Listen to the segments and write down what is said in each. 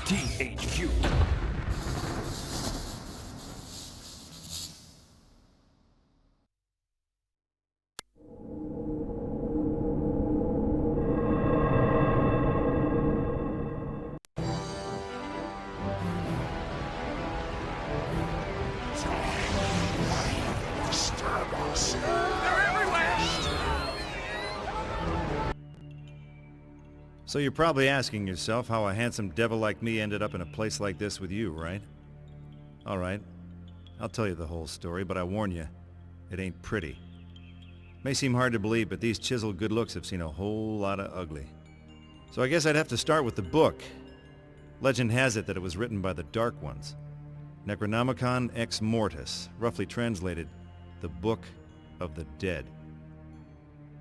THQ. So you're probably asking yourself how a handsome devil like me ended up in a place like this with you, right? Alright, I'll tell you the whole story, but I warn you, it ain't pretty. May seem hard to believe, but these chiseled good looks have seen a whole lot of ugly. So I guess I'd have to start with the book. Legend has it that it was written by the Dark Ones. Necronomicon Ex Mortis, roughly translated, the Book of the Dead.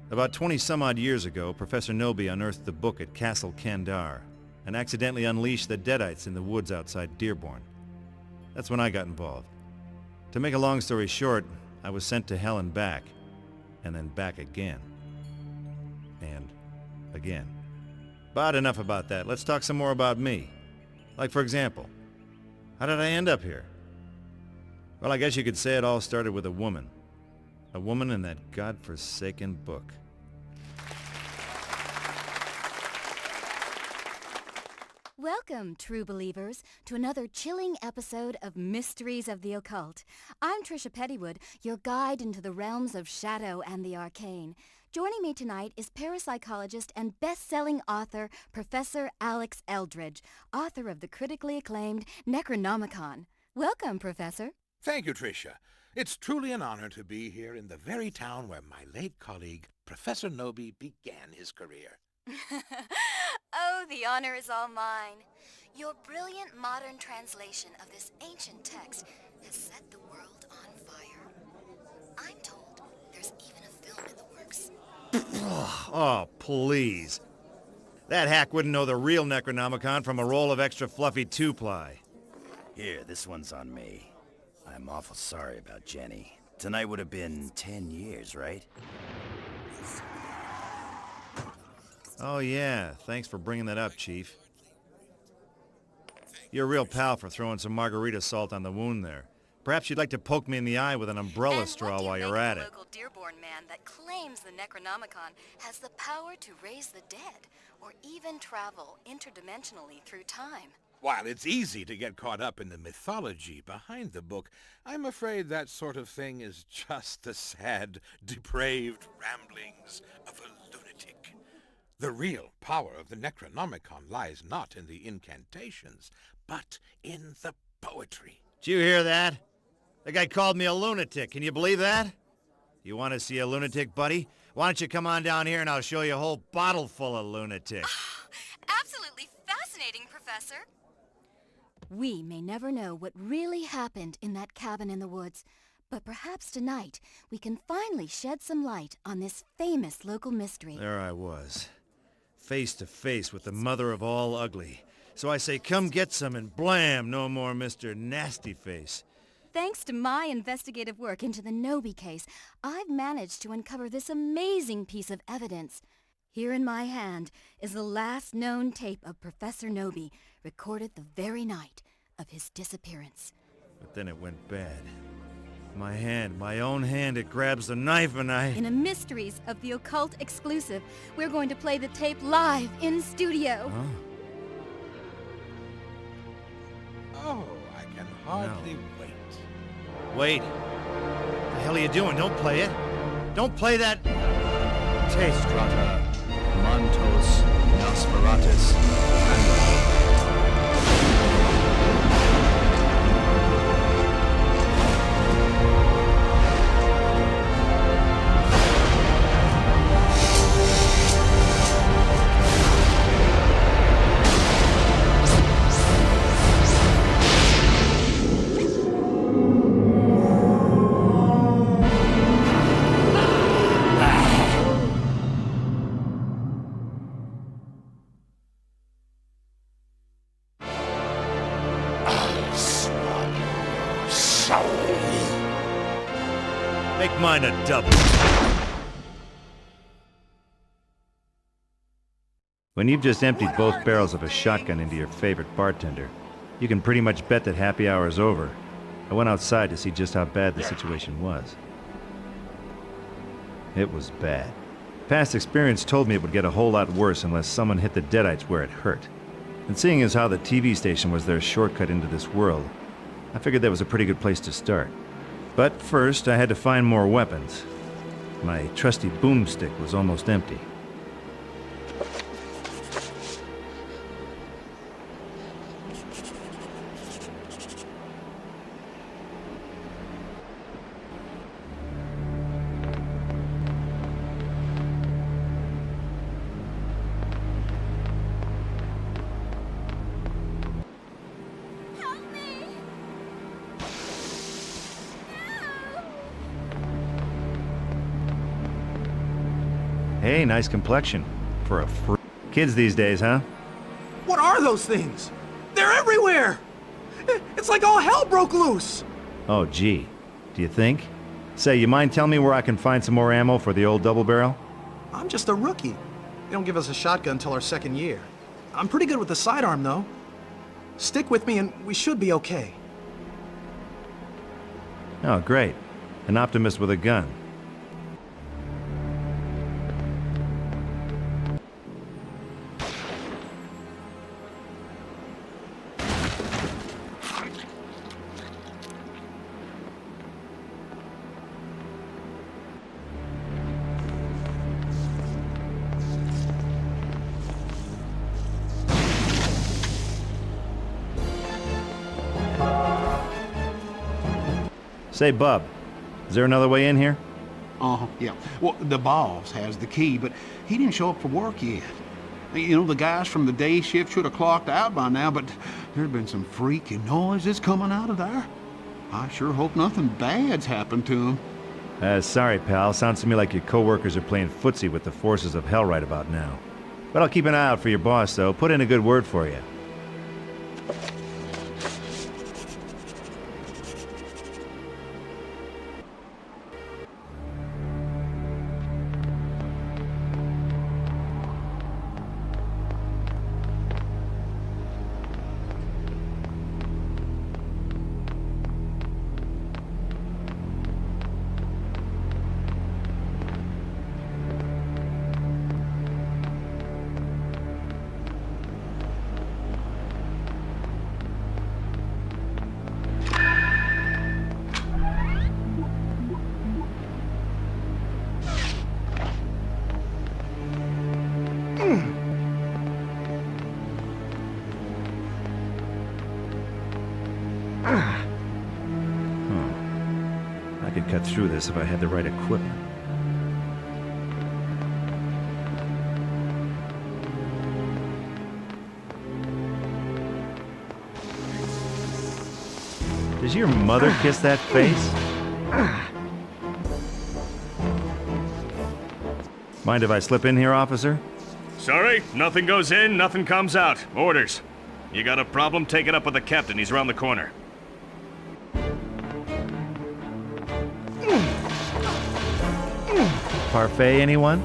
About 20 some odd years ago, Professor Nobi unearthed the book at Castle Kandar and accidentally unleashed the Deadites in the woods outside Dearborn. That's when I got involved. To make a long story short, I was sent to hell and back, and then back again. And again. But enough about that. Let's talk some more about me. Like, for example, how did I end up here? Well, I guess you could say it all started with a woman. A woman in that godforsaken book. Welcome, true believers, to another chilling episode of Mysteries of the Occult. I'm Trisha Pettywood, your guide into the realms of shadow and the arcane. Joining me tonight is parapsychologist and best-selling author Professor Alex Eldridge, author of the critically acclaimed Necronomicon. Welcome, Professor. Thank you, Tricia. It's truly an honor to be here in the very town where my late colleague, Professor Nobi, began his career. Oh, the honor is all mine. Your brilliant modern translation of this ancient text has set the world on fire. I'm told there's even a film in the works. Oh, please. That hack wouldn't know the real Necronomicon from a roll of extra fluffy two-ply. Here, this one's on me. I'm awful sorry about Jenny. Tonight would have been 10 years, right? Oh yeah, thanks for bringing that up, Chief. You're a real pal for throwing some margarita salt on the wound there. Perhaps you'd like to poke me in the eye with an umbrella straw while you're at it. And what do you make of the local Dearborn man that claims the Necronomicon has the power to raise the dead, or even travel interdimensionally through time? While it's easy to get caught up in the mythology behind the book, I'm afraid that sort of thing is just the sad, depraved ramblings of a lunatic. The real power of the Necronomicon lies not in the incantations, but in the poetry. Did you hear that? The guy called me a lunatic. Can you believe that? You want to see a lunatic, buddy? Why don't you come on down here and I'll show you a whole bottle full of lunatics. Absolutely fascinating, Professor. We may never know what really happened in that cabin in the woods, but perhaps tonight we can finally shed some light on this famous local mystery. There I was, face to face with the mother of all ugly. So I say, come get some, and blam, no more Mr. Nasty Face. Thanks to my investigative work into the Nobi case, I've managed to uncover this amazing piece of evidence. Here in my hand is the last known tape of Professor Nobi, recorded the very night of his disappearance. But then it went bad. My hand, my own hand, it grabs the knife and I... In a Mysteries of the Occult exclusive, we're going to play the tape live in studio. Huh? Oh, I can hardly wait. Wait. What the hell are you doing? Don't play it. Don't play that... tape. Strata, Mantos, Nosferatus, and... Make mine a double. When you've just emptied both barrels of a shotgun into your favorite bartender, you can pretty much bet that happy hour is over. I went outside to see just how bad the situation was. It was bad. Past experience told me it would get a whole lot worse unless someone hit the deadites where it hurt. And seeing as how the TV station was their shortcut into this world, I figured that was a pretty good place to start. But first, I had to find more weapons. My trusty boomstick was almost empty. Hey, nice complexion. For a freak. Kids these days, huh? What are those things? They're everywhere! It's like all hell broke loose! Oh, gee. Do you think? Say, you mind telling me where I can find some more ammo for the old double barrel? I'm just a rookie. They don't give us a shotgun until our second year. I'm pretty good with the sidearm, though. Stick with me and we should be okay. Oh, great. An optimist with a gun. Say, Bub, is there another way in here? Yeah. Well, the boss has the key, but he didn't show up for work yet. You know, the guys from the day shift should have clocked out by now, but there's been some freaky noises coming out of there. I sure hope nothing bad's happened to him. Sorry, pal. Sounds to me like your coworkers are playing footsie with the forces of hell right about now. But I'll keep an eye out for your boss, though. Put in a good word for you. I could cut through this if I had the right equipment. Does your mother kiss that face? Mind if I slip in here, officer? Sorry, nothing goes in, nothing comes out. Orders. You got a problem? Take it up with the captain. He's around the corner. Parfait, anyone?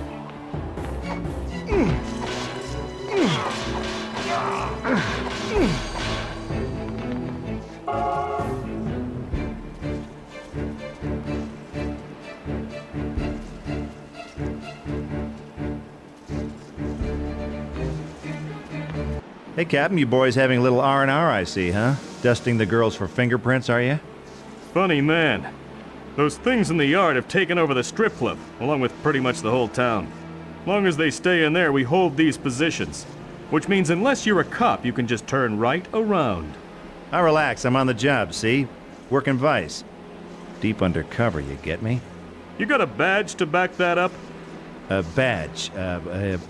Hey, Captain, you boys having a little R&R, I see, huh? Dusting the girls for fingerprints, are you? Funny man. Those things in the yard have taken over the strip club, along with pretty much the whole town. Long as they stay in there, we hold these positions. Which means unless you're a cop, you can just turn right around. Now relax, I'm on the job, see? Working Vice. Deep undercover, you get me? You got a badge to back that up? A badge?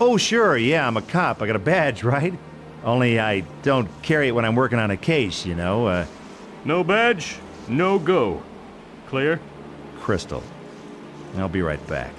Oh, sure, yeah, I'm a cop. I got a badge, right? Only I don't carry it when I'm working on a case, you know, No badge, no go. Clear? Crystal. I'll be right back.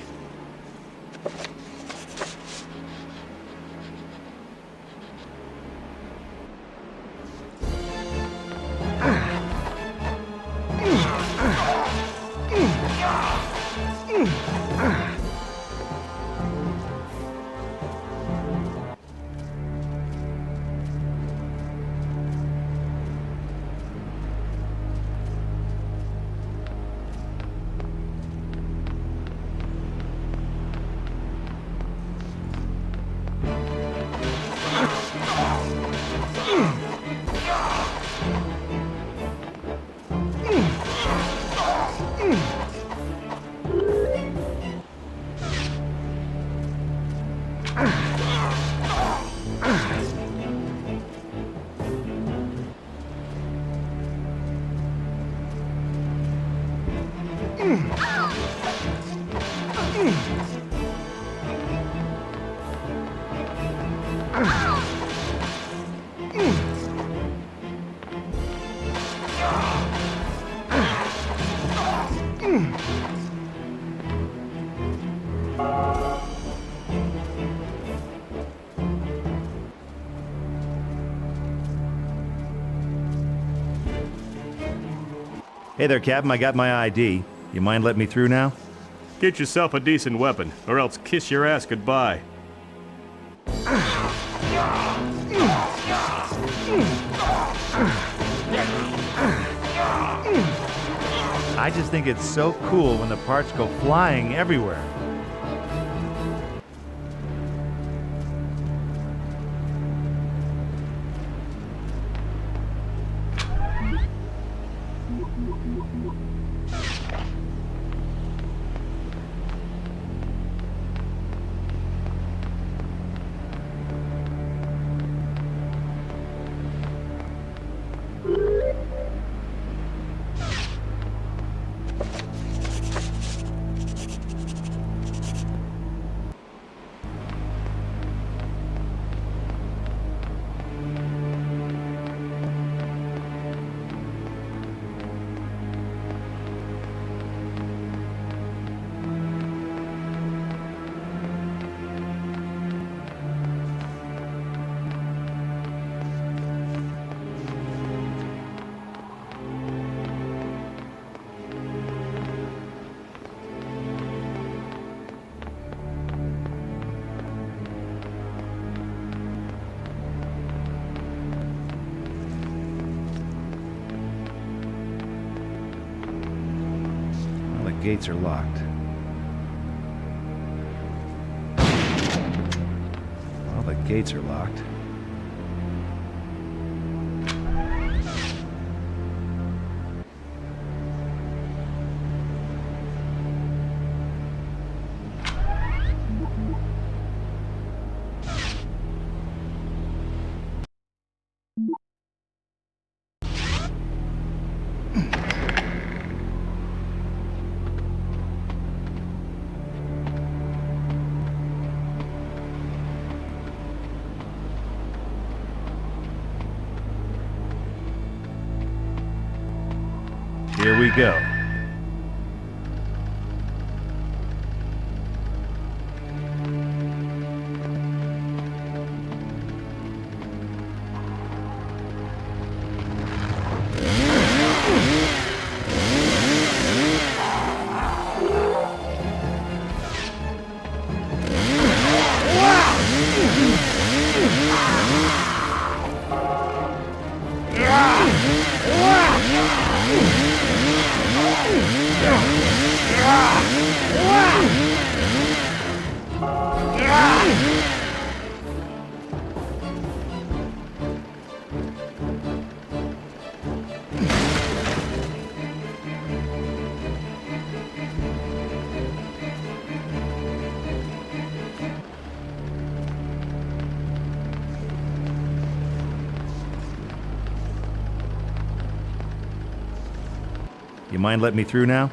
Hey there, Captain. I got my ID. You mind letting me through now? Get yourself a decent weapon, or else kiss your ass goodbye. I just think it's so cool when the parts go flying everywhere. Gates are locked. Well, the gates are locked. Here we go. You mind letting me through now?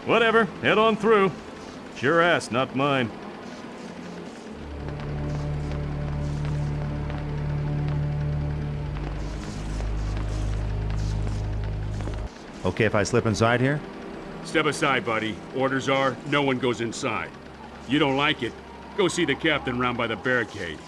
Whatever, head on through. It's your ass, not mine. Okay if I slip inside here? Step aside, buddy. Orders are, no one goes inside. You don't like it, go see the captain round by the barricade.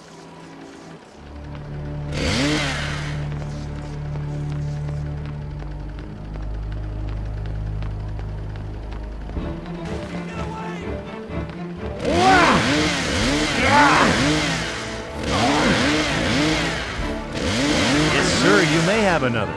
Yes, sir, you may have another.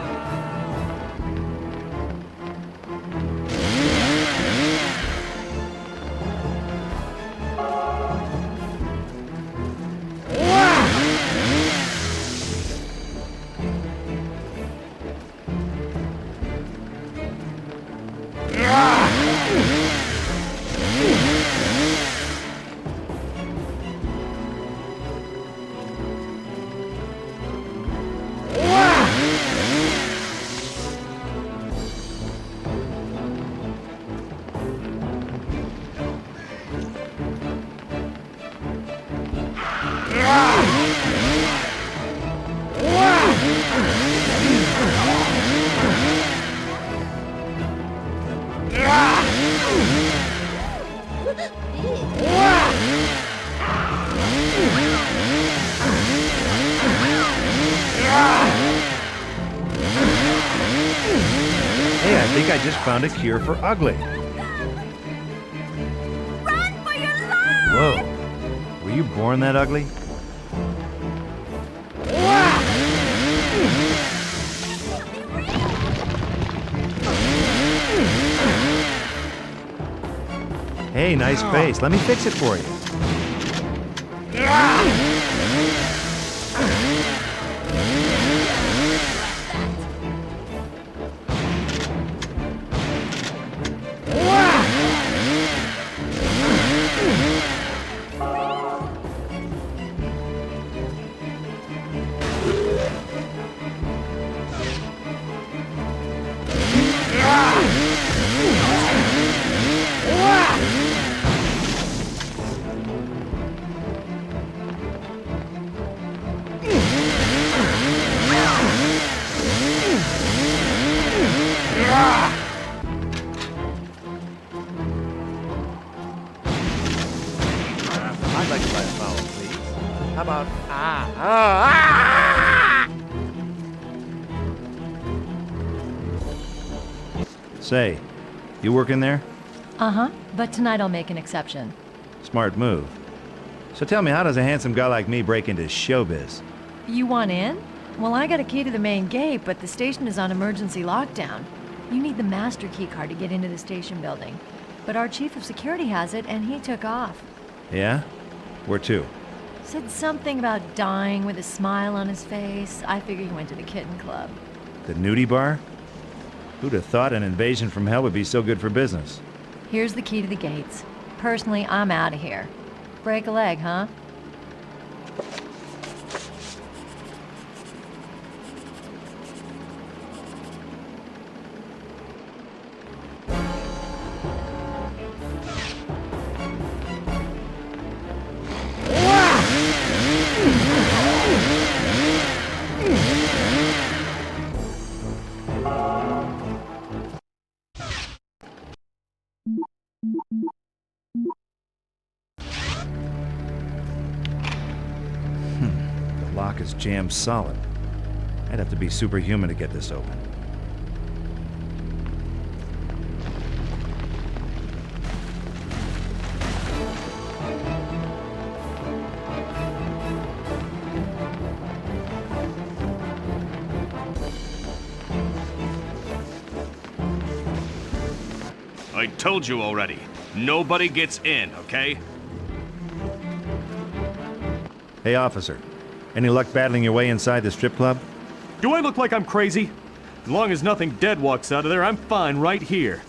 Hey, I think I just found a cure for ugly. Run for your life! Whoa. Were you born that ugly? Hey, nice face. Let me fix it for you. I'd like to buy a foul, please. How about Say, you work in there? Uh-huh, but tonight I'll make an exception. Smart move. So tell me, how does a handsome guy like me break into showbiz? You want in? Well, I got a key to the main gate, but the station is on emergency lockdown. You need the master key card to get into the station building. But our chief of security has it, and he took off. Yeah? Where to? Said something about dying with a smile on his face. I figure he went to the kitten club. The nudie bar? Who'd have thought an invasion from hell would be so good for business? Here's the key to the gates. Personally, I'm out of here. Break a leg, huh? The lock is jammed solid. I'd have to be superhuman to get this open. I told you already. Nobody gets in, okay? Hey, officer. Any luck battling your way inside the strip club? Do I look like I'm crazy? As long as nothing dead walks out of there, I'm fine right here.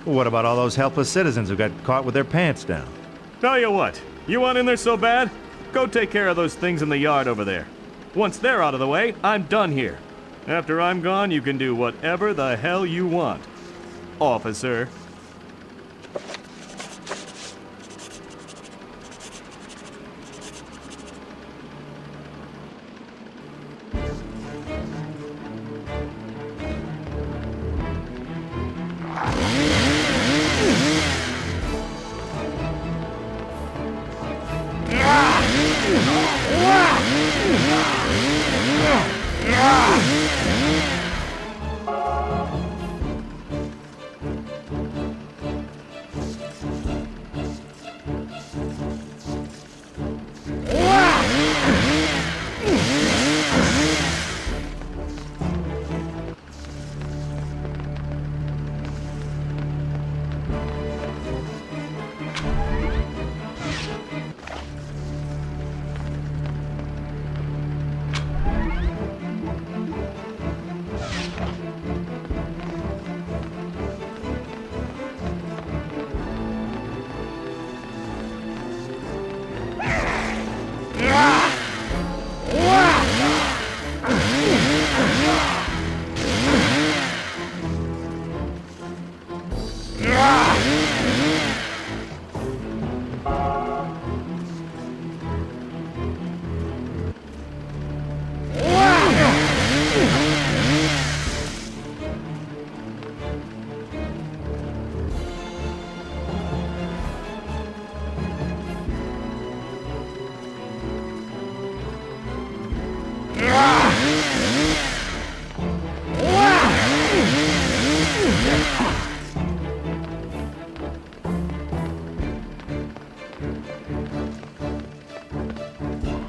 Well, what about all those helpless citizens who got caught with their pants down? Tell you what, you want in there so bad? Go take care of those things in the yard over there. Once they're out of the way, I'm done here. After I'm gone, you can do whatever the hell you want. Officer.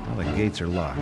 Well, the gates are locked.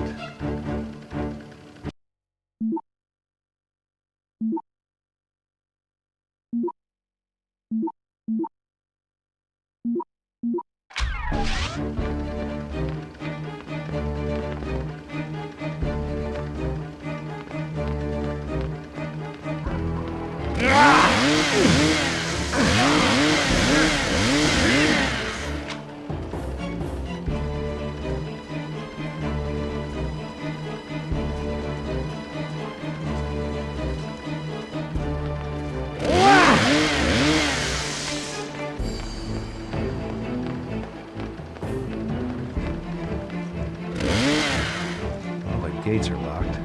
Well, the gates are locked.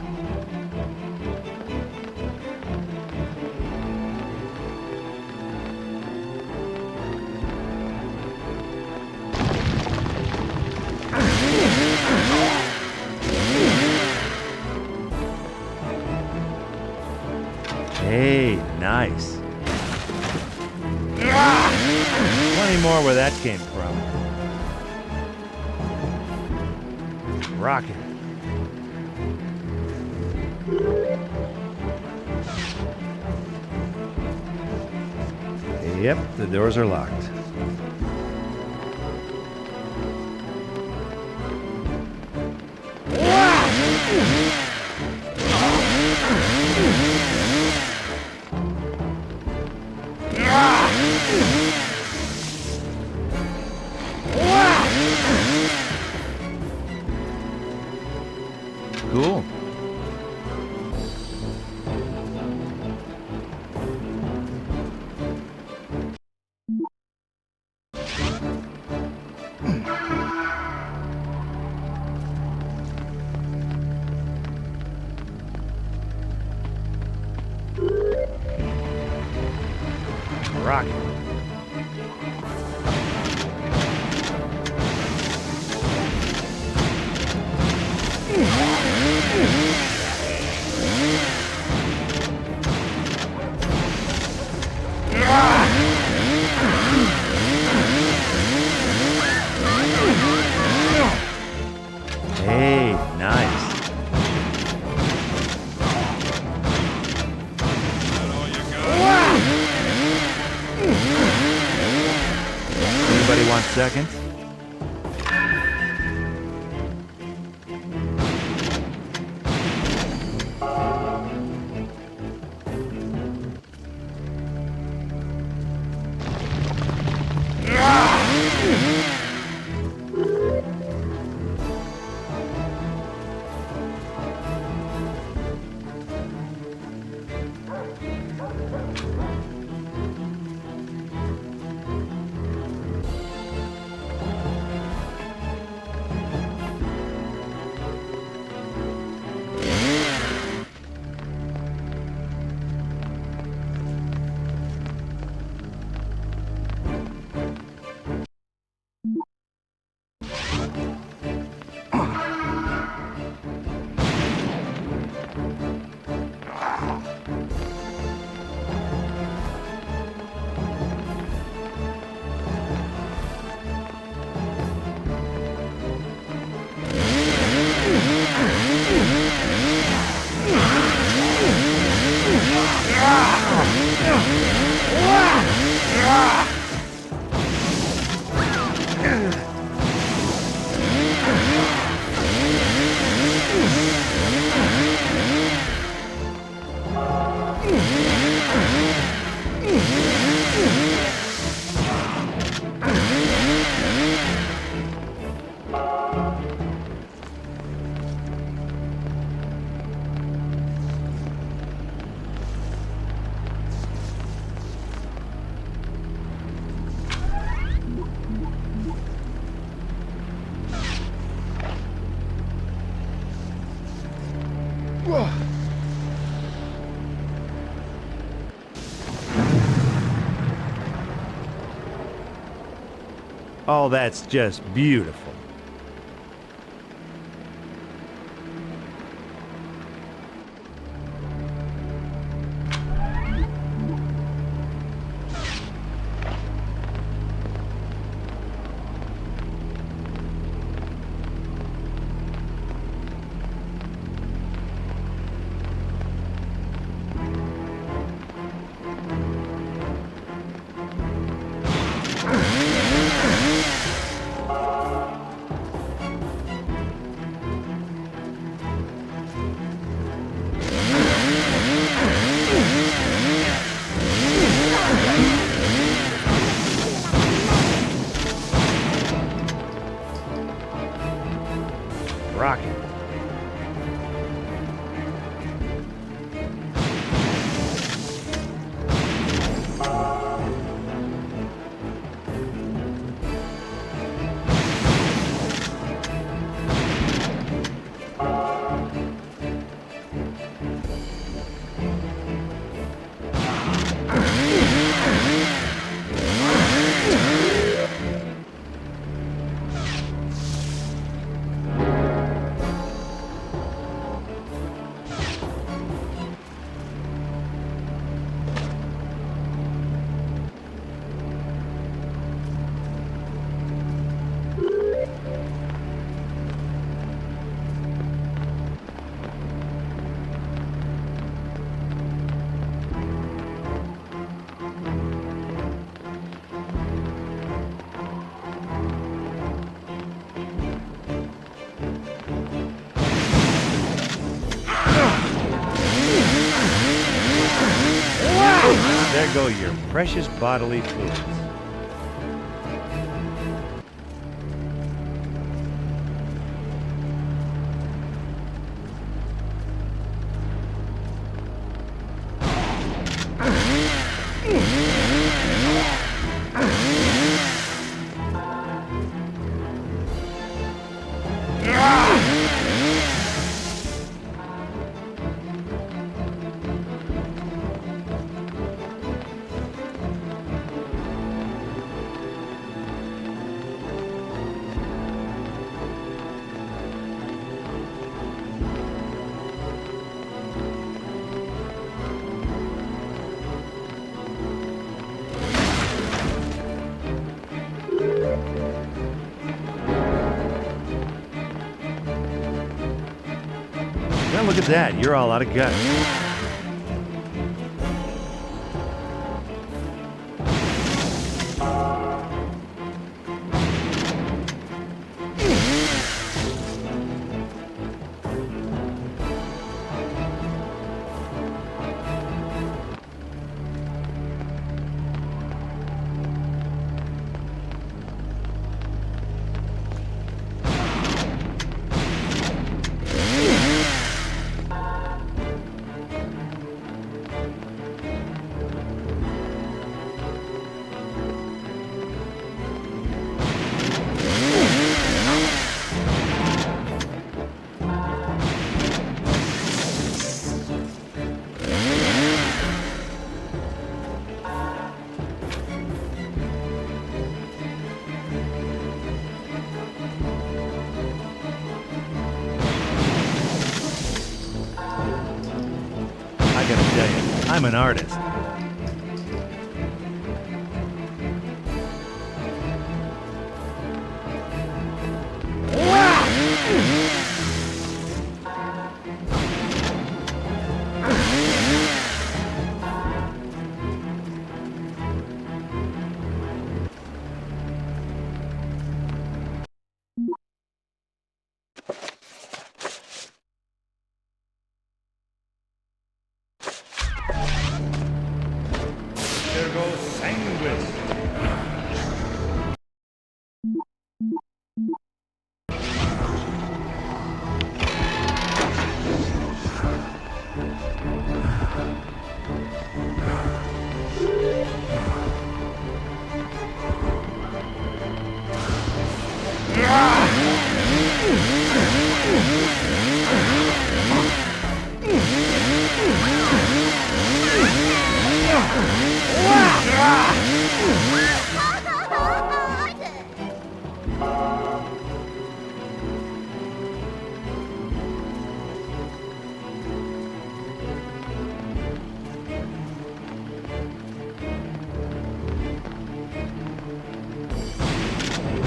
Hey, nice. Plenty more where that came from. Rockin'. Yep, the doors are locked. Cool. Rockin'. Hey, nice. Anybody want seconds? Oh, that's just beautiful. Rocking. There go your precious bodily fluids. Well, look at that. You're all out of guts. I gotta tell you, I'm an artist. There goes Sanguis.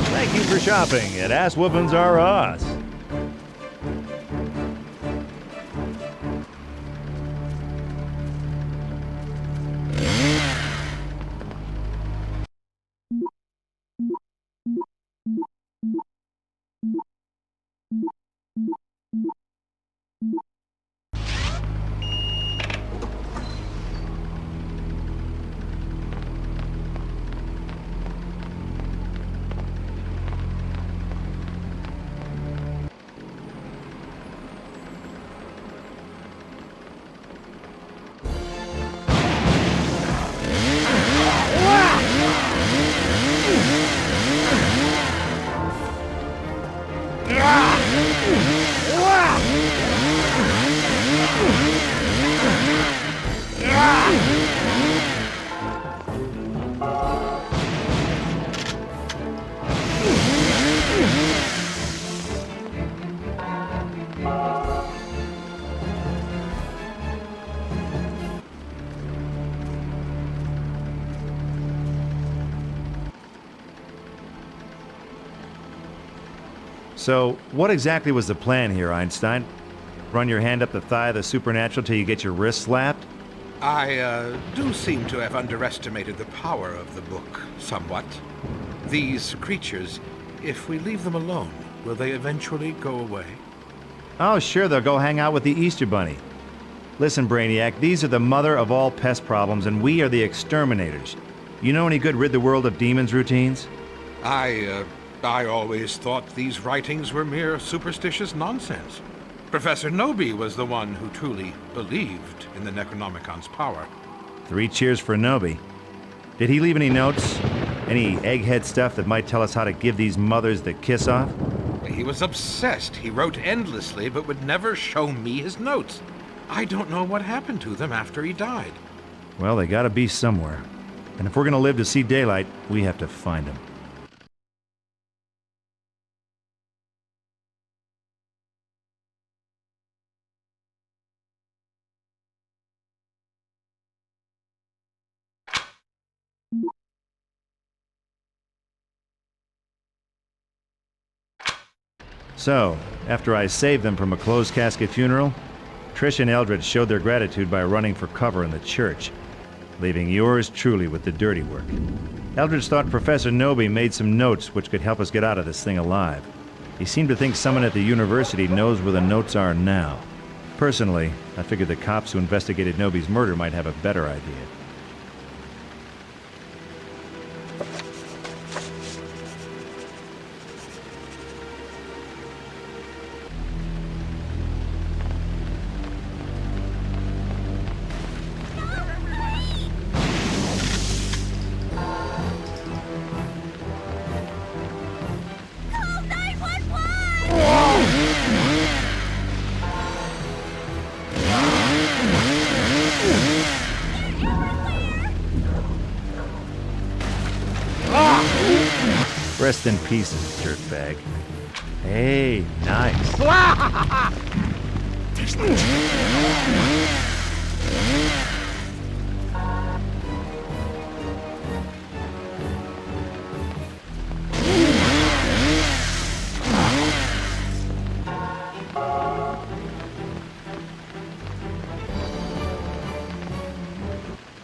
Thank you for shopping at Ass Whoopins R Us. So, what exactly was the plan here, Einstein? Run your hand up the thigh of the supernatural till you get your wrist slapped? I do seem to have underestimated the power of the book somewhat. These creatures, if we leave them alone, will they eventually go away? Oh, sure, they'll go hang out with the Easter Bunny. Listen, Brainiac, these are the mother of all pest problems, and we are the exterminators. You know any good rid the world of demons routines? I always thought these writings were mere superstitious nonsense. Professor Nobi was the one who truly believed in the Necronomicon's power. 3 cheers for Nobi. Did he leave any notes? Any egghead stuff that might tell us how to give these mothers the kiss-off? He was obsessed. He wrote endlessly, but would never show me his notes. I don't know what happened to them after he died. Well, they gotta be somewhere. And if we're gonna live to see daylight, we have to find them. So, after I saved them from a closed casket funeral, Trish and Eldred showed their gratitude by running for cover in the church, leaving yours truly with the dirty work. Eldridge thought Professor Nobi made some notes which could help us get out of this thing alive. He seemed to think someone at the university knows where the notes are now. Personally, I figured the cops who investigated Nobi's murder might have a better idea. Rest in pieces, dirtbag. Hey, nice.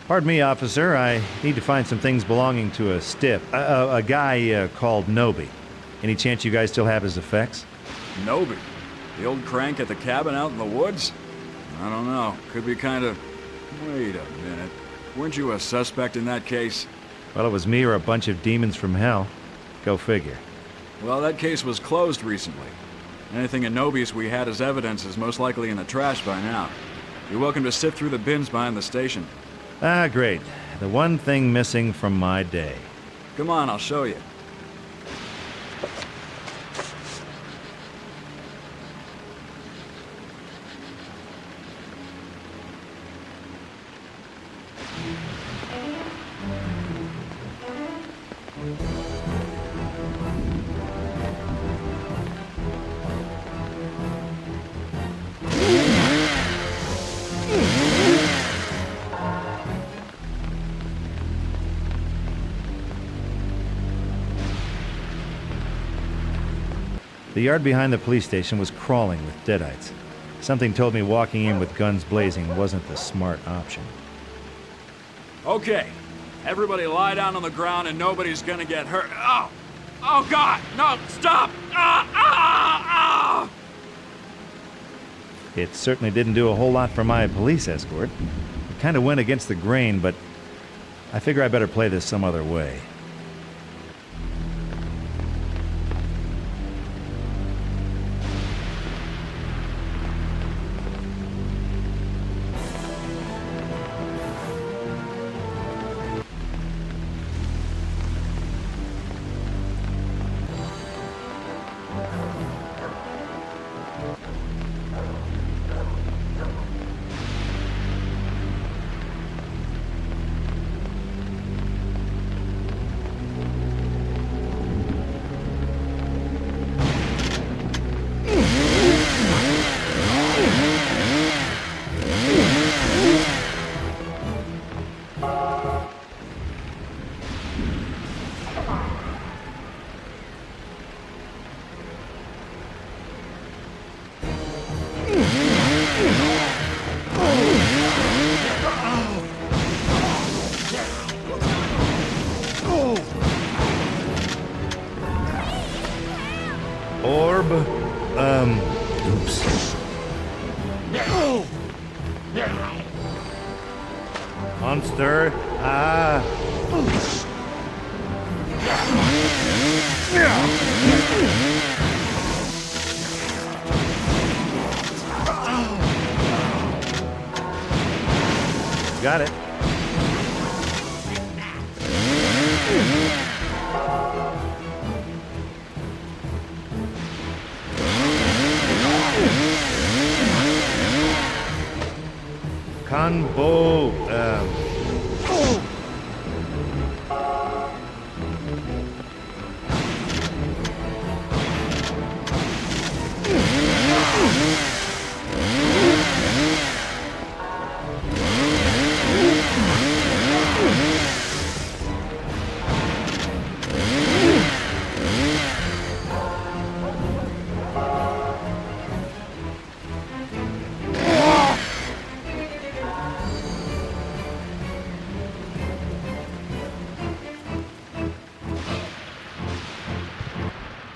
Pardon me, officer. I need to find some things belonging to a stiff. A guy called Nobi. Any chance you guys still have his effects? Nobi? The old crank at the cabin out in the woods? I don't know. Could be kind of... Wait a minute. Weren't you a suspect in that case? Well, it was me or a bunch of demons from hell. Go figure. Well, that case was closed recently. Anything in Nobi's we had as evidence is most likely in the trash by now. You're welcome to sift through the bins behind the station. Ah, great. The one thing missing from my day. Come on, I'll show you. The yard behind the police station was crawling with deadites. Something told me walking in with guns blazing wasn't the smart option. Okay, everybody lie down on the ground and nobody's gonna get hurt. Oh! Oh God! No! Stop! It certainly didn't do a whole lot for my police escort. It kind of went against the grain, but I figure I better play this some other way. Stir. Got it. Convo.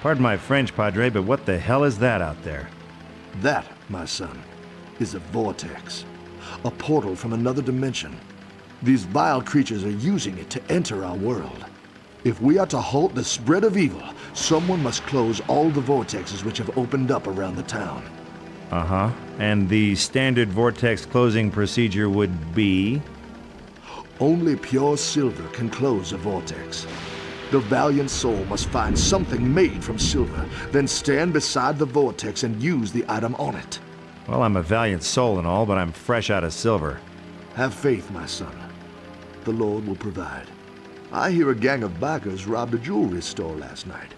Pardon my French, Padre, but what the hell is that out there? That, my son, is a vortex. A portal from another dimension. These vile creatures are using it to enter our world. If we are to halt the spread of evil, someone must close all the vortexes which have opened up around the town. Uh-huh. And the standard vortex closing procedure would be? Only pure silver can close a vortex. The valiant soul must find something made from silver, then stand beside the vortex and use the item on it. Well, I'm a valiant soul and all, but I'm fresh out of silver. Have faith, my son. The Lord will provide. I hear a gang of bikers robbed a jewelry store last night.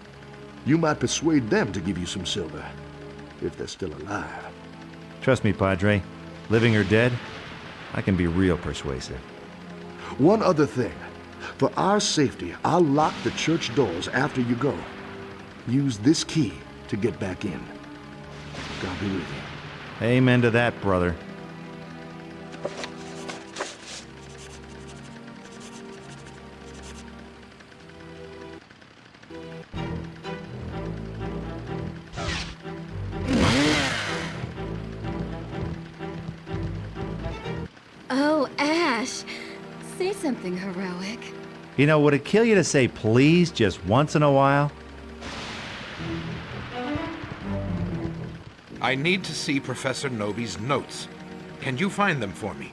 You might persuade them to give you some silver, if they're still alive. Trust me, Padre. Living or dead, I can be real persuasive. One other thing. For our safety, I'll lock the church doors after you go. Use this key to get back in. God be with you. Amen to that, brother. Oh, Ash. Say something heroic. You know, would it kill you to say please just once in a while? I need to see Professor Nobi's notes. Can you find them for me?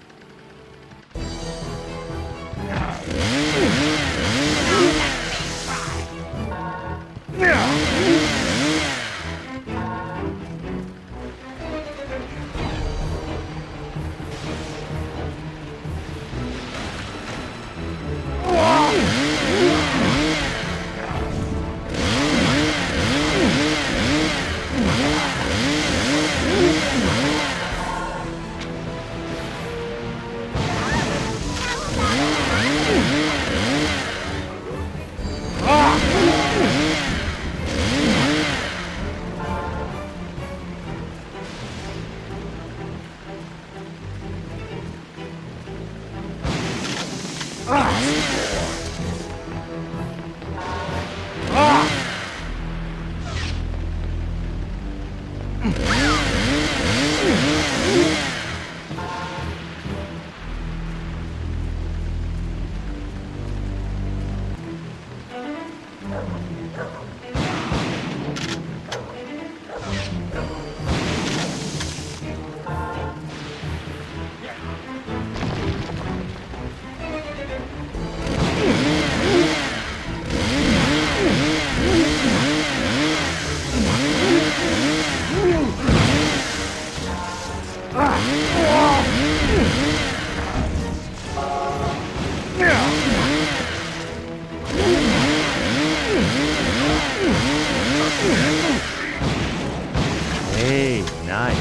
Hey, nice.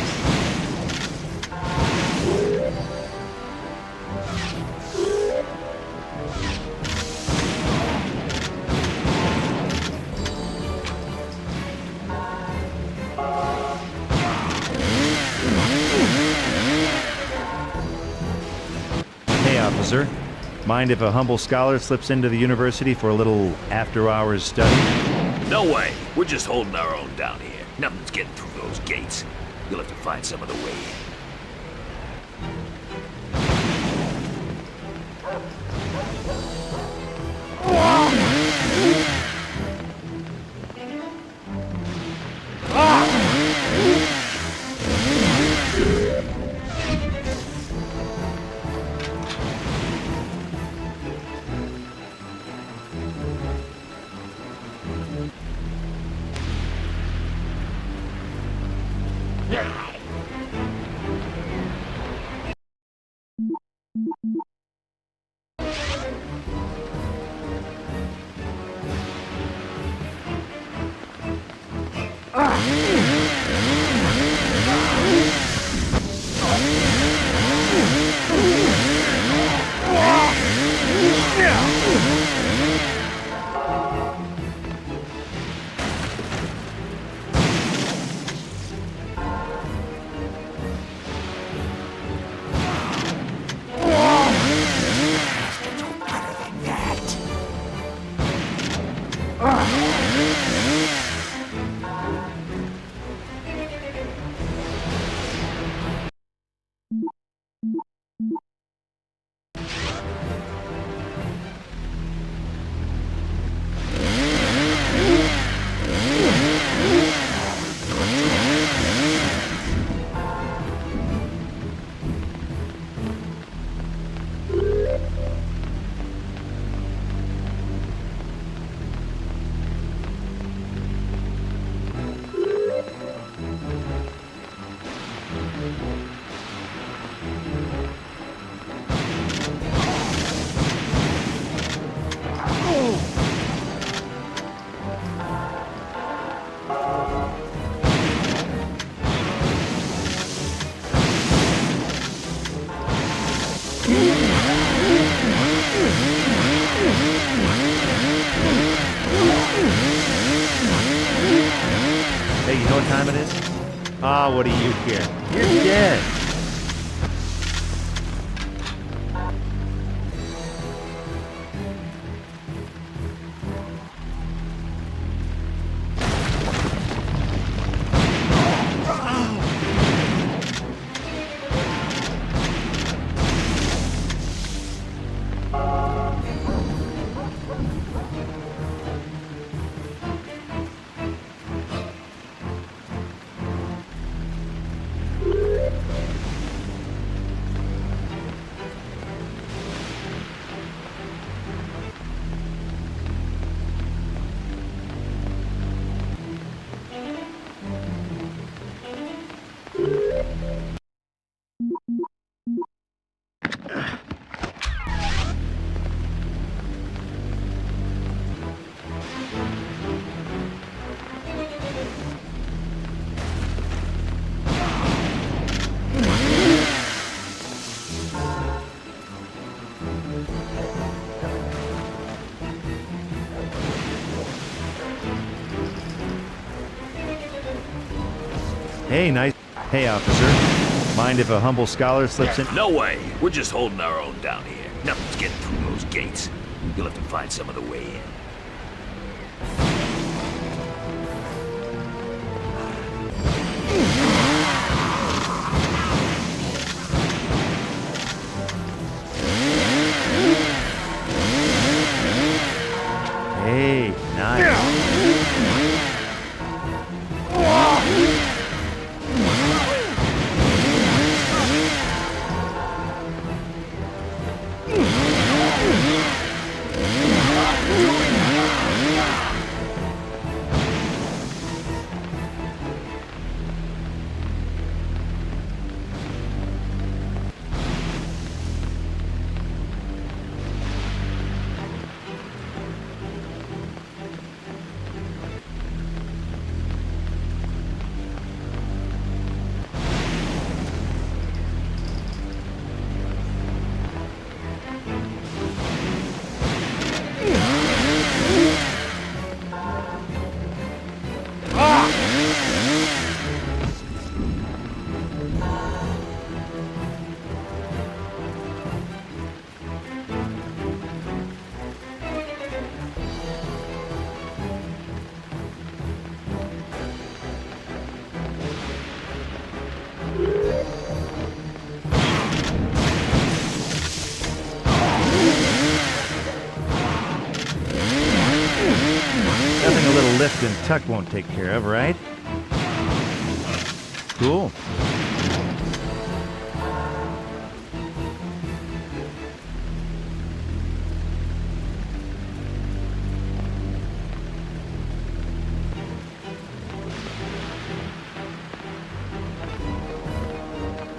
Hey, officer. Mind if a humble scholar slips into the university for a little after-hours study? No way. We're just holding our own down here. Nothing's getting through those gates. You'll have to find some other way in. Hey, you know what time it is? Ah, what do you care? You're dead. Hey, nice. Hey, officer. Mind if a humble scholar slips in? No way. We're just holding our own down here. Nothing's getting through those gates. You'll have to find some other way in. Hey, nice. Nothing a little lift and tuck won't take care of, right? Cool.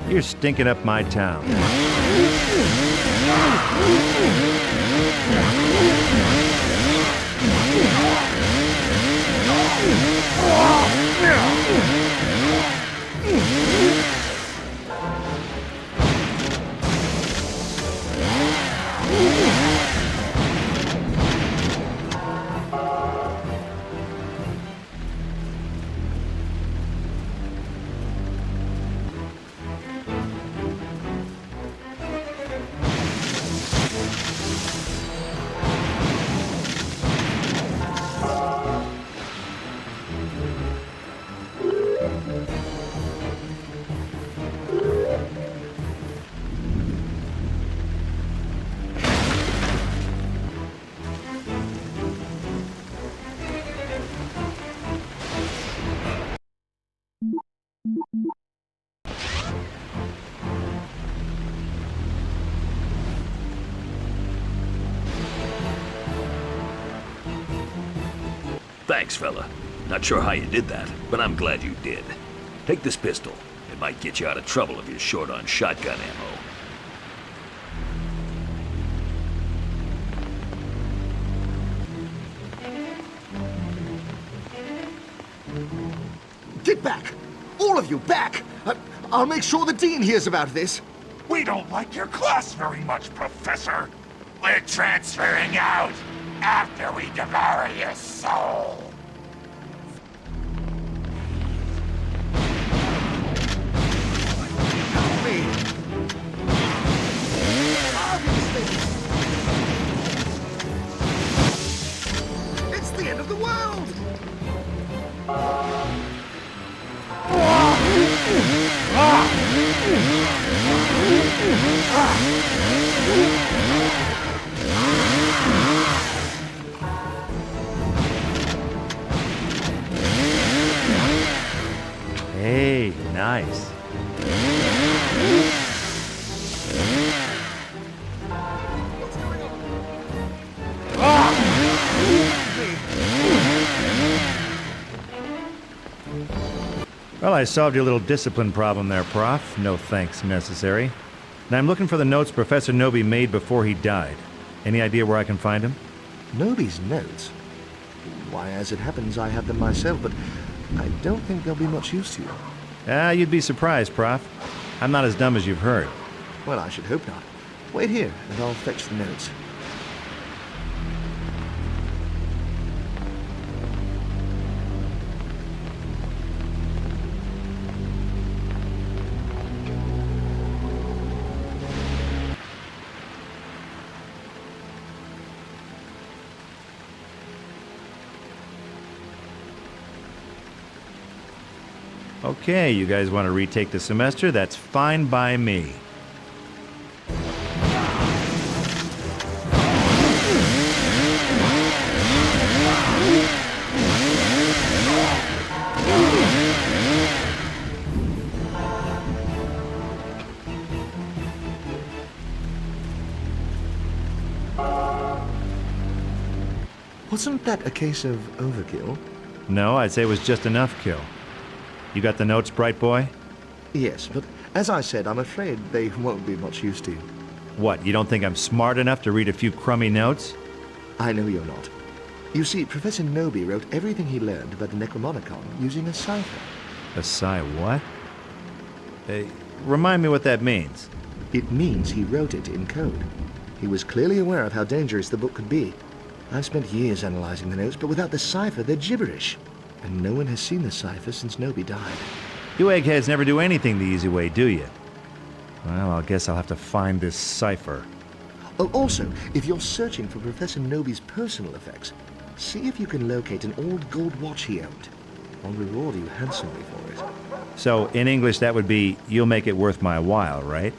You're stinking up my town. Thanks, fella. Not sure how you did that, but I'm glad you did. Take this pistol. It might get you out of trouble if you're short on shotgun ammo. Get back! All of you, back! I'll make sure the Dean hears about this. We don't like your class very much, Professor. We're transferring out after we devour your soul. Help me! It's the end of the world! Hey, nice. Well, I solved your little discipline problem there, Prof. No thanks necessary. Now I'm looking for the notes Professor Nobi made before he died. Any idea where I can find them? Nobi's notes? Why, as it happens, I have them myself, but I don't think they'll be much use to you. You'd be surprised, Prof. I'm not as dumb as you've heard. Well, I should hope not. Wait here, and I'll fetch the notes. Okay, you guys want to retake the semester? That's fine by me. Wasn't that a case of overkill? No, I'd say it was just enough kill. You got the notes, bright boy? Yes, but as I said, I'm afraid they won't be much use to you. What, you don't think I'm smart enough to read a few crummy notes? I know you're not. You see, Professor Nobi wrote everything he learned about the Necromonicon using a cipher. A what? Remind me what that means. It means he wrote it in code. He was clearly aware of how dangerous the book could be. I've spent years analyzing the notes, but without the cipher, they're gibberish. And no one has seen the cipher since Nobi died. You eggheads never do anything the easy way, do you? Well, I guess I'll have to find this cipher. Oh, also, if you're searching for Professor Nobi's personal effects, see if you can locate an old gold watch he owned. I'll reward you handsomely for it. So, in English, that would be, you'll make it worth my while, right?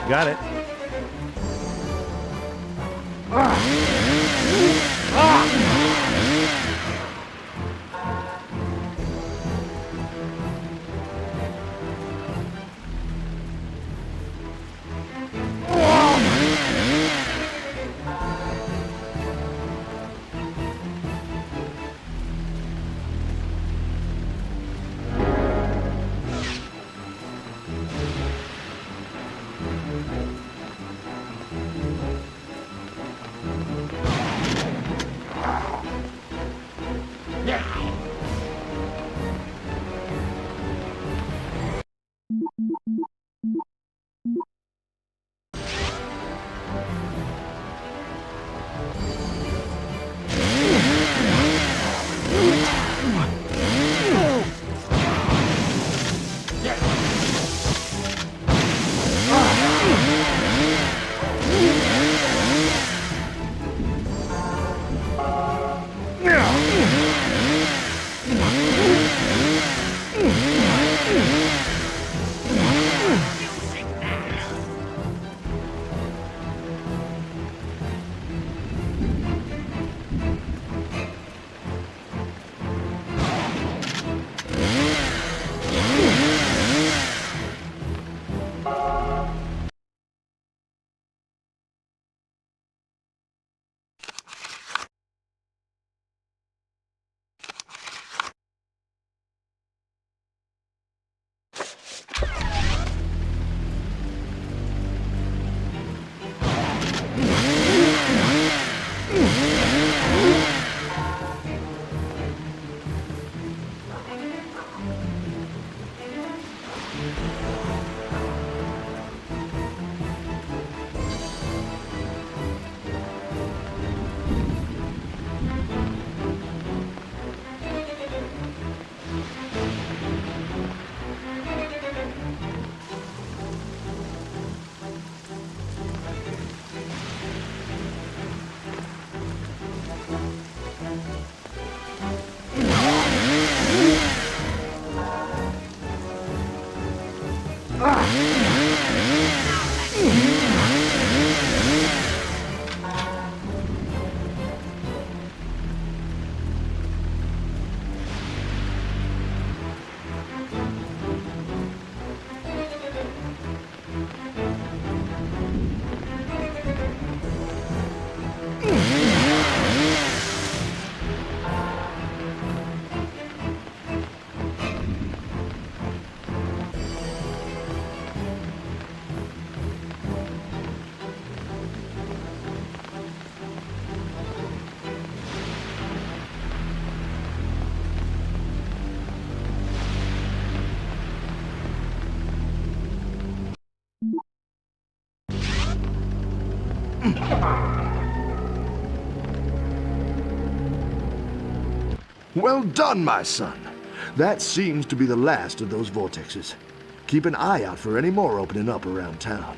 Got it. Well done, my son. That seems to be the last of those vortexes. Keep an eye out for any more opening up around town.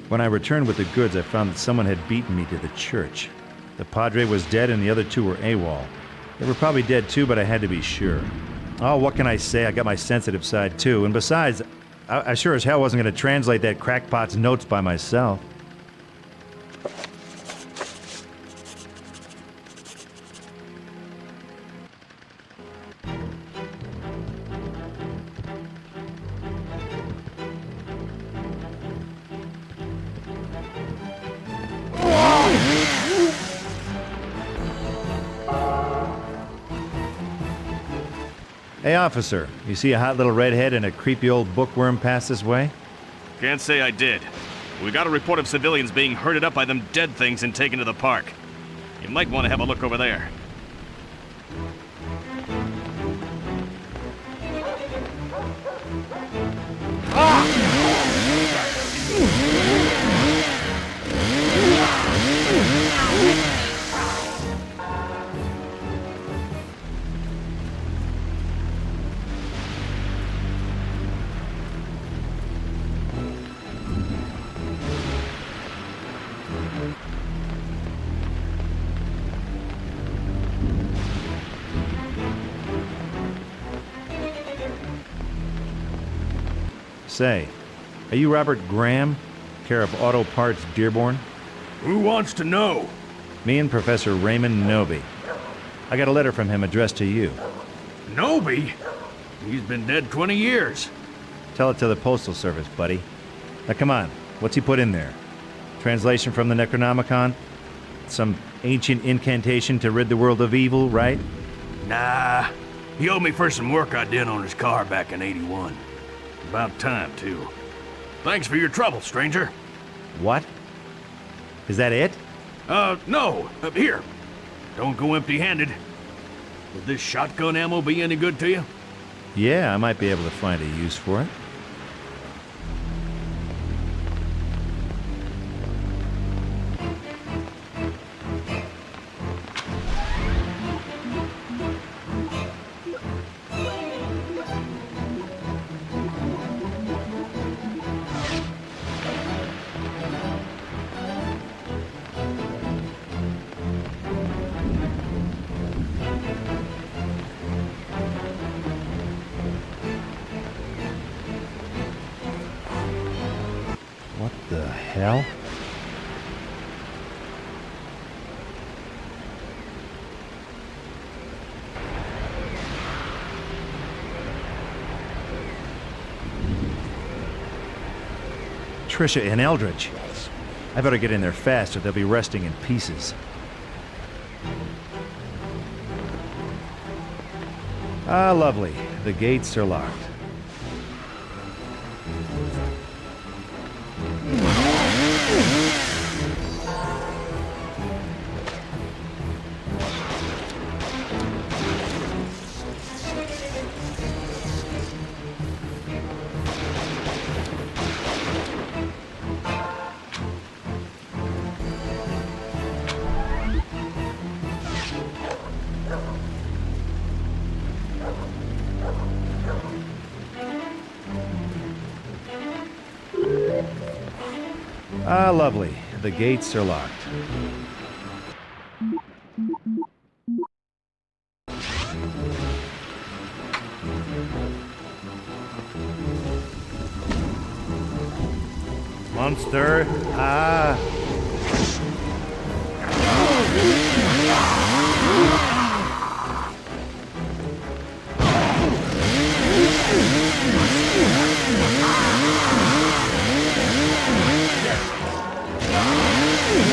When I returned with the goods, I found that someone had beaten me to the church. The Padre was dead and the other two were AWOL. They were probably dead too, but I had to be sure. Oh, what can I say? I got my sensitive side too. And besides, I sure as hell wasn't going to translate that crackpot's notes by myself. Hey, officer, you see a hot little redhead and a creepy old bookworm pass this way? Can't say I did. We got a report of civilians being herded up by them dead things and taken to the park. You might want to have a look over there. Say, are you Robert Graham, care of Auto Parts Dearborn? Who wants to know? Me and Professor Raymond Noby. I got a letter from him addressed to you. Noby? He's been dead 20 years. Tell it to the Postal Service, buddy. Now come on, what's he put in there? Translation from the Necronomicon? Some ancient incantation to rid the world of evil, right? Nah. He owed me for some work I did on his car back in '81. About time, too. Thanks for your trouble, stranger. What? Is that it? No. Here. Don't go empty-handed. Would this shotgun ammo be any good to you? Yeah, I might be able to find a use for it. hell? Trisha and Eldridge. I better get in there fast or they'll be resting in pieces. Ah, lovely. The gates are locked. Ah, lovely. The gates are locked. Monster! Ah!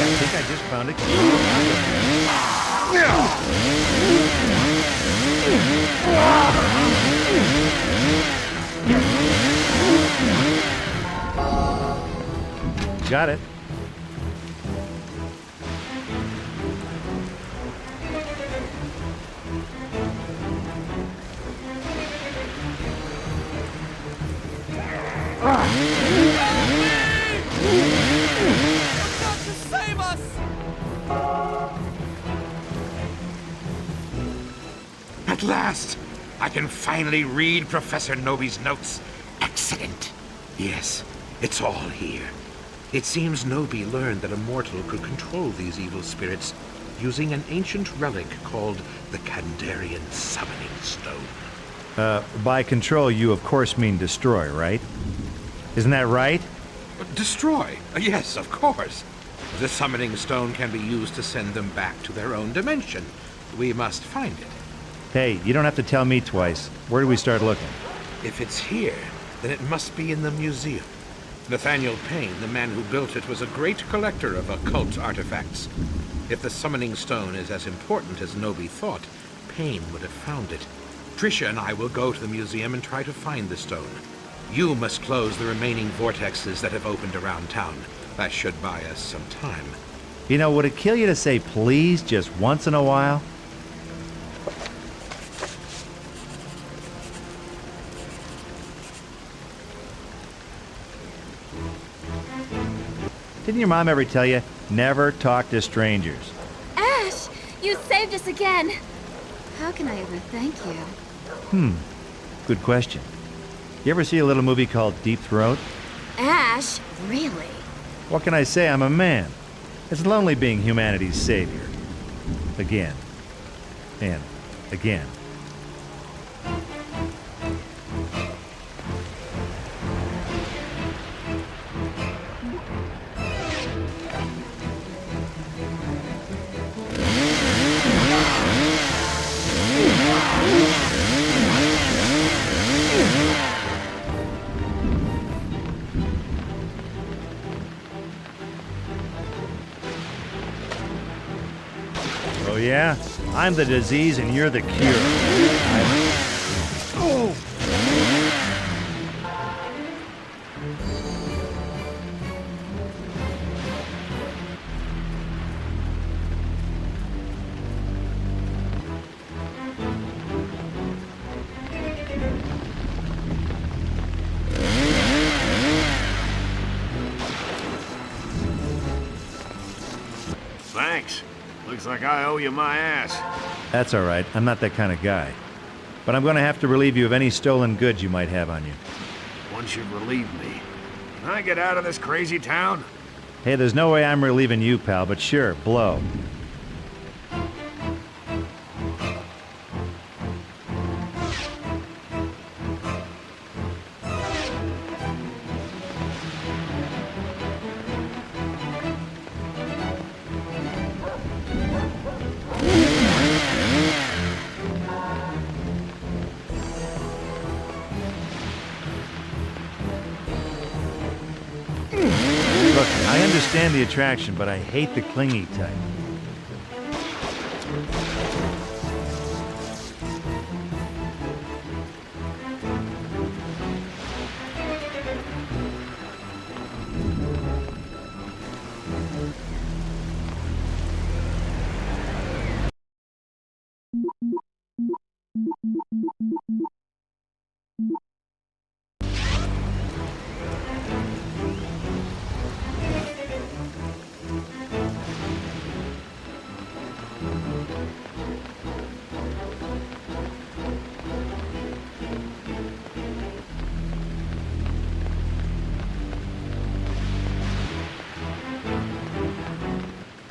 I think I just found a key. Got it. At last! I can finally read Professor Nobi's notes. Excellent. Yes, it's all here. It seems Nobi learned that a mortal could control these evil spirits using an ancient relic called the Kandarian Summoning Stone. By control, you of course mean destroy, right? Isn't that right? Destroy? Yes, of course. The Summoning Stone can be used to send them back to their own dimension. We must find it. Hey, you don't have to tell me twice. Where do we start looking? If it's here, then it must be in the museum. Nathaniel Payne, the man who built it, was a great collector of occult artifacts. If the Summoning Stone is as important as Nobi thought, Payne would have found it. Trisha and I will go to the museum and try to find the stone. You must close the remaining vortexes that have opened around town. That should buy us some time. You know, would it kill you to say please just once in a while? Didn't your mom ever tell you, never talk to strangers? Ash, you saved us again. How can I ever thank you? Good question. You ever see a little movie called Deep Throat? Ash, really? What can I say? I'm a man. It's lonely being humanity's savior. Again. And again. Oh yeah? I'm the disease and you're the cure. Oh! Thanks. Looks like I owe you my ass. That's all right. I'm not that kind of guy. But I'm going to have to relieve you of any stolen goods you might have on you. Once you've relieved me, can I get out of this crazy town? Hey, there's no way I'm relieving you, pal, but sure, blow. understand the attraction, but I hate the clingy type.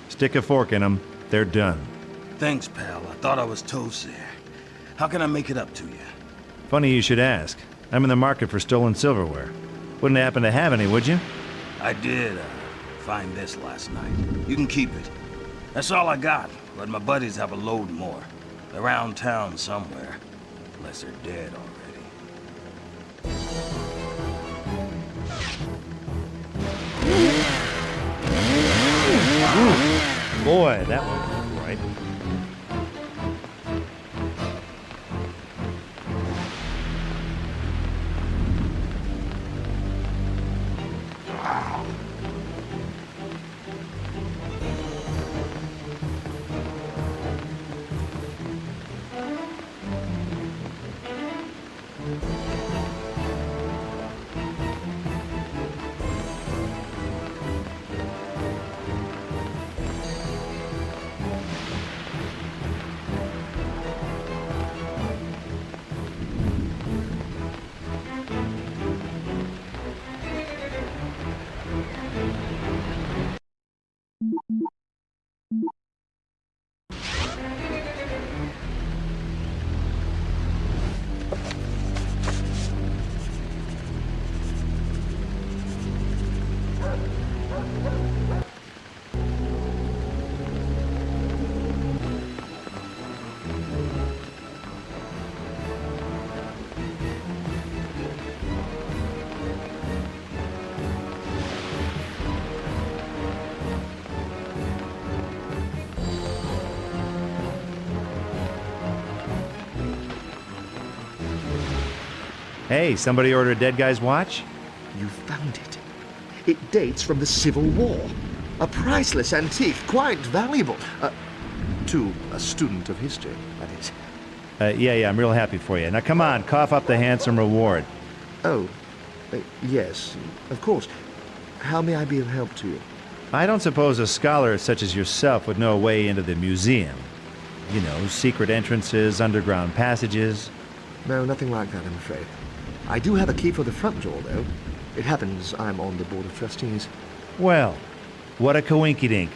Stick a fork in them. They're done. Thanks, pal. I thought I was toast there. How can I make it up to you? Funny you should ask. I'm in the market for stolen silverware. Wouldn't happen to have any, would you? I did find this last night. You can keep it. That's all I got, but my buddies have a load more. Around town somewhere. Unless they're dead already. Boy, that one was right. Hey, somebody order a dead guy's watch? You found it. It dates from the Civil War. A priceless antique, quite valuable. To a student of history, that is. Yeah, I'm real happy for you. Now come on, cough up the handsome reward. Oh, yes, of course. How may I be of help to you? I don't suppose a scholar such as yourself would know a way into the museum. You know, secret entrances, underground passages. No, nothing like that, I'm afraid. I do have a key for the front door, though. It happens I'm on the Board of Trustees. Well, what a coinkydink.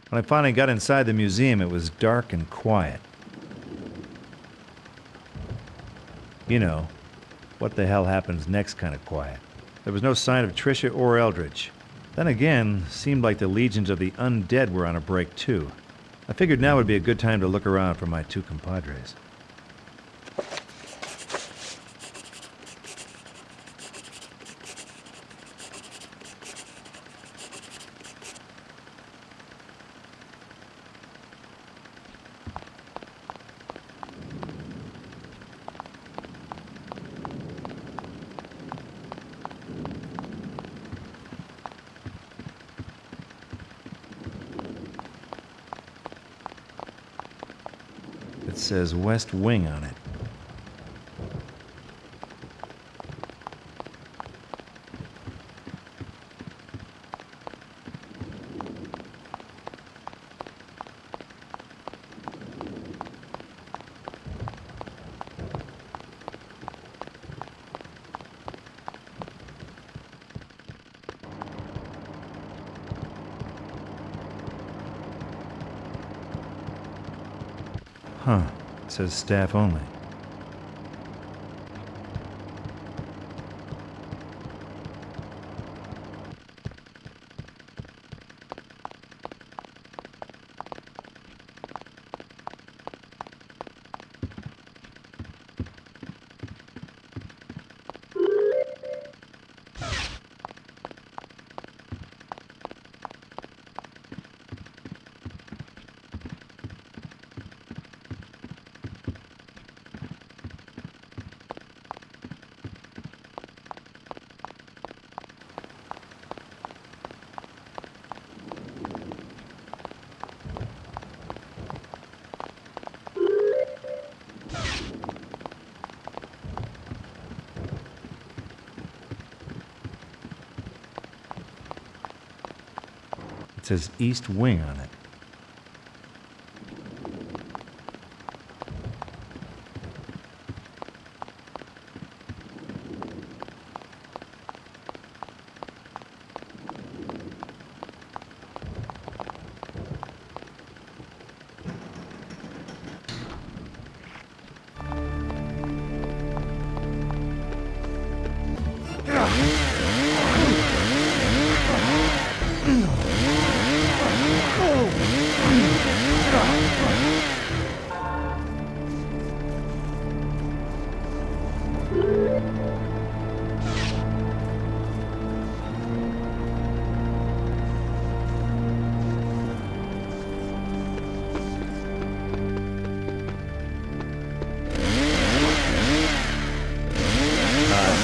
When I finally got inside the museum, it was dark and quiet. You know, what the hell happens next kind of quiet. There was no sign of Tricia or Eldridge. Then again, seemed like the legions of the undead were on a break too. I figured now would be a good time to look around for my two compadres. says West Wing on it. Huh. It says staff only. It says East Wing on it.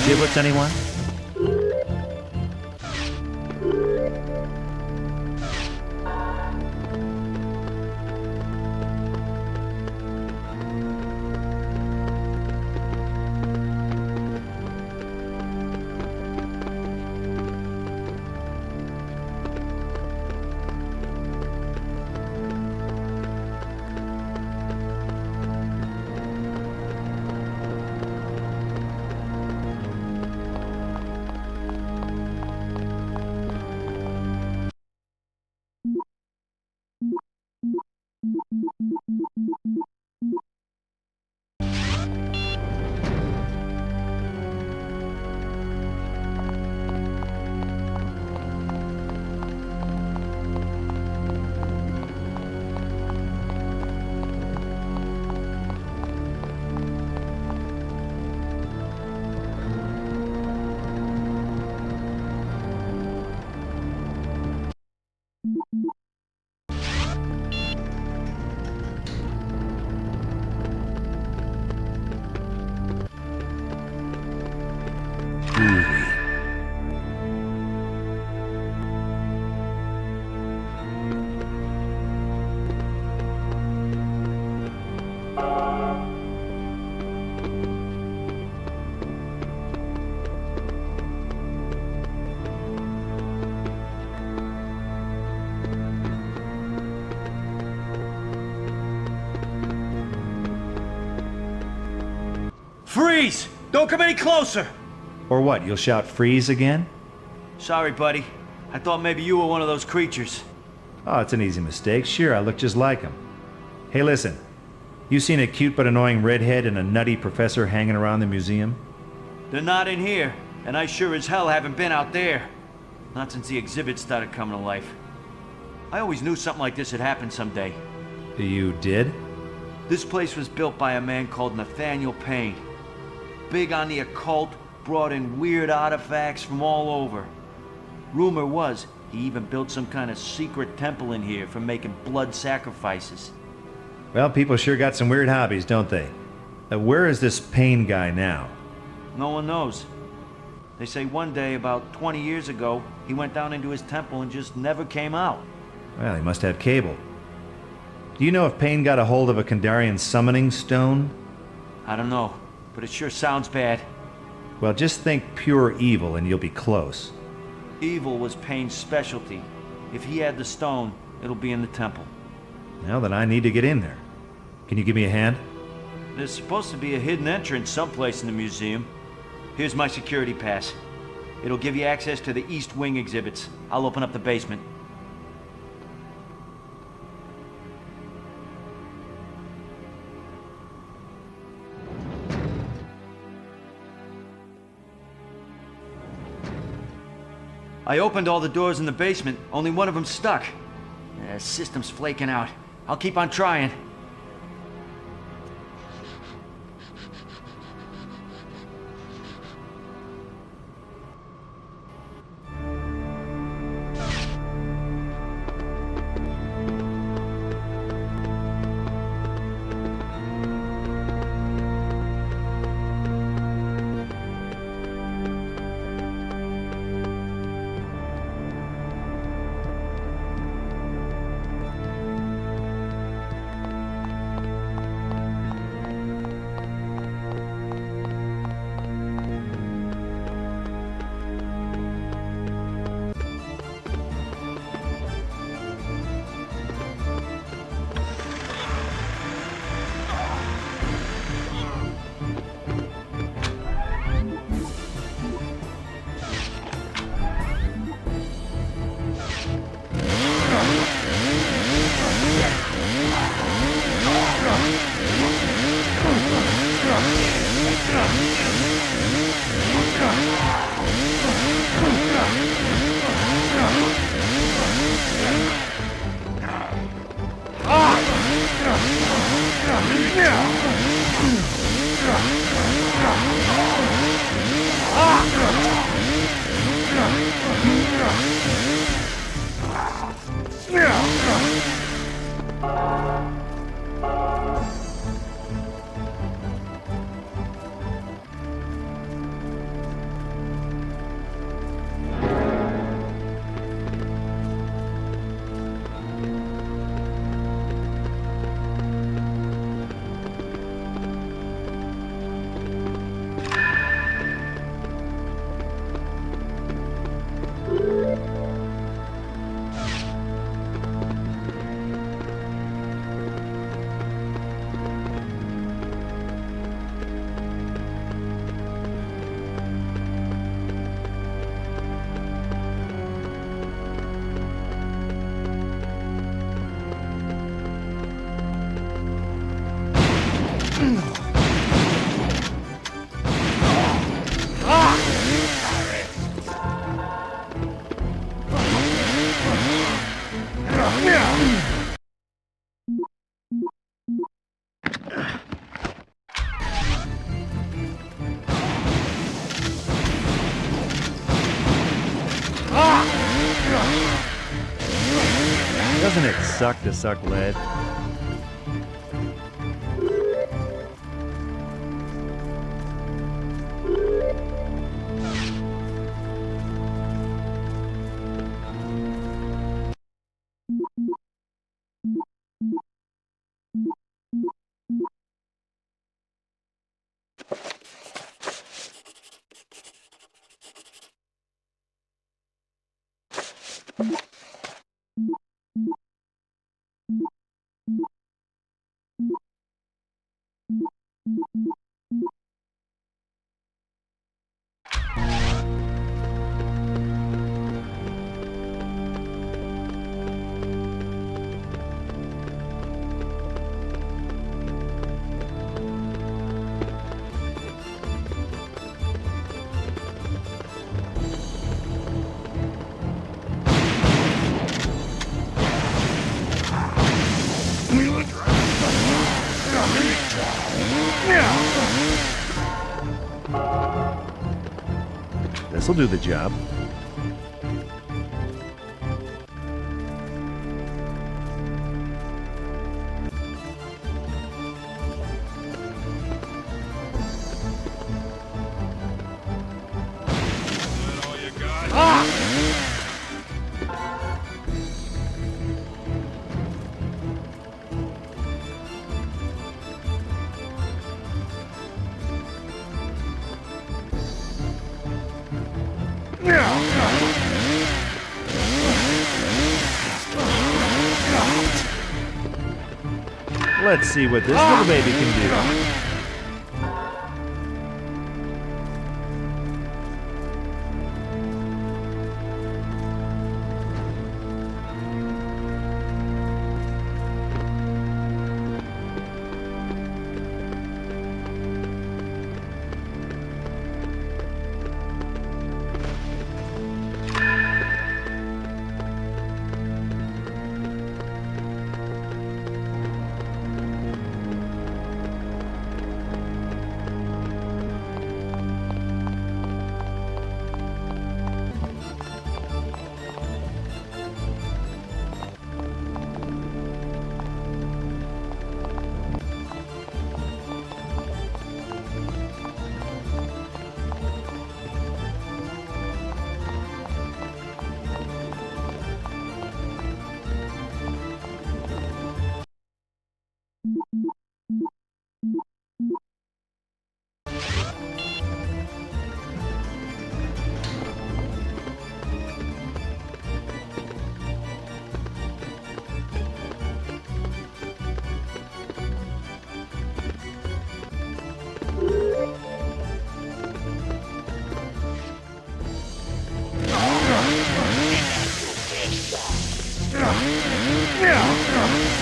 Giblets, anyone? Freeze! Don't come any closer! Or what, you'll shout freeze again? Sorry, buddy. I thought maybe you were one of those creatures. Oh, it's an easy mistake. Sure, I look just like him. Hey, listen. You seen a cute but annoying redhead and a nutty professor hanging around the museum? They're not in here, and I sure as hell haven't been out there. Not since the exhibit started coming to life. I always knew something like this would happen someday. You did? This place was built by a man called Nathaniel Payne. Big on the occult, brought in weird artifacts from all over. Rumor was he even built some kind of secret temple in here for making blood sacrifices. Well, people sure got some weird hobbies, don't they? Where is this Payne guy now? No one knows. They say one day, about 20 years ago, he went down into his temple and just never came out. Well, he must have cable. Do you know if Payne got a hold of a Kandarian summoning stone? I don't know, but it sure sounds bad. Well, just think pure evil and you'll be close. Evil was Payne's specialty. If he had the stone, it'll be in the temple. Now then, I need to get in there. Can you give me a hand? There's supposed to be a hidden entrance someplace in the museum. Here's my security pass. It'll give you access to the East Wing exhibits. I'll open up the basement. I opened all the doors in the basement, only one of them stuck. The system's flaking out. I'll keep on trying. Doesn't it suck to suck lead? This'll do the job. Let's see what this little baby can do.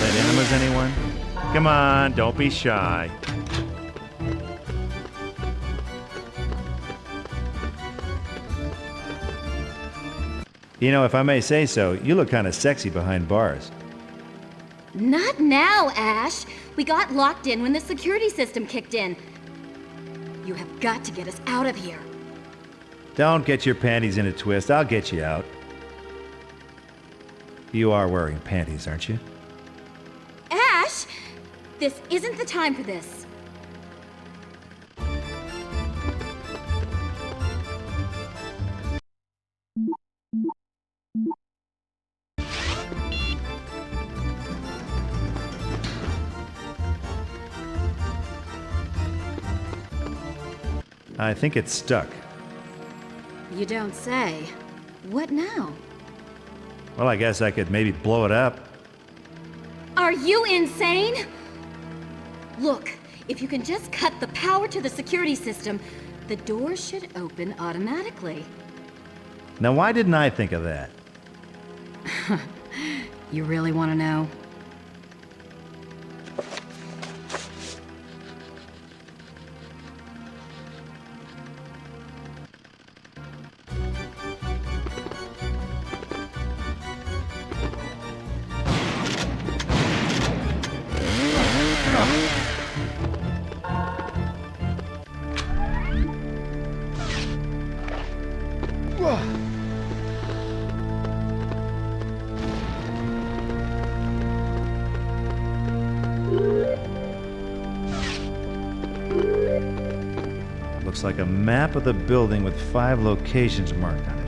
Let enemas, anyone? Come on, don't be shy. You know, if I may say so, you look kind of sexy behind bars. Not now, Ash. We got locked in when the security system kicked in. You have got to get us out of here. Don't get your panties in a twist. I'll get you out. You are wearing panties, aren't you? Ash! This isn't the time for this. I think it's stuck. You don't say. What now? Well, I guess I could maybe blow it up. Are you insane? Look, if you can just cut the power to the security system, the doors should open automatically. Now, why didn't I think of that? You really want to know? Looks like a map of the building with 5 locations marked on it.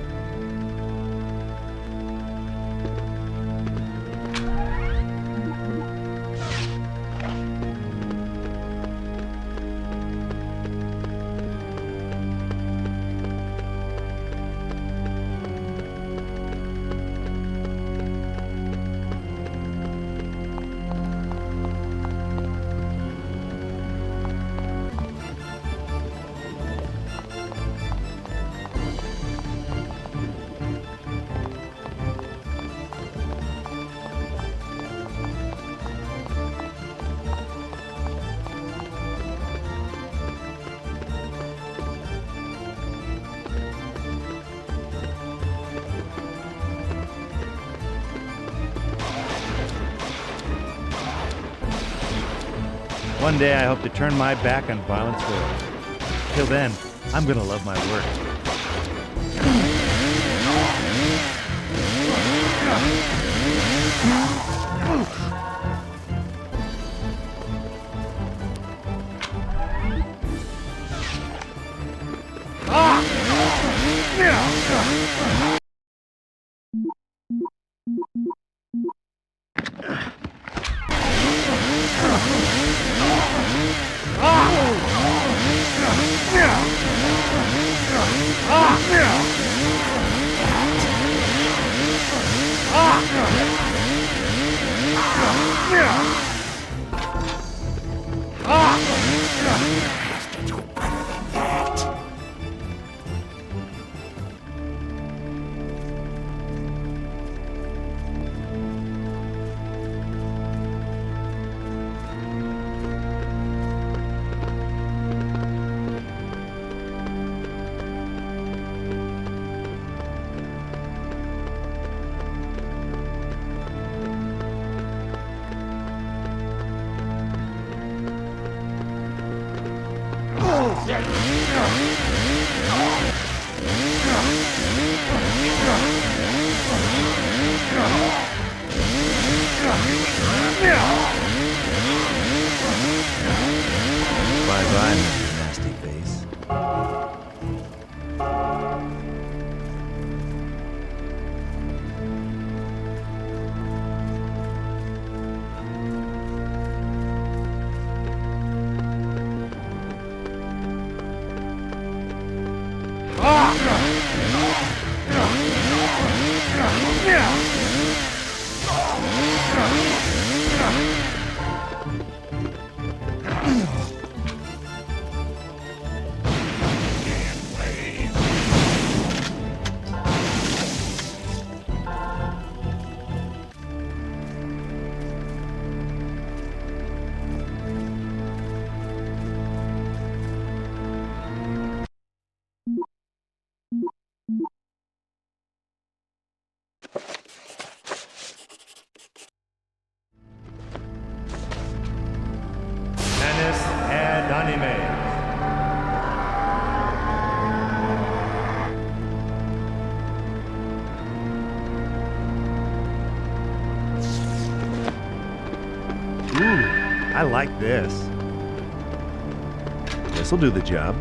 One day I hope to turn my back on violence forever. Till then, I'm gonna love my work. Bye-bye, Mr. Nasty Face. Tennis and anime. Ooh, I like this. This'll do the job.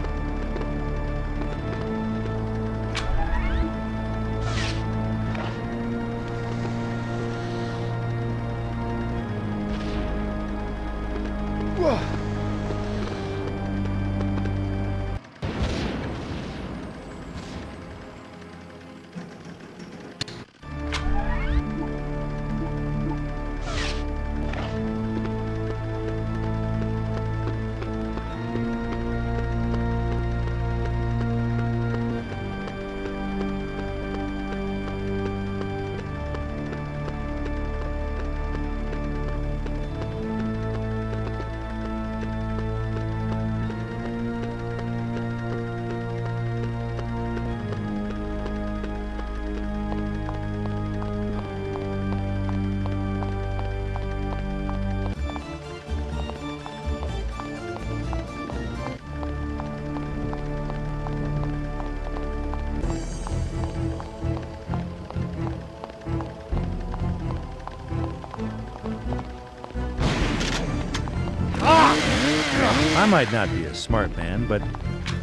I might not be a smart man, but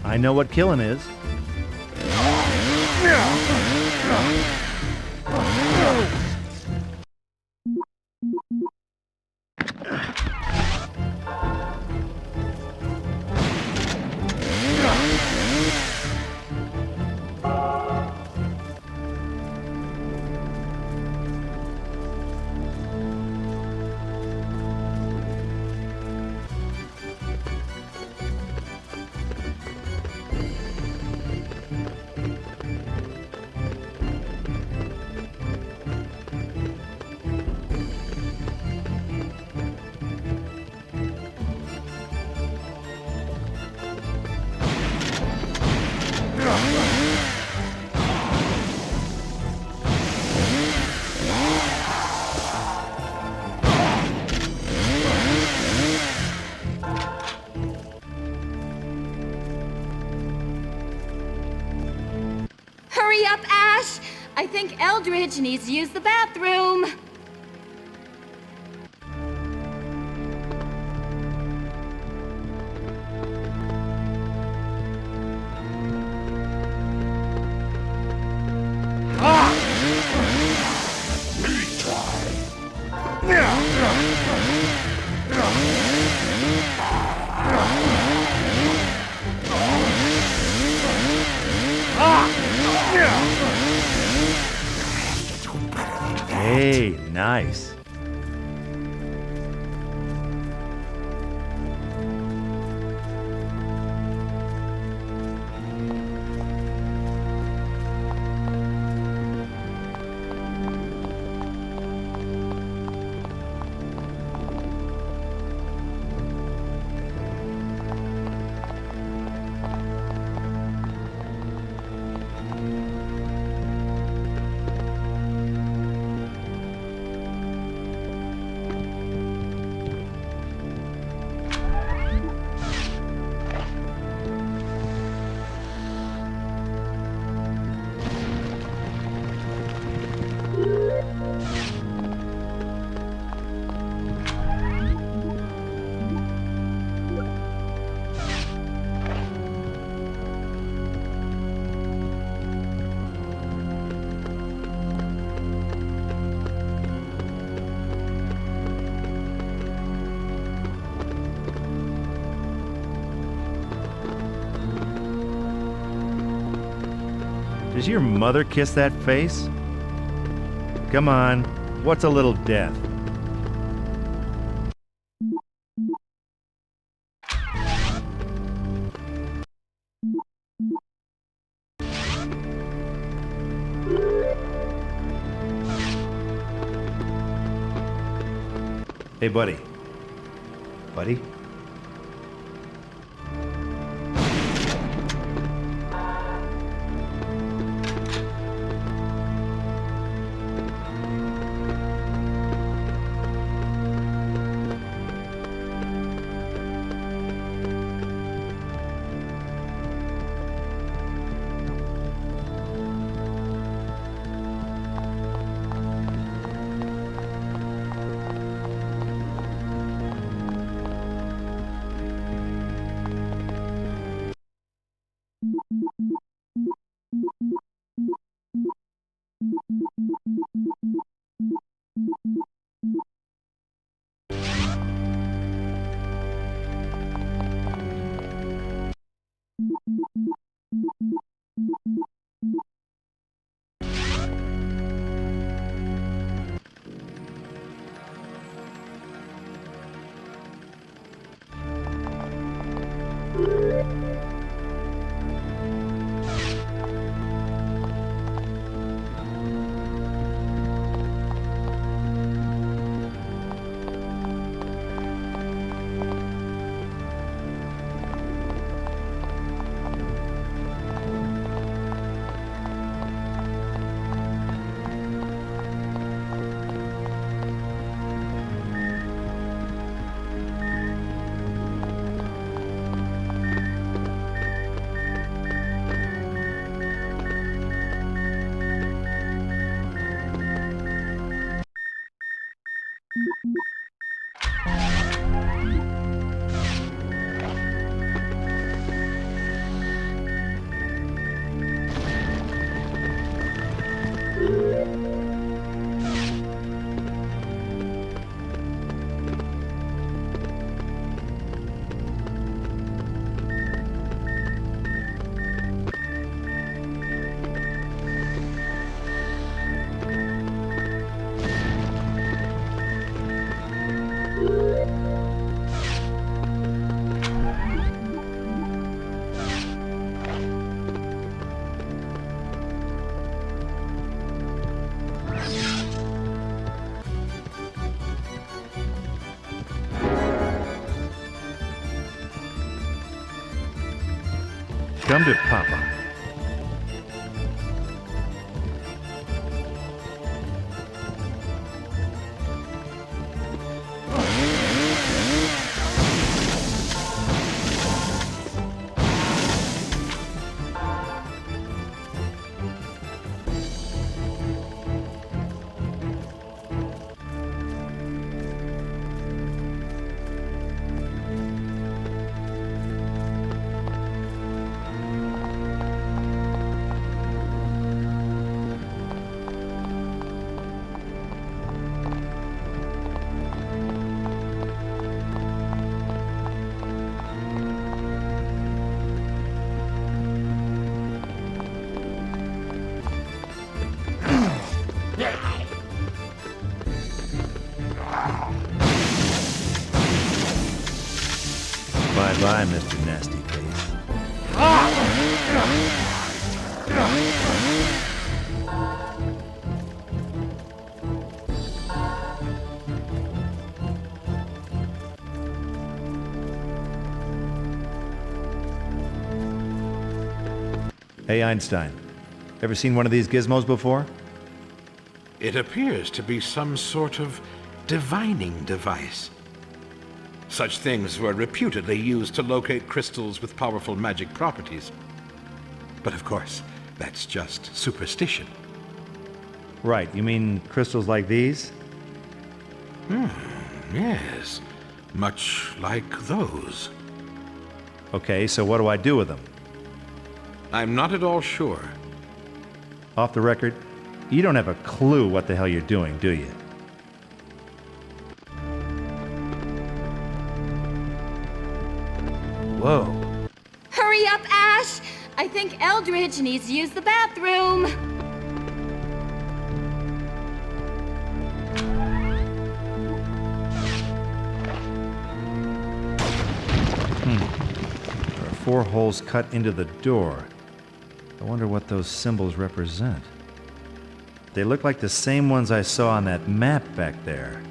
I know what killing is. Hurry up, Ash! I think Eldridge needs to use the bathroom. Hey, nice. Does your mother kiss that face? Come on, what's a little death? Hey, buddy. Buddy? Come to Papa. Bye-bye, Mr. Nasty Face. Hey, Einstein. Ever seen one of these gizmos before? It appears to be some sort of divining device. Such things were reputedly used to locate crystals with powerful magic properties. But of course, that's just superstition. Right, you mean crystals like these? Yes. Much like those. Okay, so what do I do with them? I'm not at all sure. Off the record, you don't have a clue what the hell you're doing, do you? Whoa. Hurry up, Ash! I think Eldridge needs to use the bathroom. There are 4 holes cut into the door. I wonder what those symbols represent. They look like the same ones I saw on that map back there.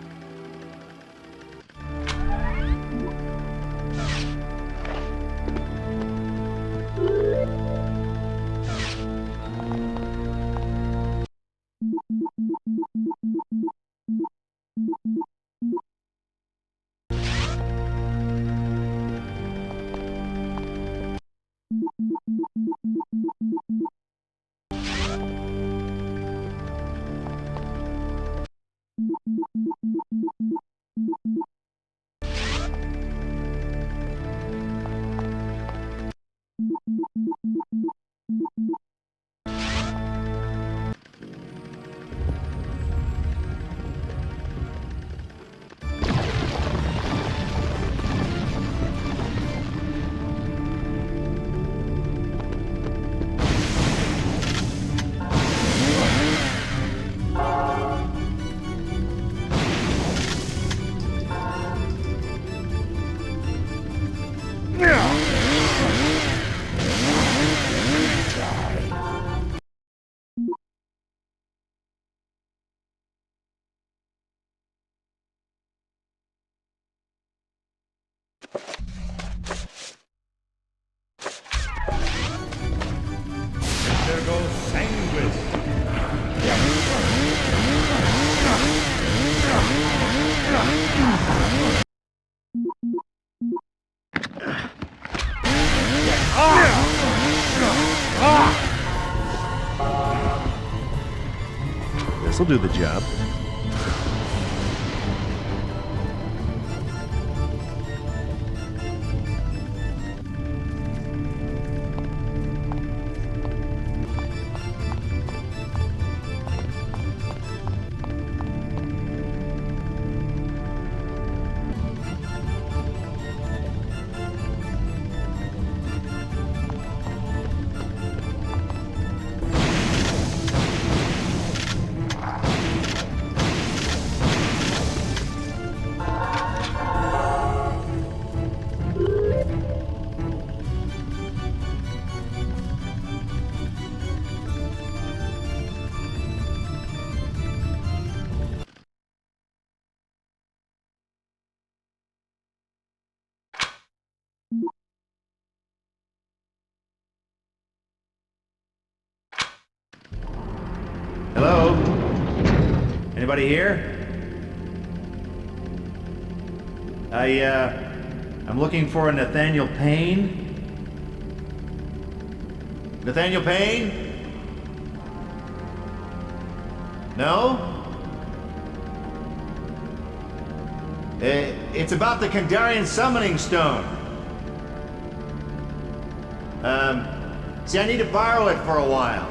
This'll do the job. Hello? Anybody here? I'm looking for a Nathaniel Payne. Nathaniel Payne? No? It's about the Kandarian summoning stone. See, I need to borrow it for a while.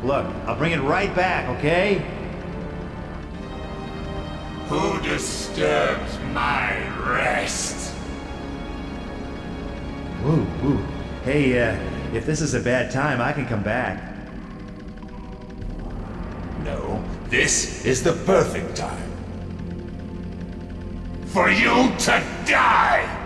Look, I'll bring it right back, okay? Who disturbs my rest? Ooh, ooh. Hey, if this is a bad time, I can come back. No, this is the perfect time. For you to die!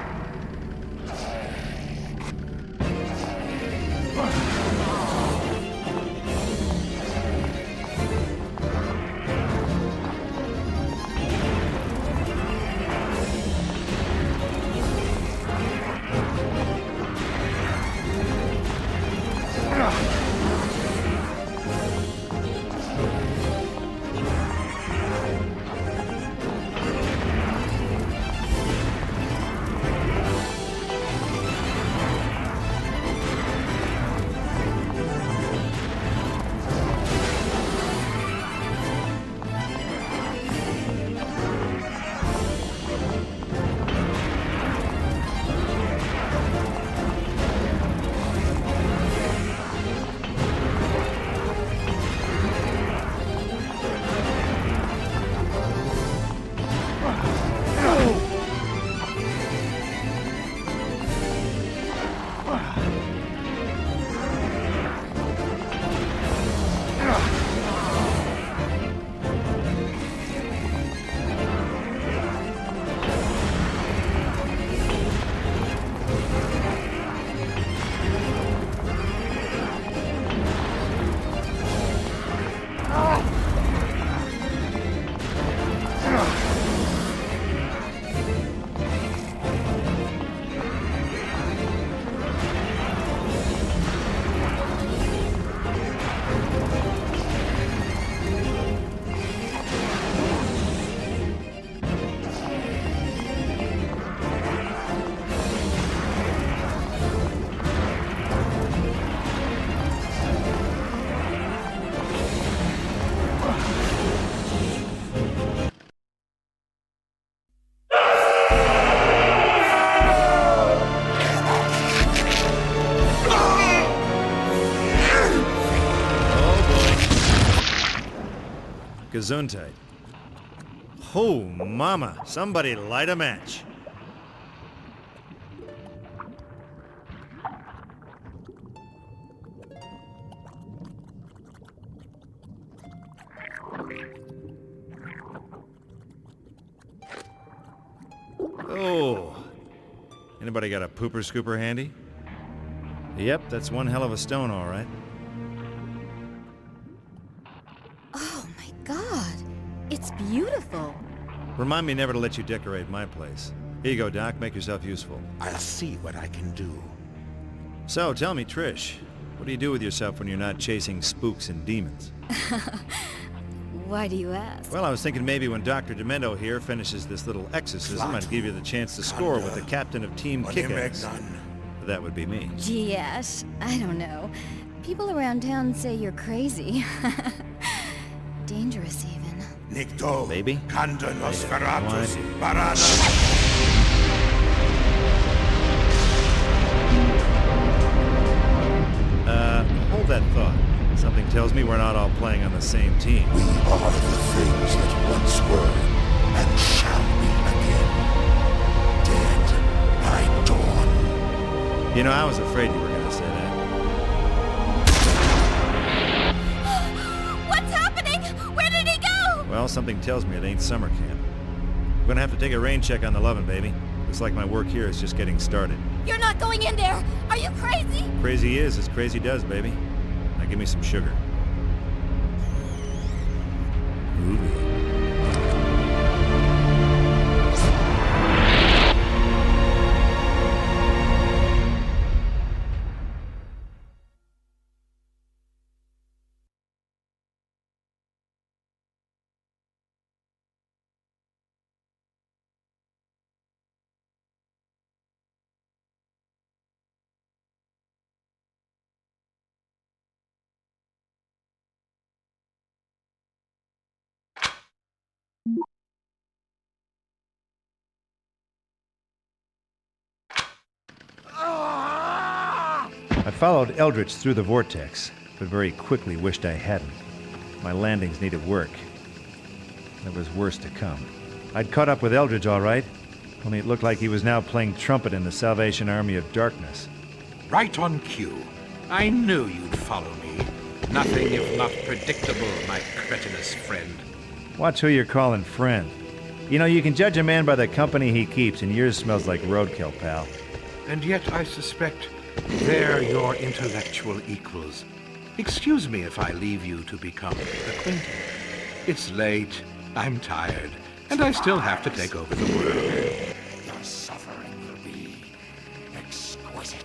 Gesundheit. Oh, mama. Somebody light a match. Oh. Anybody got a pooper scooper handy? Yep, that's one hell of a stone, all right. Oh my God, it's beautiful. Remind me never to let you decorate my place. Here you go, Doc. Make yourself useful. I'll see what I can do. So, tell me, Trish, what do you do with yourself when you're not chasing spooks and demons? Why do you ask? Well, I was thinking maybe when Dr. Demento here finishes this little exorcism, I'd give you the chance to score with the captain of Team Kick-Ass. That would be me. Gee, Ash, I don't know. People around town say you're crazy. Dangerous, even. Nikto. Baby? Kanda Nosferatus. Barada. Hold that thought. Something tells me we're not all playing on the same team. We are the things that once were and shall be again. Dead by dawn. You know, I was afraid you were going to say that. What's happening? Where did he go? Well, something tells me it ain't summer camp. I'm going to have to take a rain check on the Lovin', baby. Looks like my work here is just getting started. You're not going in there! Are you crazy? Crazy is as crazy does, baby. Now give me some sugar. I followed Eldritch through the vortex, but very quickly wished I hadn't. My landings needed work. There was worse to come. I'd caught up with Eldritch all right, only it looked like he was now playing trumpet in the Salvation Army of Darkness. Right on cue. I knew you'd follow me. Nothing if not predictable, my cretinous friend. Watch who you're calling friend. You know, you can judge a man by the company he keeps, and yours smells like roadkill, pal. And yet I suspect they're your intellectual equals. Excuse me if I leave you to become acquainted. It's late, I'm tired, and I still have to take over the world. Your suffering will be exquisite.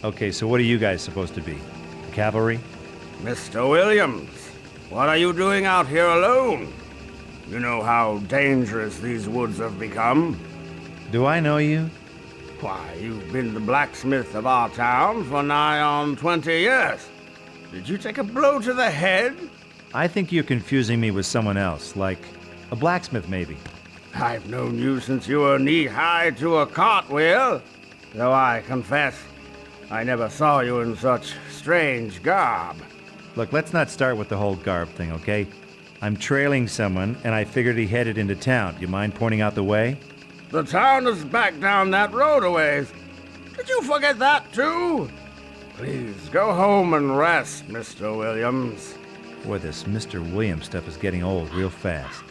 Okay, so what are you guys supposed to be? Cavalry? Mr. Williams, what are you doing out here alone? You know how dangerous these woods have become. Do I know you? Why, you've been the blacksmith of our town for nigh on 20 years. Did you take a blow to the head? I think you're confusing me with someone else, like a blacksmith maybe. I've known you since you were knee-high to a cartwheel, though I confess I never saw you in such strange garb. Look, let's not start with the whole garb thing, okay? I'm trailing someone, and I figured he headed into town. Do you mind pointing out the way? The town is back down that road a ways. Did you forget that too? Please, go home and rest, Mr. Williams. Boy, this Mr. Williams stuff is getting old real fast.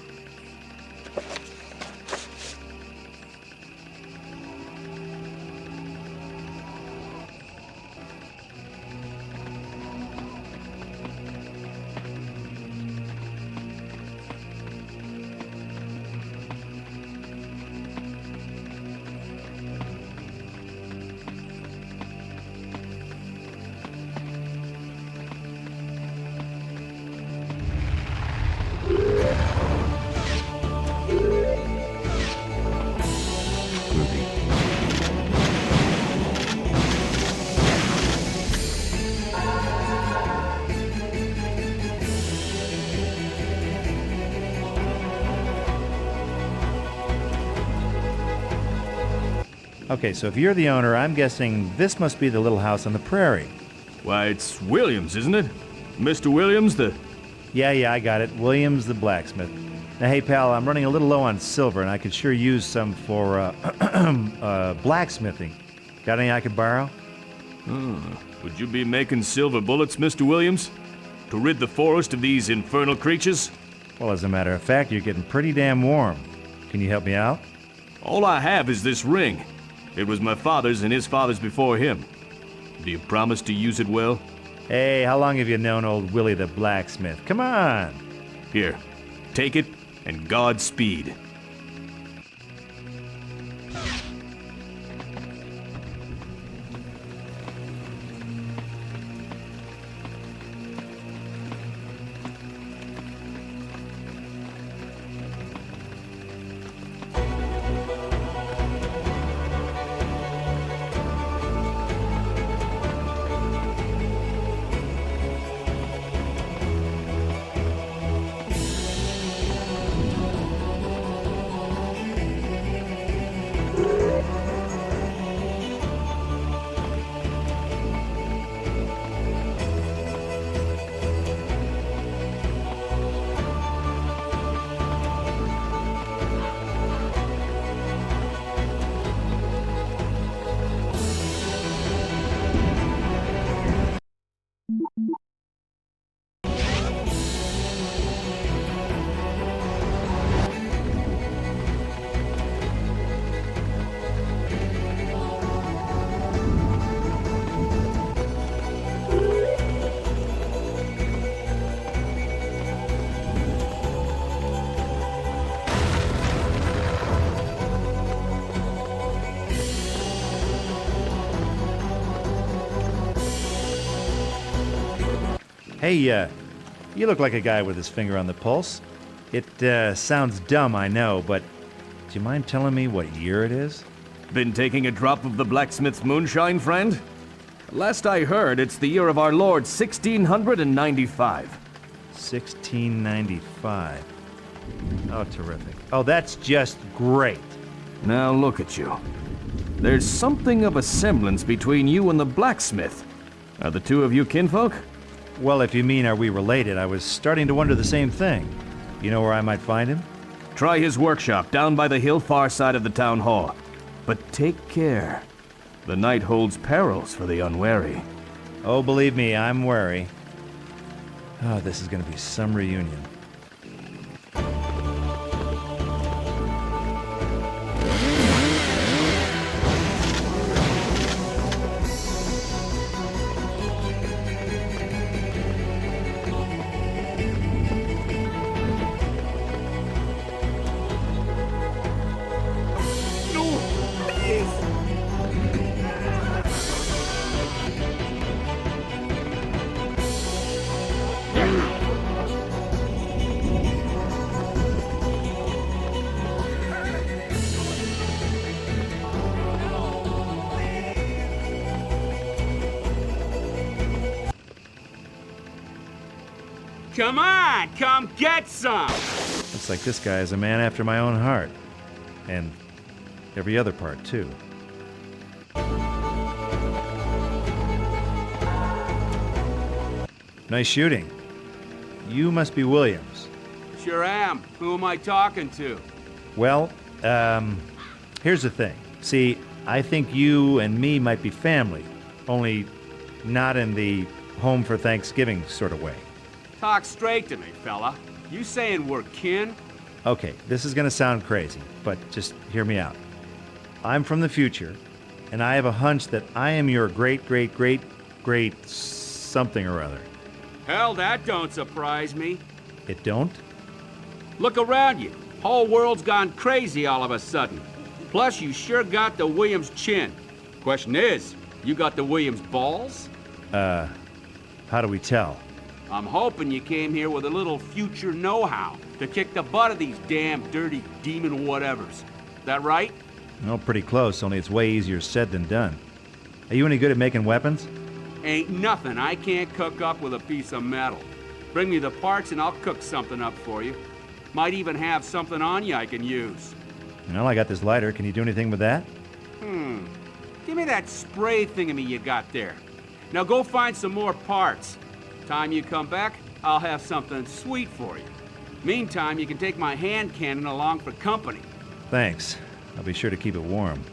Okay, so if you're the owner, I'm guessing this must be the little house on the prairie. Why, it's Williams, isn't it? Mr. Williams, the... Yeah, I got it. Williams the blacksmith. Now, hey, pal, I'm running a little low on silver, and I could sure use some for, blacksmithing. Got any I could borrow? Would you be making silver bullets, Mr. Williams? To rid the forest of these infernal creatures? Well, as a matter of fact, you're getting pretty damn warm. Can you help me out? All I have is this ring. It was my father's and his father's before him. Do you promise to use it well? Hey, how long have you known old Willie the blacksmith? Come on! Here, take it, and Godspeed. Hey, you look like a guy with his finger on the pulse. It, sounds dumb, I know, but do you mind telling me what year it is? Been taking a drop of the blacksmith's moonshine, friend? Last I heard, it's the year of our Lord 1695. 1695. Oh, terrific. Oh, that's just great. Now look at you. There's something of a semblance between you and the blacksmith. Are the two of you kinfolk? Well, if you mean are we related, I was starting to wonder the same thing. You know where I might find him? Try his workshop down by the hill far side of the town hall. But take care. The night holds perils for the unwary. Oh, believe me, I'm wary. Oh, this is gonna be some reunion. Come on, come get some! Looks like this guy is a man after my own heart. And every other part, too. Nice shooting. You must be Williams. Sure am. Who am I talking to? Well, Here's the thing. See, I think you and me might be family, only not in the home for Thanksgiving sort of way. Talk straight to me, fella. You saying we're kin? Okay, this is gonna sound crazy, but just hear me out. I'm from the future, and I have a hunch that I am your great something or other. Hell, that don't surprise me. It don't? Look around you. Whole world's gone crazy all of a sudden. Plus, you sure got the Williams chin. Question is, you got the Williams balls? How do we tell? I'm hoping you came here with a little future know-how to kick the butt of these damn dirty demon whatevers. That right? No, pretty close, only it's way easier said than done. Are you any good at making weapons? Ain't nothing I can't cook up with a piece of metal. Bring me the parts and I'll cook something up for you. Might even have something on you I can use. Well, I got this lighter. Can you do anything with that? Give me that spray thingammy you got there. Now go find some more parts. Time you come back, I'll have something sweet for you. Meantime, you can take my hand cannon along for company. Thanks. I'll be sure to keep it warm.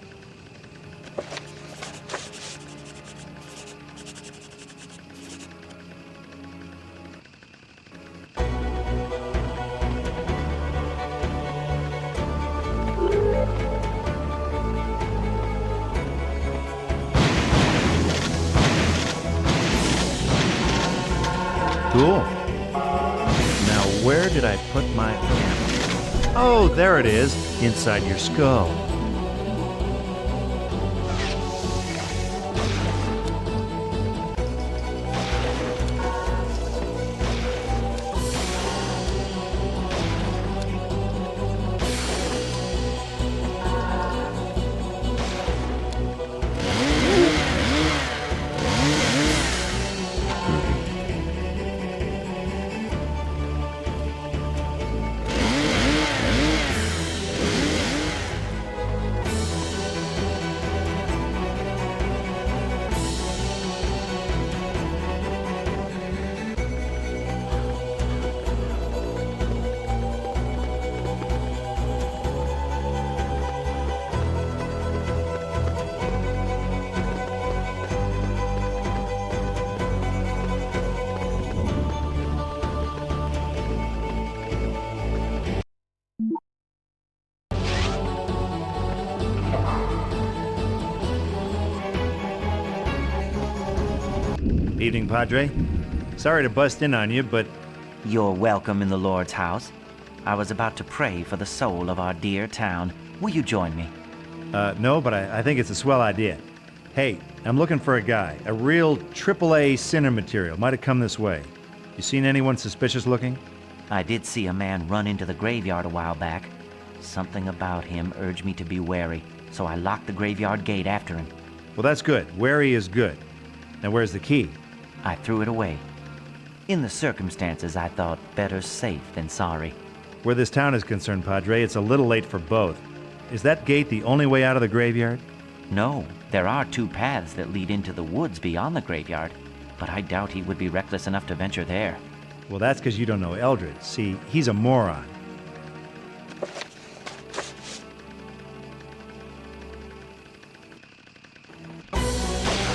Cool. Now, where did I put my camera? Oh, there it is, inside your skull. Evening, Padre. Sorry to bust in on you, but... You're welcome in the Lord's house. I was about to pray for the soul of our dear town. Will you join me? No, but I think it's a swell idea. Hey, I'm looking for a guy. A real AAA sinner material. Might have come this way. You seen anyone suspicious looking? I did see a man run into the graveyard a while back. Something about him urged me to be wary, so I locked the graveyard gate after him. Well, that's good. Wary is good. Now, where's the key? I threw it away. In the circumstances, I thought better safe than sorry. Where this town is concerned, Padre, it's a little late for both. Is that gate the only way out of the graveyard? No, there are two paths that lead into the woods beyond the graveyard, but I doubt he would be reckless enough to venture there. Well, that's because you don't know Eldred. See, he's a moron.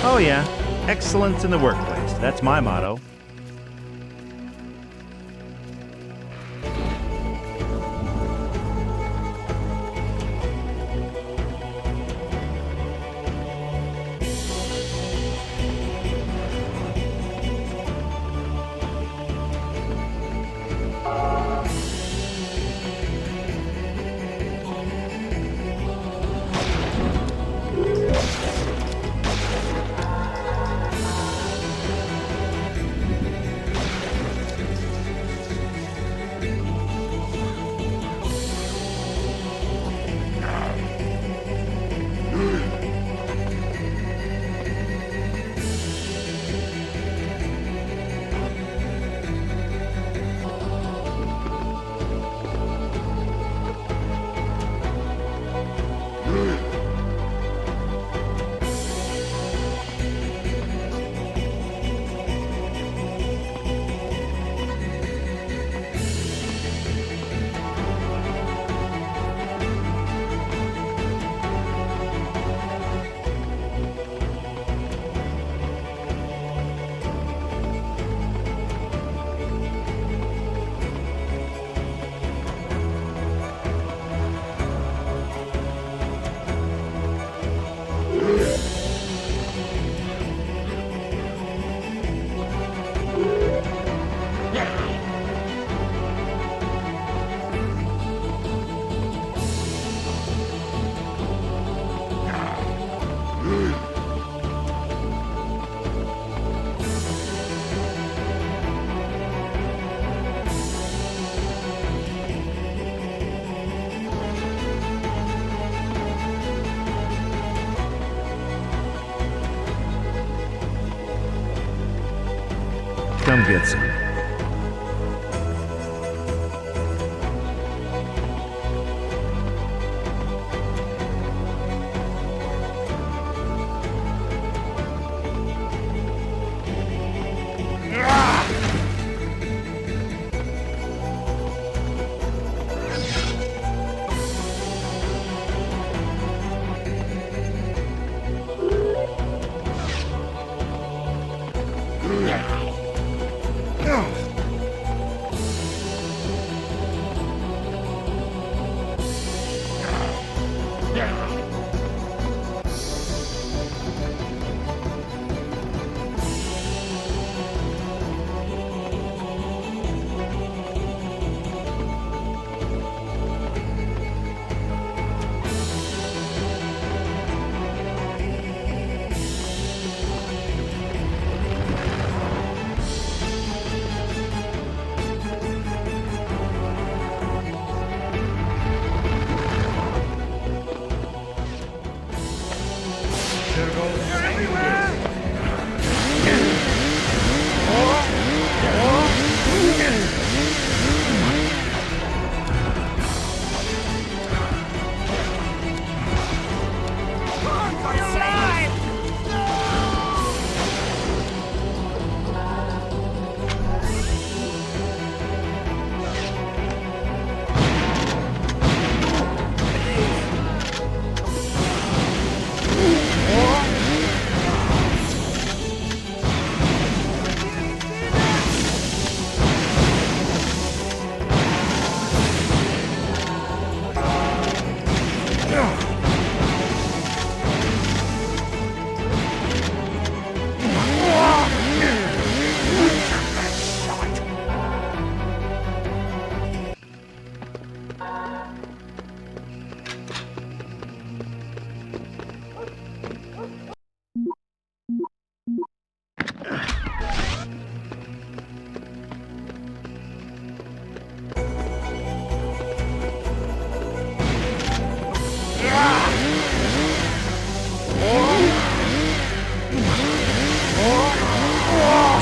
Oh yeah, excellence in the workplace. That's my motto. Come get some.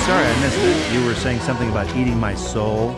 Sorry, I missed it. You were saying something about eating my soul?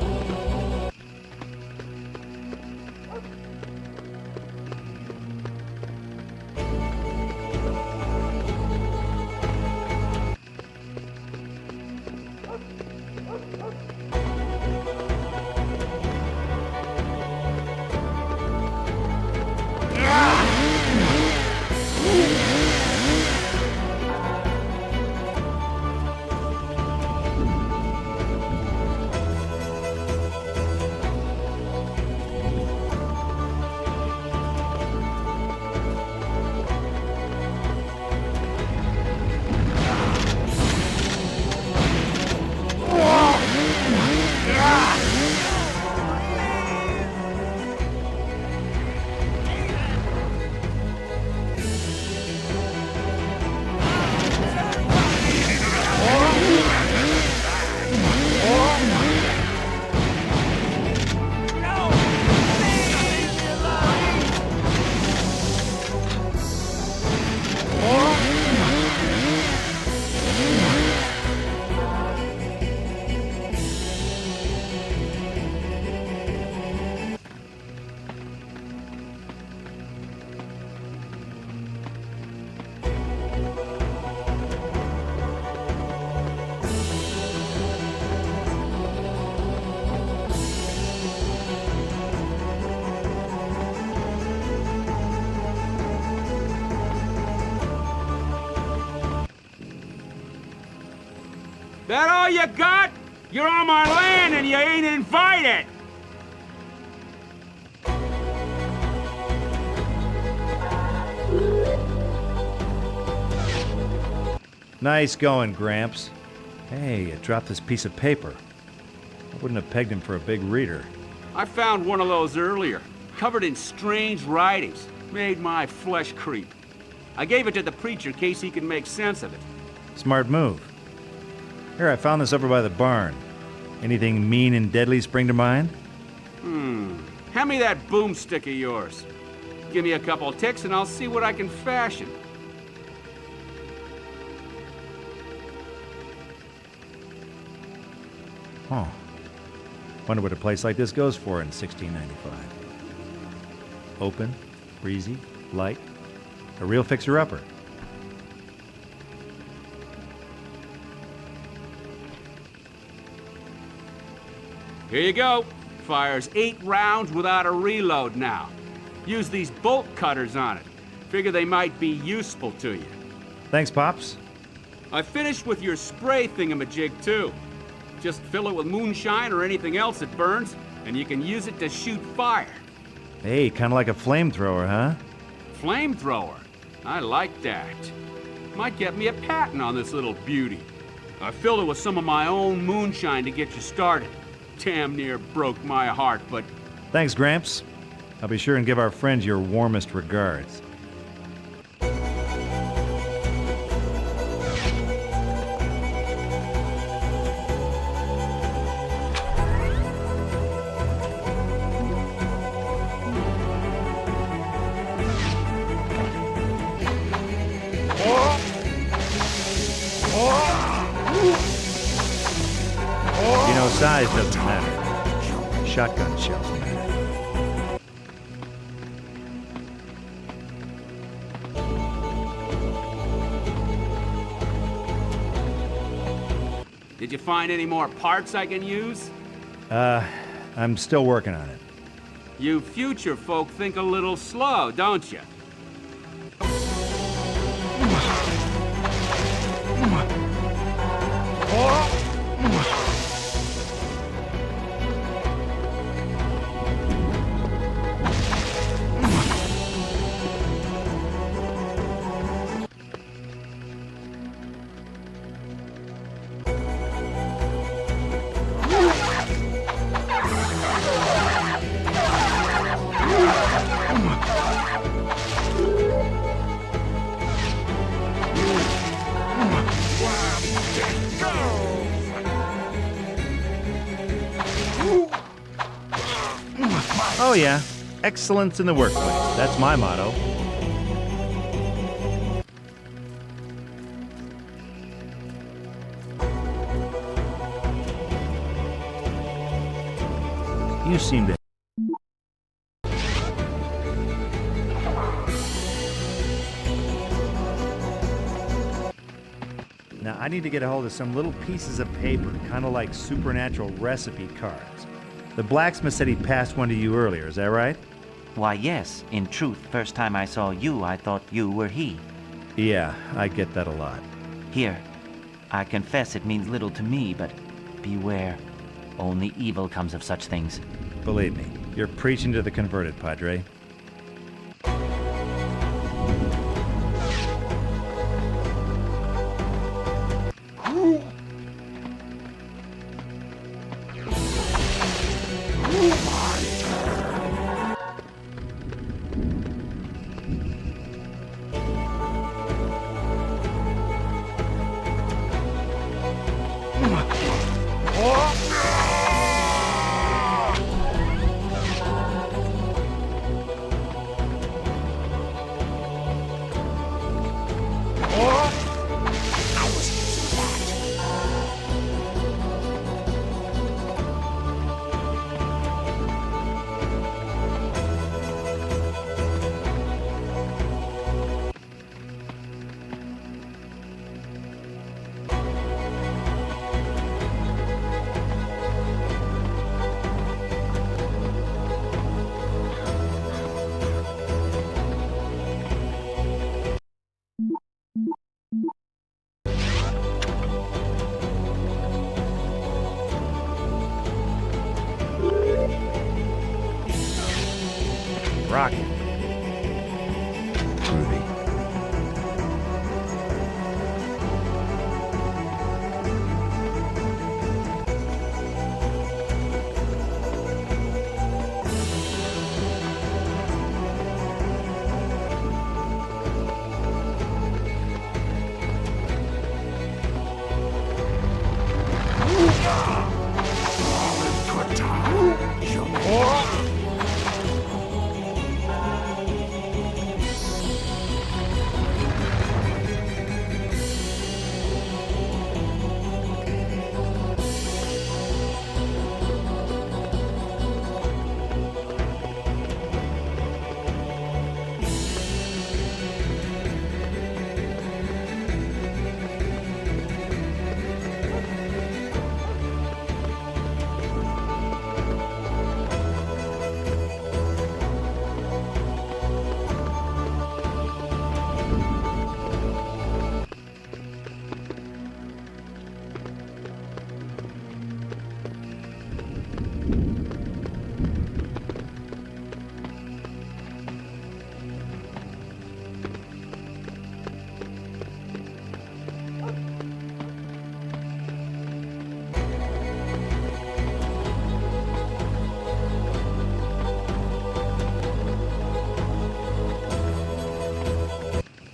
That all you got? You're on my land and you ain't invited! Nice going, Gramps. Hey, you dropped this piece of paper. I wouldn't have pegged him for a big reader. I found one of those earlier, covered in strange writings. Made my flesh creep. I gave it to the preacher in case he could make sense of it. Smart move. Here, I found this over by the barn. Anything mean and deadly spring to mind? Hand me that boomstick of yours. Give me a couple ticks and I'll see what I can fashion. Huh. Wonder what a place like this goes for in 1695. Open, breezy, light. A real fixer-upper. Here you go. Fires 8 rounds without a reload now. Use these bolt cutters on it. Figure they might be useful to you. Thanks, Pops. I finished with your spray thingamajig, too. Just fill it with moonshine or anything else that burns, and you can use it to shoot fire. Hey, kind of like a flamethrower, huh? Flamethrower? I like that. Might get me a patent on this little beauty. I filled it with some of my own moonshine to get you started. Damn near broke my heart, but... Thanks, Gramps. I'll be sure and give our friends your warmest regards. You know, size doesn't matter. Shotgun shells matter. Did you find any more parts I can use? I'm still working on it. You future folk think a little slow, don't you? Oh yeah, excellence in the workplace. That's my motto. You seem to... Now I need to get a hold of some little pieces of paper, kind of like supernatural recipe cards. The blacksmith said he passed one to you earlier, is that right? Why, yes. In truth, first time I saw you, I thought you were he. Yeah, I get that a lot. Here, I confess it means little to me, but beware. Only evil comes of such things. Believe me, you're preaching to the converted, Padre.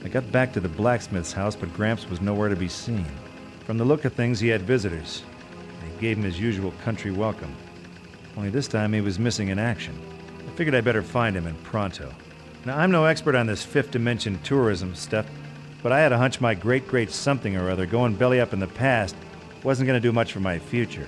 I got back to the blacksmith's house, but Gramps was nowhere to be seen. From the look of things, he had visitors. They gave him his usual country welcome. Only this time he was missing in action. I figured I'd better find him, and pronto. Now, I'm no expert on this fifth dimension tourism stuff, but I had a hunch my great something or other going belly up in the past wasn't going to do much for my future.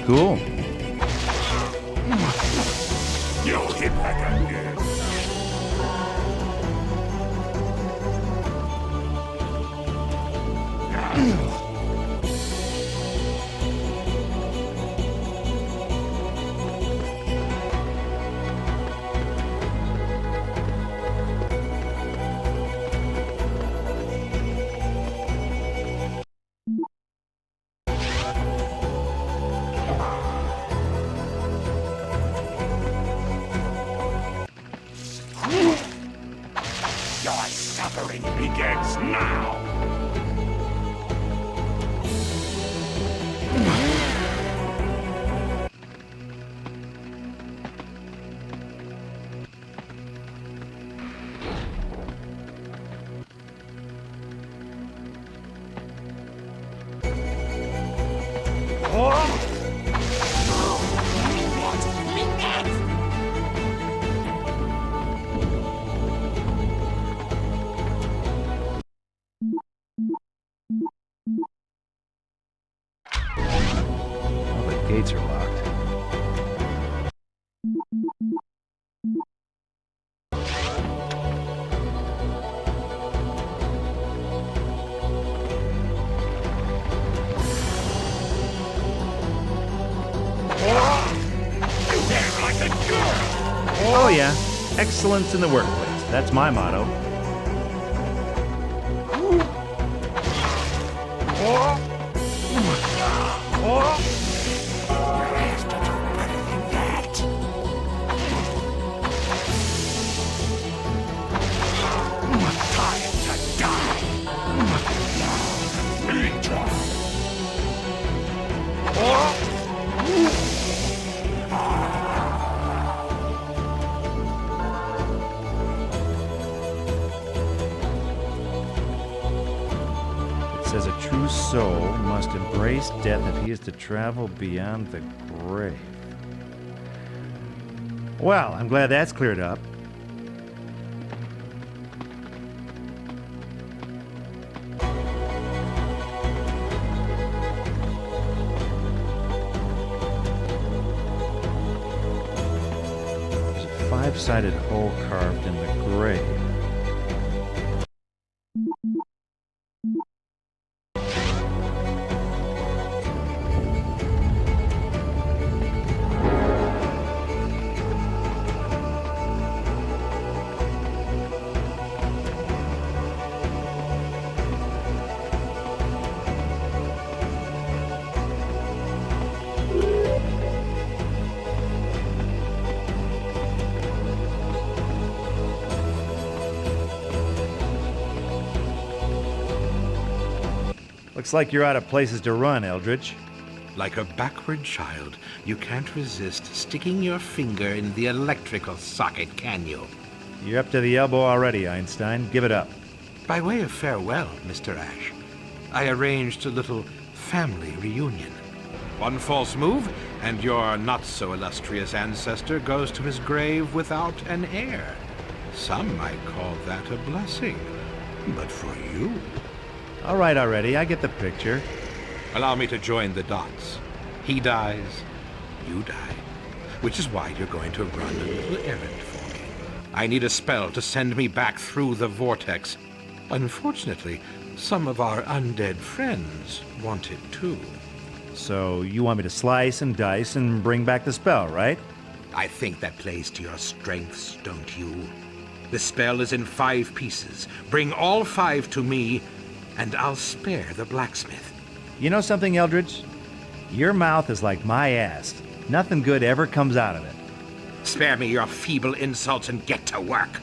Cool. You'll hit like a girl. Your suffering begins now! All the gates are locked. Oh yeah, excellence in the workplace. That's my motto. It says a true soul must embrace death if he is to travel beyond the grave. Well, I'm glad that's cleared up. There's a five-sided hole carved in the grave. Looks like you're out of places to run, Eldridge. Like a backward child, you can't resist sticking your finger in the electrical socket, can you? You're up to the elbow already, Einstein. Give it up. By way of farewell, Mr. Ash, I arranged a little family reunion. One false move, and your not-so-illustrious ancestor goes to his grave without an heir. Some might call that a blessing, but for you... All right already, I get the picture. Allow me to join the dots. He dies, you die, which is why you're going to run a little errand for me. I need a spell to send me back through the vortex. Unfortunately, some of our undead friends want it too. So you want me to slice and dice and bring back the spell, right? I think that plays to your strengths, don't you? The spell is in 5 pieces. Bring all 5 to me, and I'll spare the blacksmith. You know something, Eldridge? Your mouth is like my ass. Nothing good ever comes out of it. Spare me your feeble insults and get to work.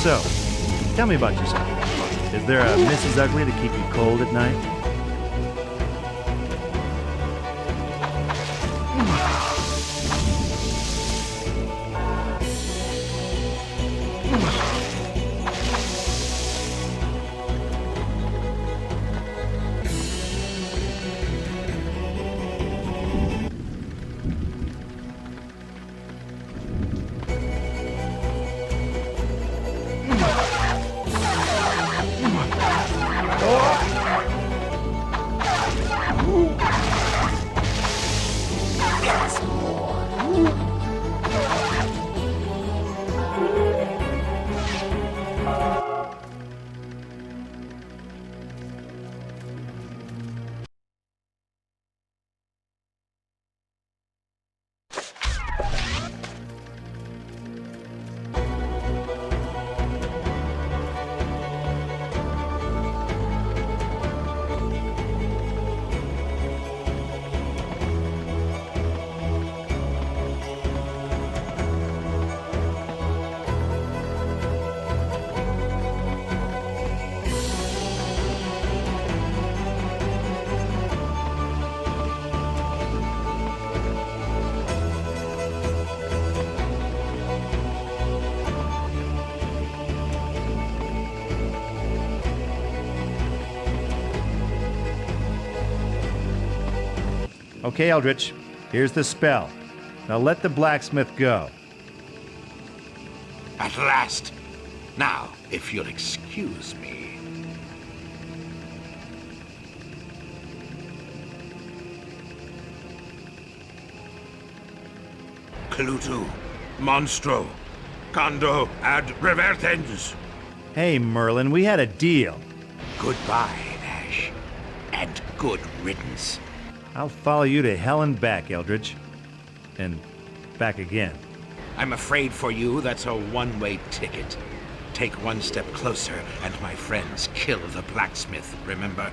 So, tell me about yourself. Is there a Mrs. Ugly to keep you cold at night? Okay, Eldritch, here's the spell. Now let the blacksmith go. At last. Now, if you'll excuse me. Clutu, monstro, condo ad revertens. Hey, Merlin, we had a deal. Goodbye, Ash, and good riddance. I'll follow you to hell and back, Eldritch. And back again. I'm afraid for you that's a one-way ticket. Take one step closer, and my friends kill the blacksmith, remember?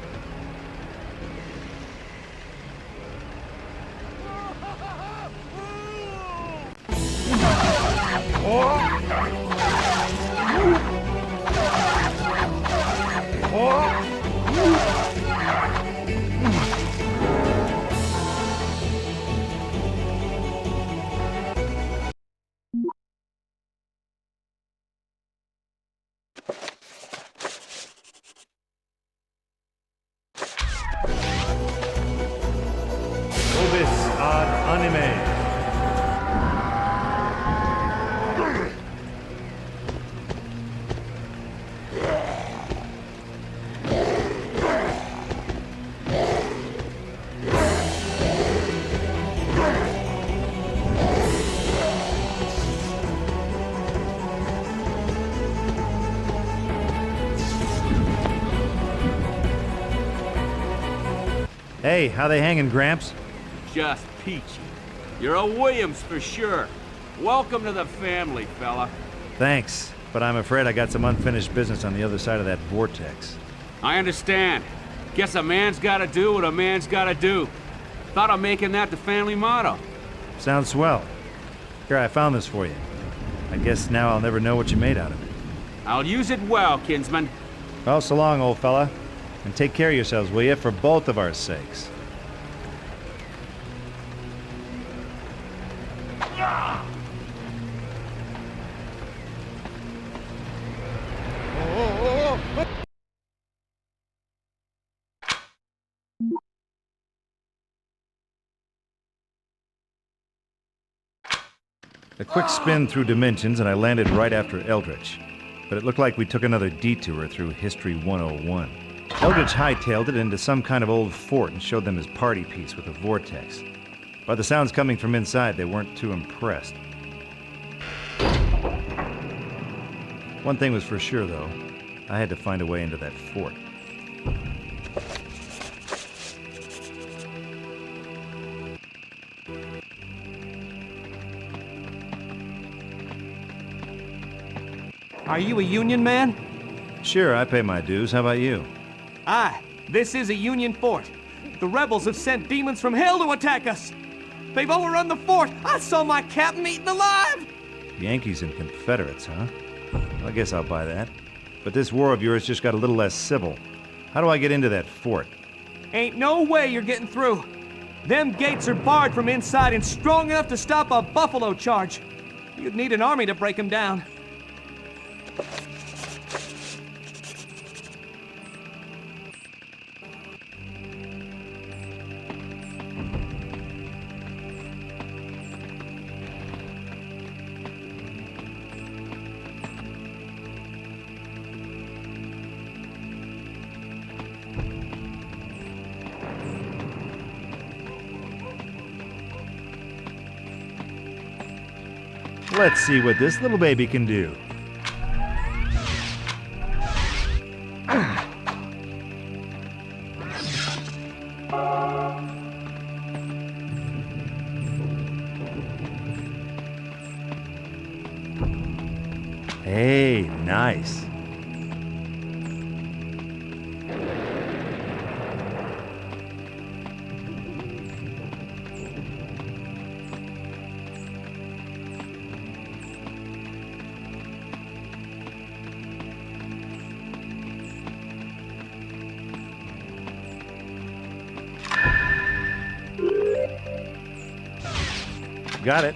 Hey, how they hanging, Gramps? Just peachy. You're a Williams for sure. Welcome to the family, fella. Thanks, but I'm afraid I got some unfinished business on the other side of that vortex. I understand. Guess a man's gotta do what a man's gotta do. Thought of making that the family motto. Sounds swell. Here, I found this for you. I guess now I'll never know what you made out of it. I'll use it well, kinsman. Well, so long, old fella. And take care of yourselves, will you, for both of our sakes. A quick spin through dimensions and I landed right after Eldritch. But it looked like we took another detour through History 101. Eldritch hightailed it into some kind of old fort and showed them his party piece with a vortex. By the sounds coming from inside, they weren't too impressed. One thing was for sure, though. I had to find a way into that fort. Are you a Union man? Sure, I pay my dues. How about you? Aye, this is a Union fort. The rebels have sent demons from hell to attack us. They've overrun the fort. I saw my captain eaten alive. Yankees and Confederates, huh? I guess I'll buy that. But this war of yours just got a little less civil. How do I get into that fort? Ain't no way you're getting through. Them gates are barred from inside and strong enough to stop a buffalo charge. You'd need an army to break them down. Let's see what this little baby can do. Hey, nice. Got it.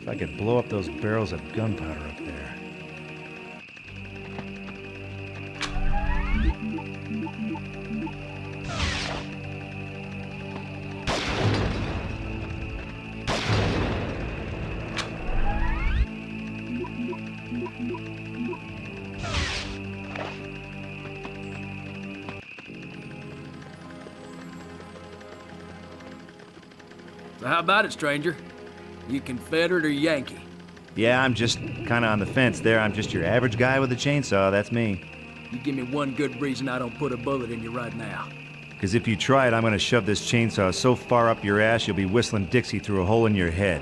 If I could blow up those barrels of gunpowder up there. So how about it, stranger? You Confederate or Yankee? Yeah, I'm just kind of on the fence there. I'm just your average guy with a chainsaw, that's me. You give me one good reason I don't put a bullet in you right now. Because if you try it, I'm going to shove this chainsaw so far up your ass, you'll be whistling Dixie through a hole in your head.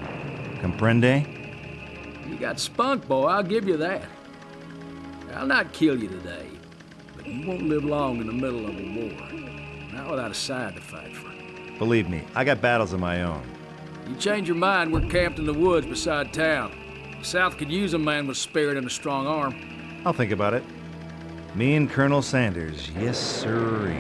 Comprende? You got spunk, boy, I'll give you that. I'll not kill you today, but you won't live long in the middle of a war. Not without a side to fight for. Believe me, I got battles of my own. You change your mind, we're camped in the woods beside town. The South could use a man with spirit and a strong arm. I'll think about it. Me and Colonel Sanders, yes sirree.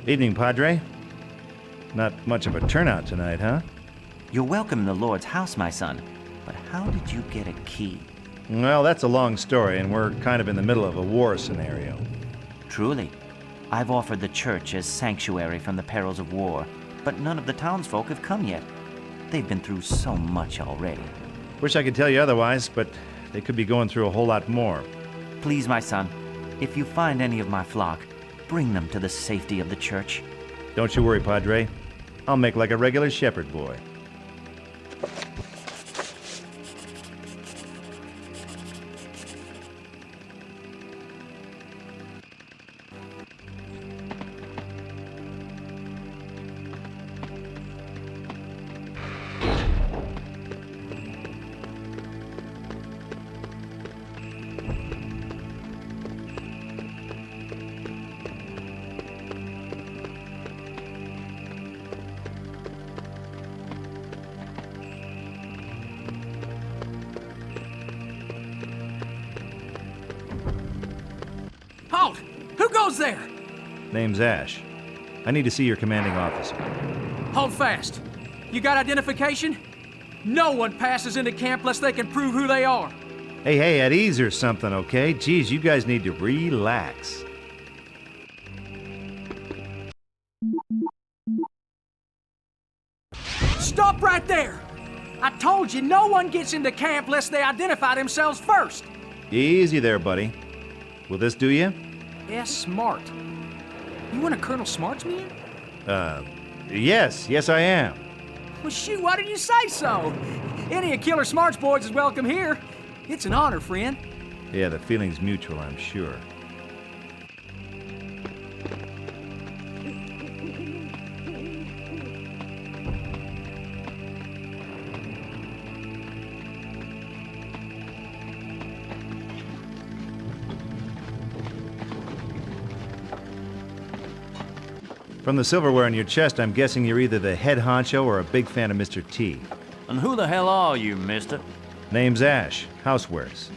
Evening, Padre. Not much of a turnout tonight, huh? You're welcome in the Lord's house, my son. But how did you get a key? Well, that's a long story, and we're kind of in the middle of a war scenario. Truly. I've offered the church as sanctuary from the perils of war, but none of the townsfolk have come yet. They've been through so much already. Wish I could tell you otherwise, but they could be going through a whole lot more. Please, my son, if you find any of my flock, bring them to the safety of the church. Don't you worry, Padre. I'll make like a regular shepherd boy. goes there? Name's Ash. I need to see your commanding officer. Hold fast. You got identification? No one passes into camp unless they can prove who they are. Hey, at ease or something, okay? Geez, you guys need to relax. Stop right there! I told you no one gets into camp unless they identify themselves first. Easy there, buddy. Will this do you? S. Smart. You one of Colonel Smart's men? Yes, I am. Well, shoot, why didn't you say so? Any of Killer Smart's boys is welcome here. It's an honor, friend. Yeah, the feeling's mutual, I'm sure. From the silverware on your chest, I'm guessing you're either the head honcho or a big fan of Mr. T. And who the hell are you, mister? Name's Ash, housewares.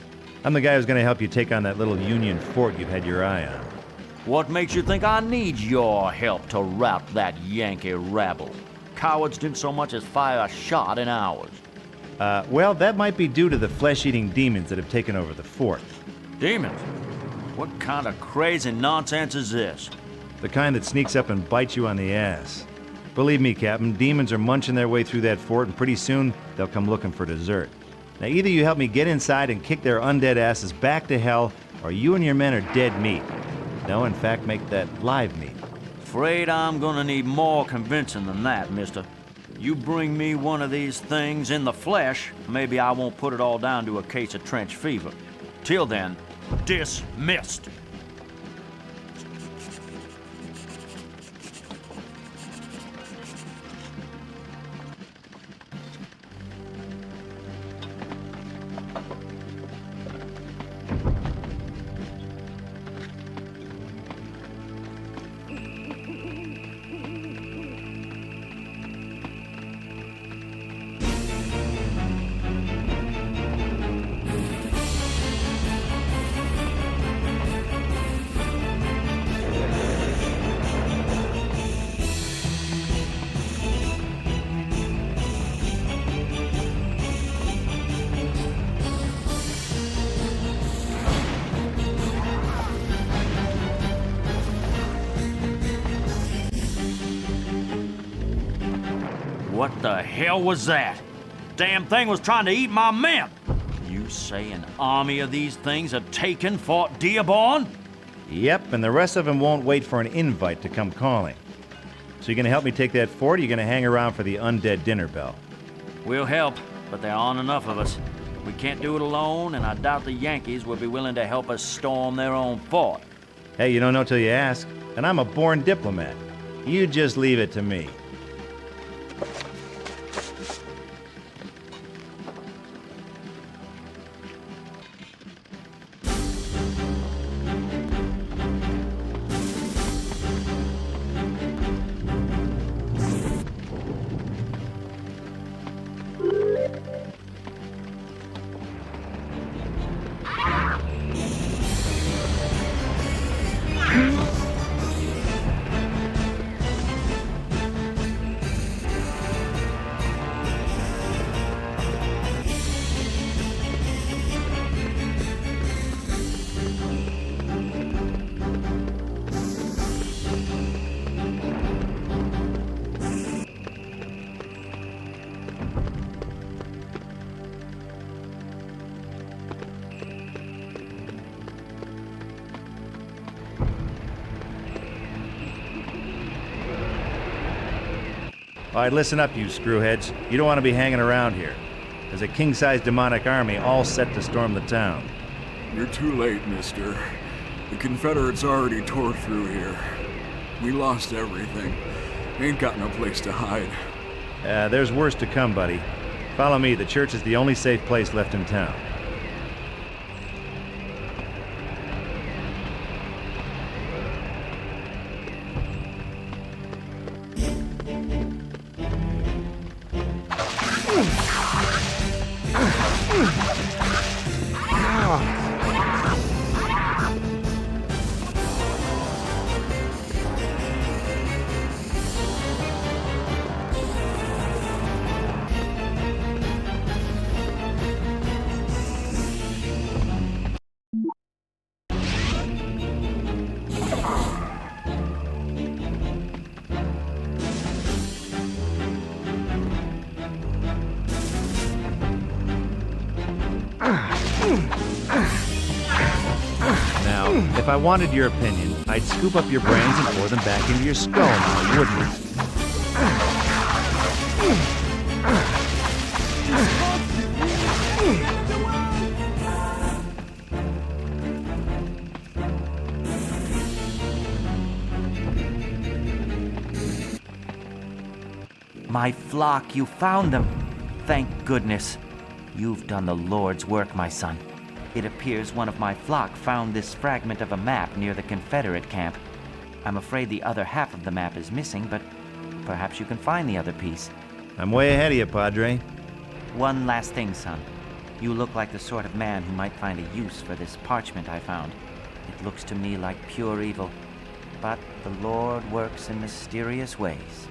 I'm the guy who's gonna help you take on that little Union fort you've had your eye on. What makes you think I need your help to rout that Yankee rabble? Cowards didn't so much as fire a shot in ours. Well, that might be due to the flesh-eating demons that have taken over the fort. Demons? What kind of crazy nonsense is this? The kind that sneaks up and bites you on the ass. Believe me, Captain, demons are munching their way through that fort, and pretty soon they'll come looking for dessert. Now, either you help me get inside and kick their undead asses back to hell, or you and your men are dead meat. No, in fact, make that live meat. Afraid I'm gonna need more convincing than that, mister. You bring me one of these things in the flesh, maybe I won't put it all down to a case of trench fever. Till then, dismissed. What the hell was that? Damn thing was trying to eat my men! You say an army of these things have taken Fort DEARBORN? Yep, and the rest of them won't wait for an invite to come calling. So you gonna help me take that fort, or you gonna hang around for the undead dinner bell? We'll help, but there aren't enough of us. We can't do it alone, and I doubt the Yankees will be willing to help us storm their own fort. Hey, you don't know till you ask, and I'm a born diplomat. You just leave it to me. All right, listen up, you screwheads. You don't want to be hanging around here. There's a king-size demonic army all set to storm the town. You're too late, mister. The Confederates already tore through here. We lost everything. Ain't got no place to hide. There's worse to come, buddy. Follow me. The church is the only safe place left in town. If I wanted your opinion, I'd scoop up your brains and pour them back into your skull now, wouldn't I? My flock, you found them. Thank goodness. You've done the Lord's work, my son. It appears one of my flock found this fragment of a map near the Confederate camp. I'm afraid the other half of the map is missing, but perhaps you can find the other piece. I'm way ahead of you, Padre. One last thing, son. You look like the sort of man who might find a use for this parchment I found. It looks to me like pure evil, but the Lord works in mysterious ways.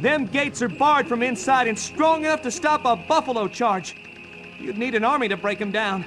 Them gates are barred from inside and strong enough to stop a buffalo charge. You'd need an army to break them down.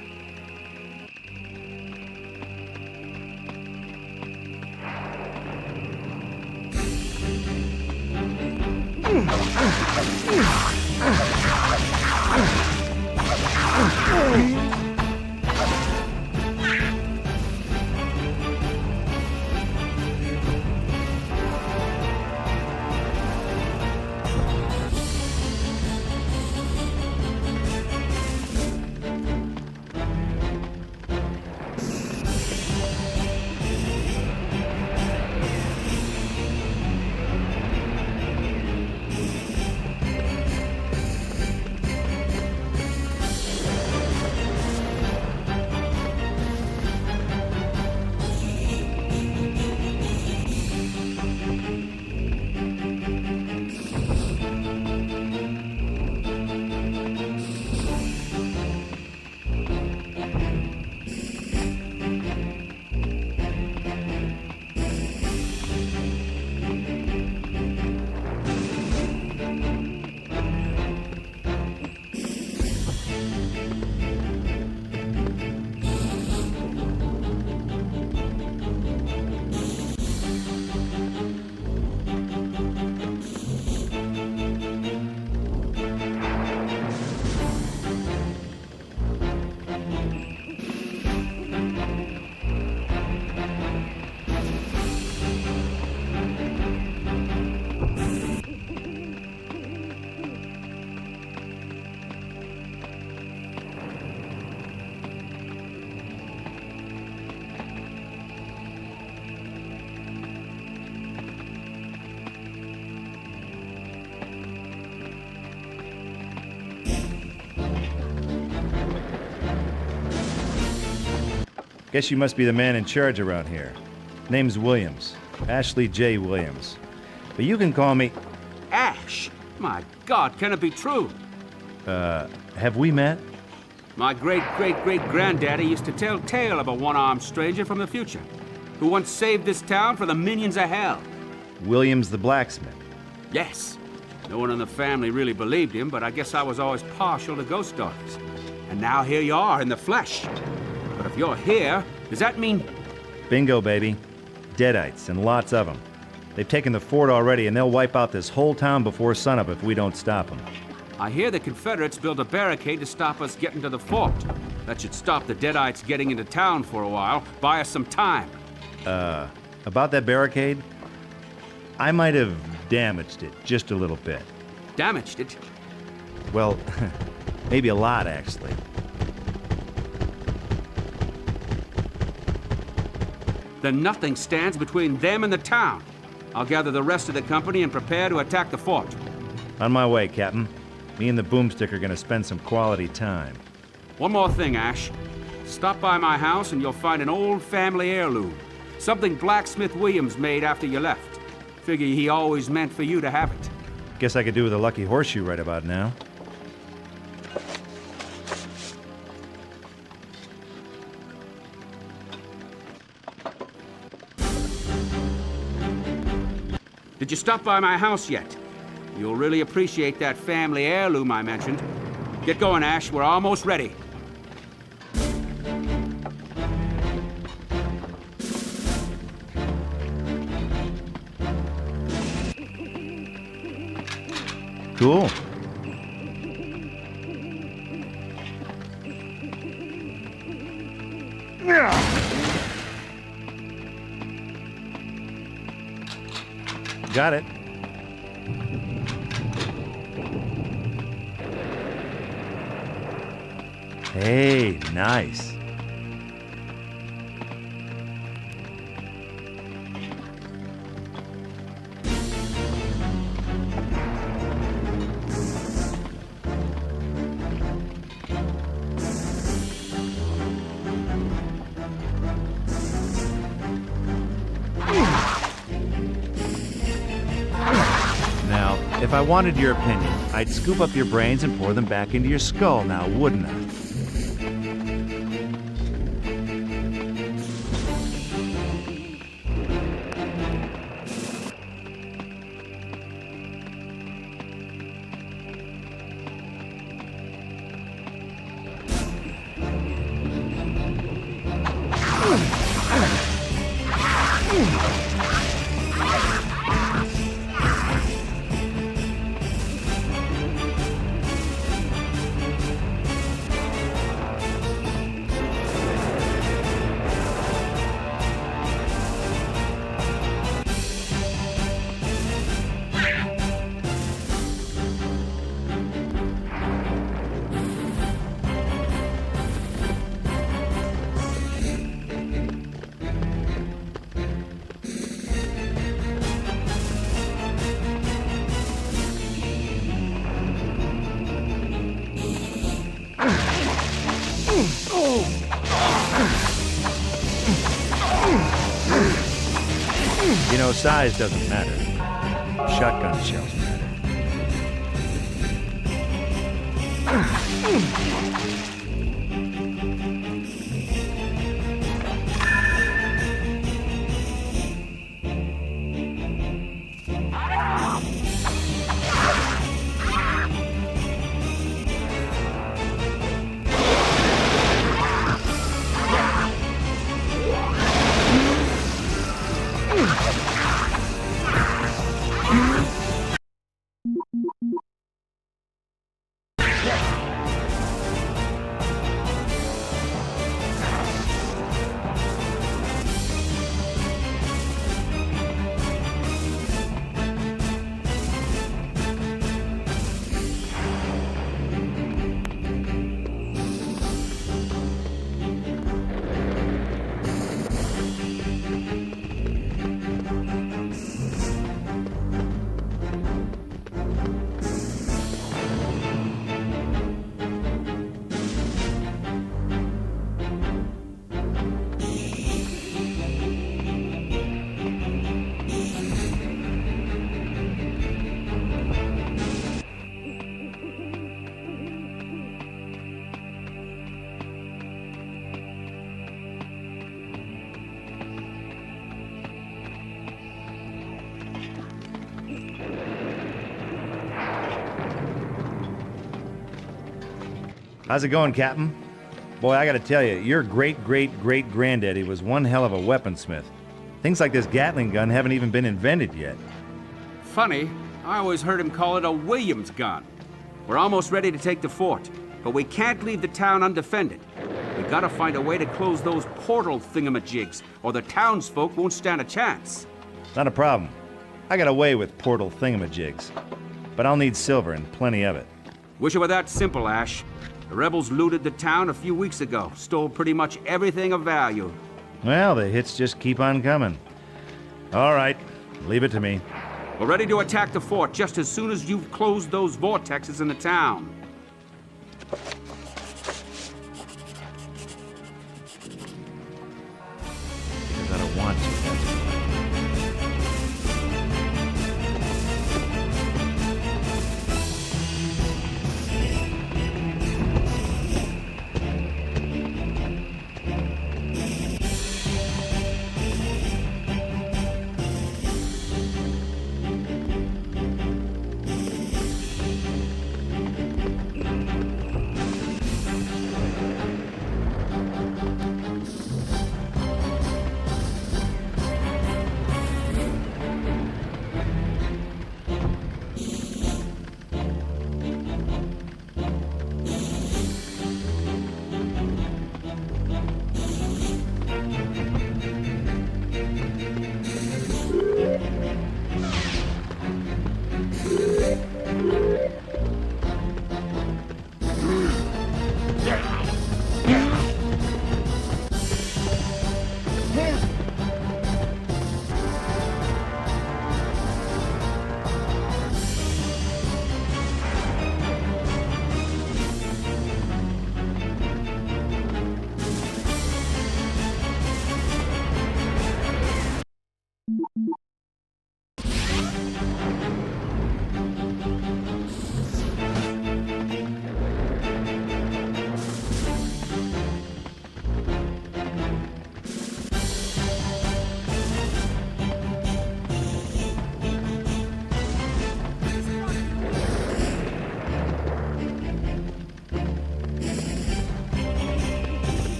Guess you must be the man in charge around here. Name's Williams. Ashley J. Williams. But you can call me... Ash! My God, can it be true? Have we met? My great-great-great-granddaddy used to tell tale of a one-armed stranger from the future who once saved this town for the minions of hell. Williams the blacksmith. Yes. No one in the family really believed him, but I guess I was always partial to ghost stories. And now here you are in the flesh. But if you're here, does that mean... Bingo, baby. Deadites, and lots of them. They've taken the fort already, and they'll wipe out this whole town before sunup if we don't stop them. I hear the Confederates built a barricade to stop us getting to the fort. That should stop the Deadites getting into town for a while, buy us some time. About that barricade? I might have damaged it just a little bit. Damaged it? Well, maybe a lot, actually. Then nothing stands between them and the town. I'll gather the rest of the company and prepare to attack the fort. On my way, Captain. Me and the Boomstick are gonna spend some quality time. One more thing, Ash. Stop by my house and you'll find an old family heirloom. Something Blacksmith Williams made after you left. Figure he always meant for you to have it. Guess I could do with a lucky horseshoe right about now. Did you stop by my house yet? You'll really appreciate that family heirloom I mentioned. Get going, Ash. We're almost ready. Cool. Got it. Hey, nice. Now, if I wanted your opinion, I'd scoop up your brains and pour them back into your skull now, wouldn't I? You know, size doesn't matter. Shotgun shells matter. How's it going, Captain? Boy, I gotta tell you, your great-great-great-granddaddy was one hell of a weaponsmith. Things like this Gatling gun haven't even been invented yet. Funny, I always heard him call it a Williams gun. We're almost ready to take the fort, but we can't leave the town undefended. We gotta find a way to close those portal thingamajigs, or the townsfolk won't stand a chance. Not a problem. I got away with portal thingamajigs. But I'll need silver and plenty of it. Wish it were that simple, Ash. The rebels looted the town a few weeks ago, stole pretty much everything of value. Well, the hits just keep on coming. All right, leave it to me. We're ready to attack the fort just as soon as you've closed those vortexes in the town.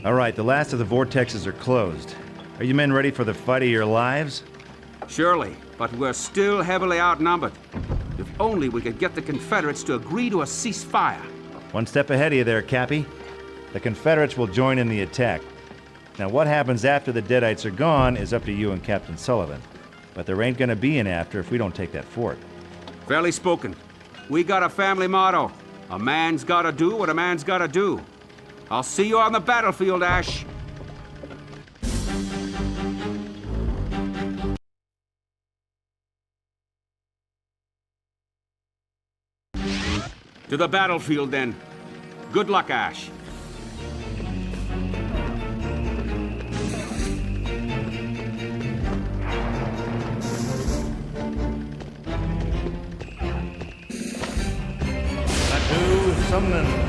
All right, the last of the vortexes are closed. Are you men ready for the fight of your lives? Surely, but we're still heavily outnumbered. If only we could get the Confederates to agree to a ceasefire. One step ahead of you there, Cappy. The Confederates will join in the attack. Now, what happens after the Deadites are gone is up to you and Captain Sullivan. But there ain't gonna be an after if we don't take that fort. Fairly spoken. We got a family motto. A man's gotta do what a man's gotta do. I'll see you on the battlefield, Ash. To the battlefield, then. Good luck, Ash. Summoning.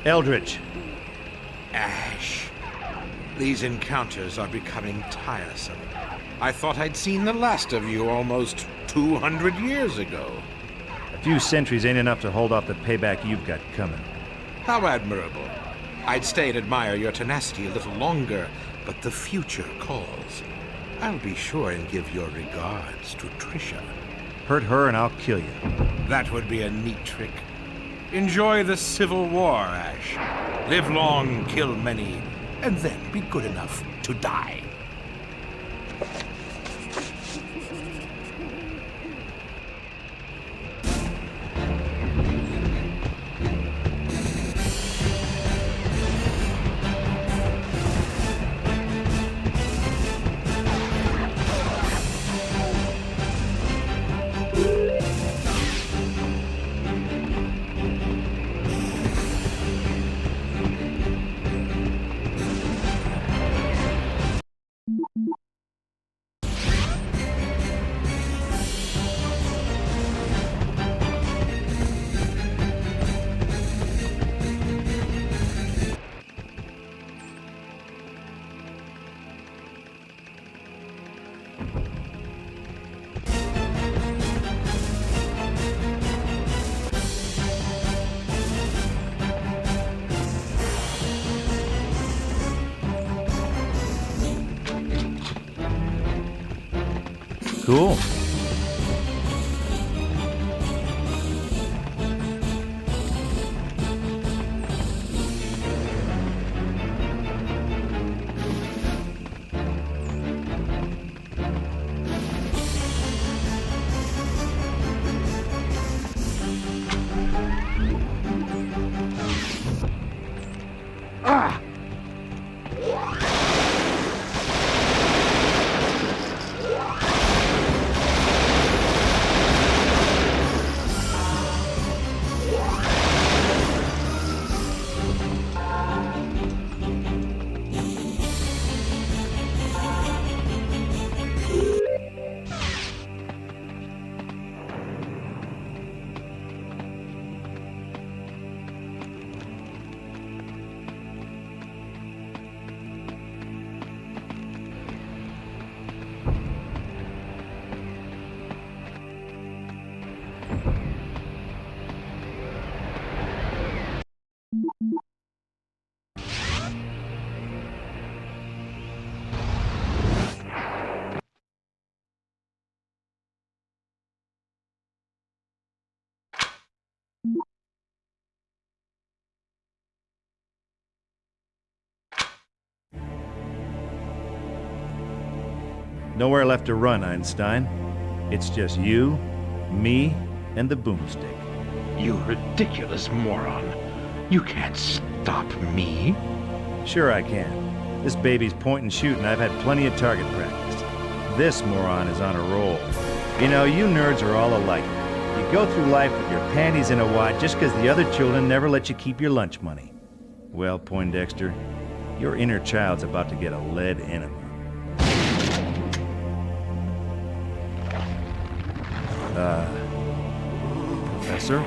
Eldritch. Ash. These encounters are becoming tiresome. I thought I'd seen the last of you almost 200 years ago. A few centuries ain't enough to hold off the payback you've got coming. How admirable. I'd stay and admire your tenacity a little longer, but the future calls. I'll be sure and give your regards to Trisha. Hurt her and I'll kill you. That would be a neat trick. Enjoy the Civil War, Ash. Live long, kill many, and then be good enough to die. Cool. Nowhere left to run, Einstein. It's just you, me, and the boomstick. You ridiculous moron. You can't stop me. Sure I can. This baby's point and shoot, and I've had plenty of target practice. This moron is on a roll. You know, you nerds are all alike. You go through life with your panties in a wad just because the other children never let you keep your lunch money. Well, Poindexter, your inner child's about to get a lead enema. Professor?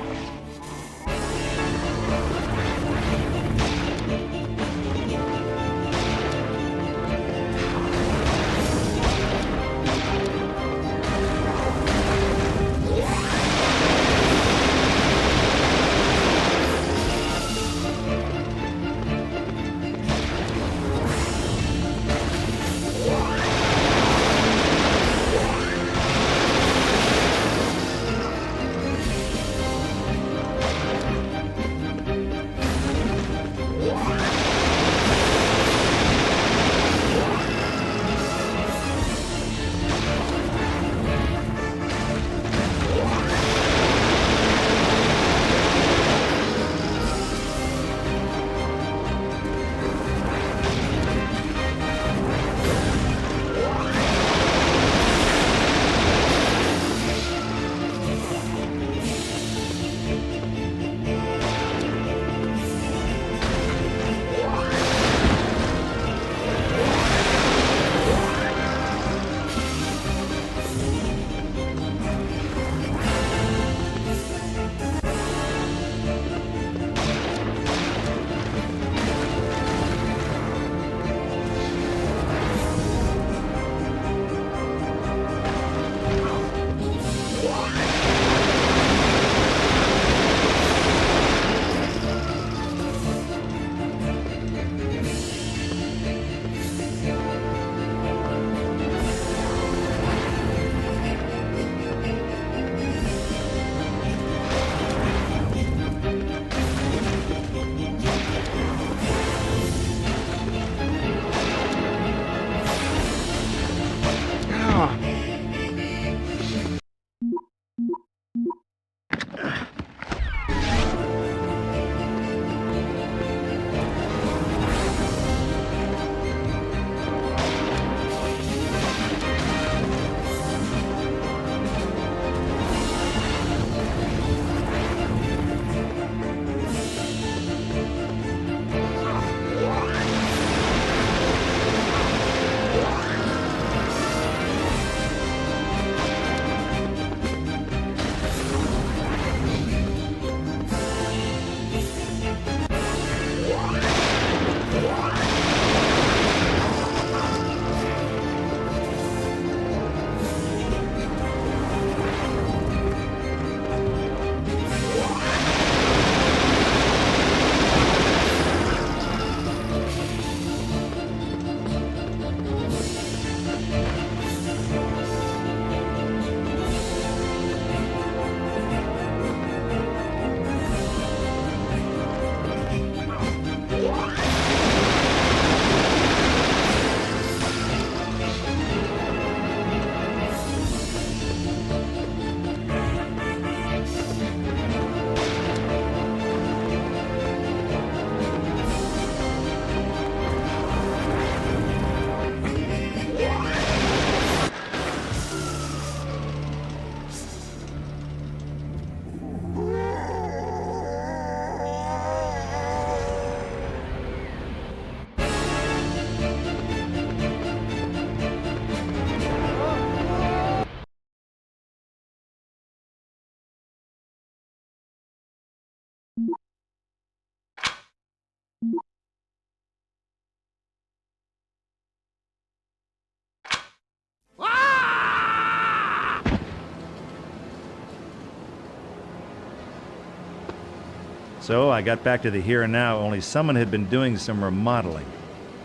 So I got back to the here and now, only someone had been doing some remodeling.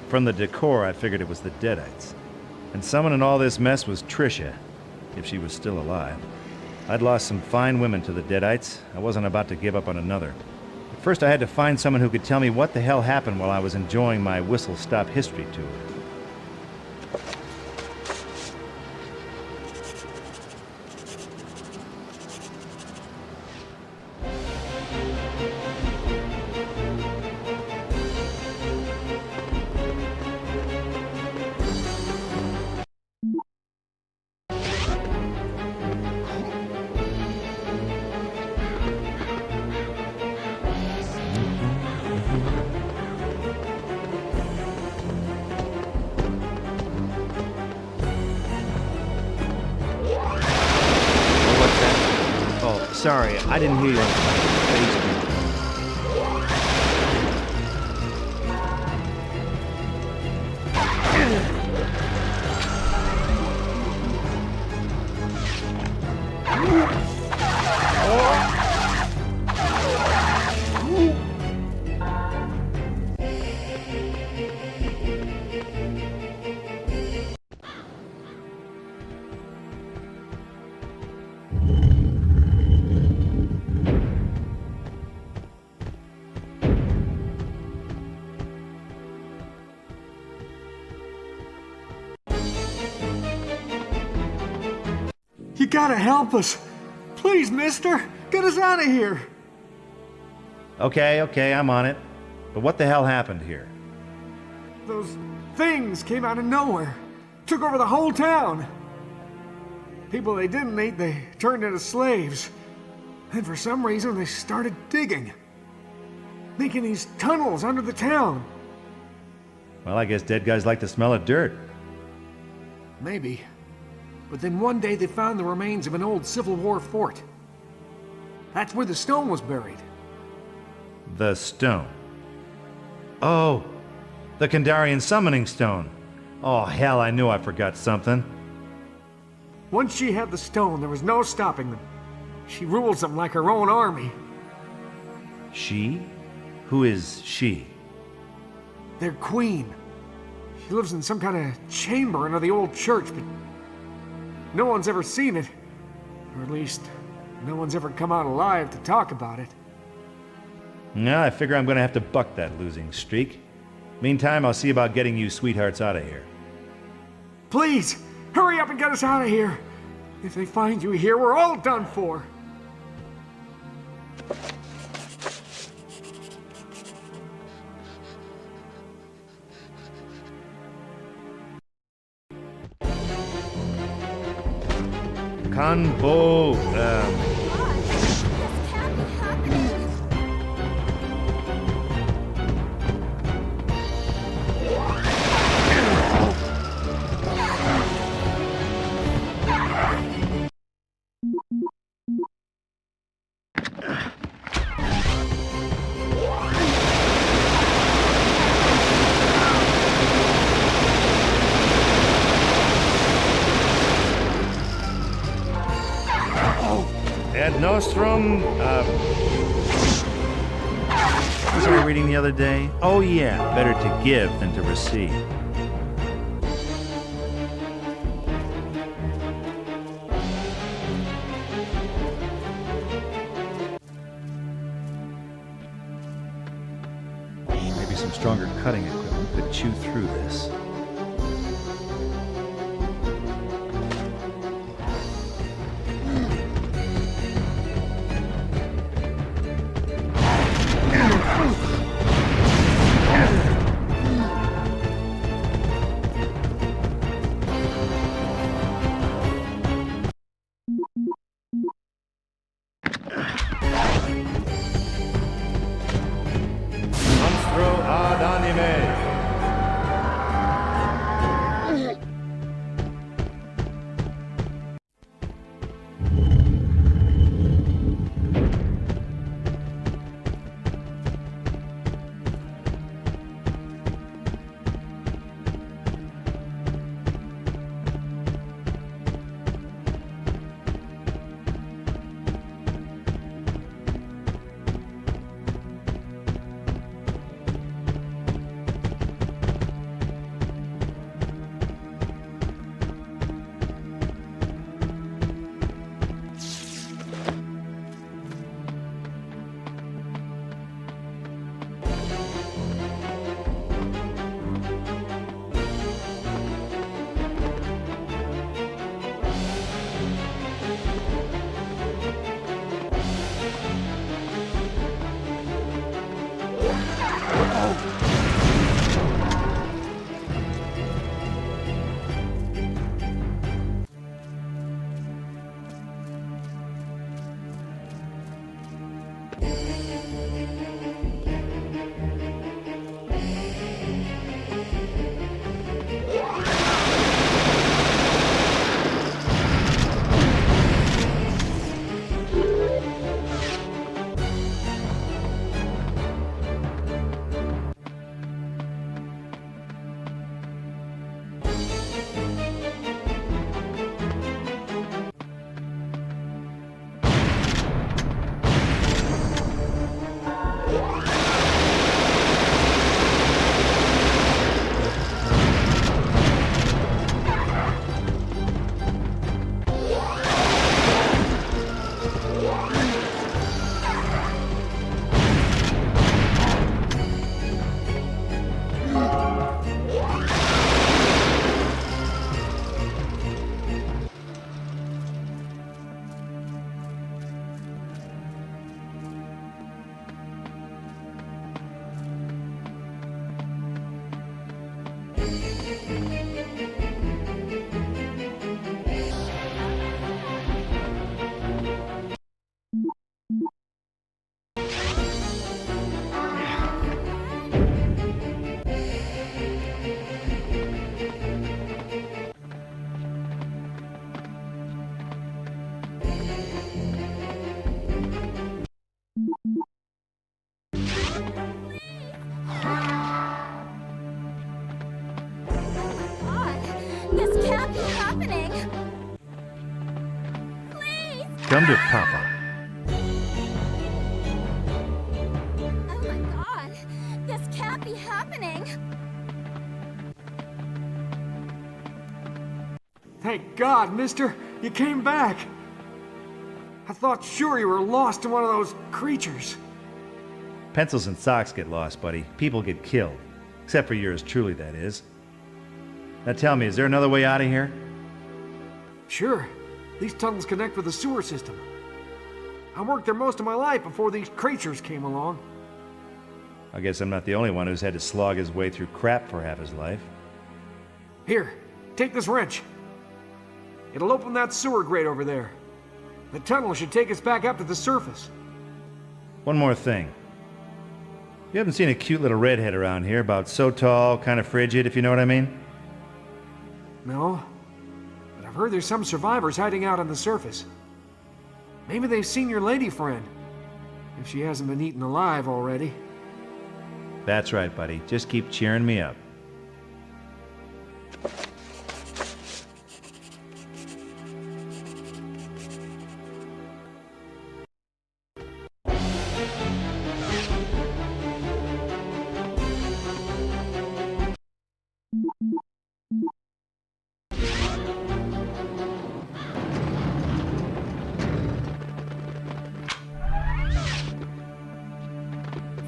From the decor, I figured it was the Deadites. And someone in all this mess was Trisha, if she was still alive. I'd lost some fine women to the Deadites. I wasn't about to give up on another. But first I had to find someone who could tell me what the hell happened while I was enjoying my whistle-stop history tour. Sorry, I didn't hear you on Facebook. You gotta help us. Please, mister, get us out of here. Okay, I'm on it. But what the hell happened here? Those things came out of nowhere. Took over the whole town. People they didn't eat, they turned into slaves. And for some reason, they started digging. Making these tunnels under the town. Well, I guess dead guys like the smell of dirt. Maybe. But then one day they found the remains of an old Civil War fort. That's where the stone was buried. The stone. Oh, the Kandarian summoning stone. Oh, hell, I knew I forgot something. Once she had the stone, there was no stopping them. She rules them like her own army. She? Who is she? Their queen. She lives in some kind of chamber under the old church, but no one's ever seen it. Or at least, no one's ever come out alive to talk about it. Yeah, I figure I'm gonna have to buck that losing streak. Meantime, I'll see about getting you sweethearts out of here. Please, hurry up and get us out of here. If they find you here, we're all done for. Kanbo, Ad Nostrum, what was I reading the other day? Oh yeah, better to give than to receive. Maybe some stronger cutting equipment could chew through this. can't be happening! Please! Come to Papa. Oh my god! This can't be happening! Thank God, mister! You came back! I thought sure you were lost to one of those creatures. Pencils and socks get lost, buddy. People get killed. Except for yours truly, that is. Now tell me, is there another way out of here? Sure. These tunnels connect with the sewer system. I worked there most of my life before these creatures came along. I guess I'm not the only one who's had to slog his way through crap for half his life. Here, take this wrench. It'll open that sewer grate over there. The tunnel should take us back up to the surface. One more thing. You haven't seen a cute little redhead around here, about so tall, kind of frigid, if you know what I mean? No, but I've heard there's some survivors hiding out on the surface. Maybe they've seen your lady friend, if she hasn't been eaten alive already. That's right, buddy. Just keep cheering me up.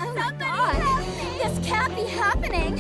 Oh my god! This can't be happening!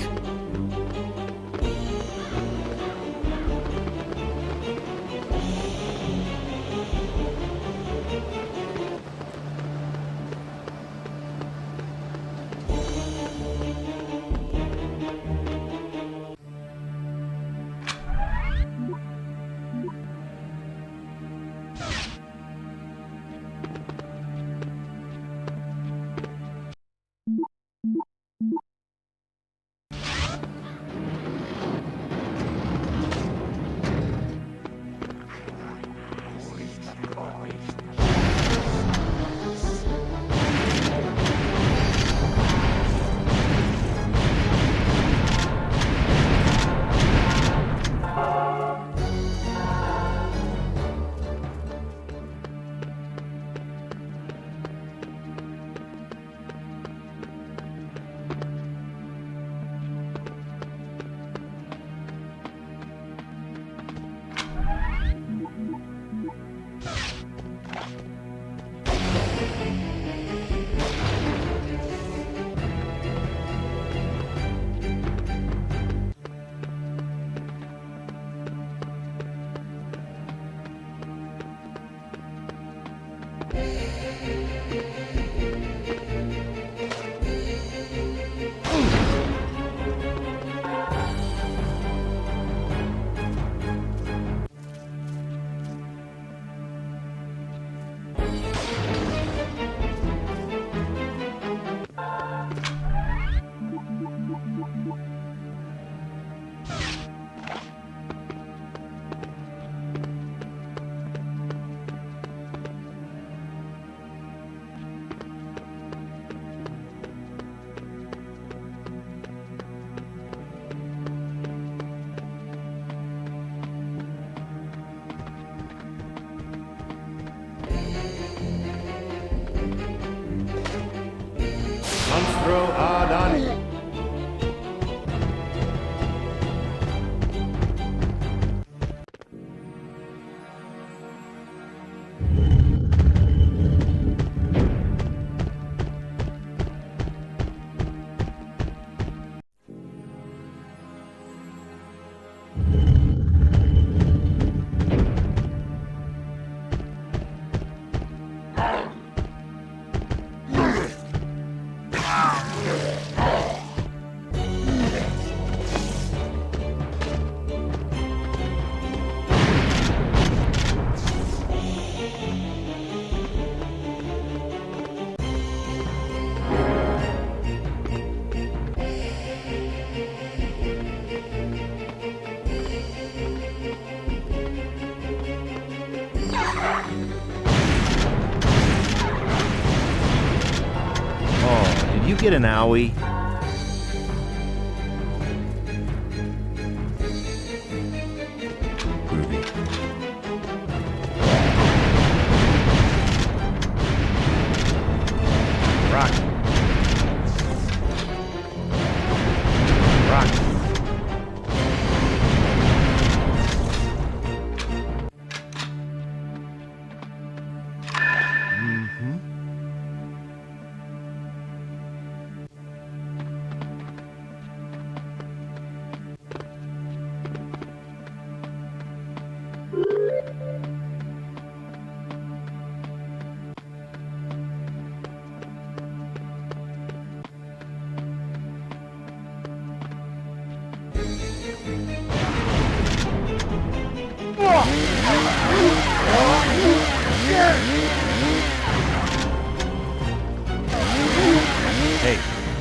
You get an owie.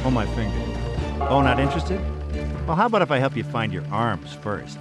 Oh, my finger. Oh, not interested? Well, how about if I help you find your arms first?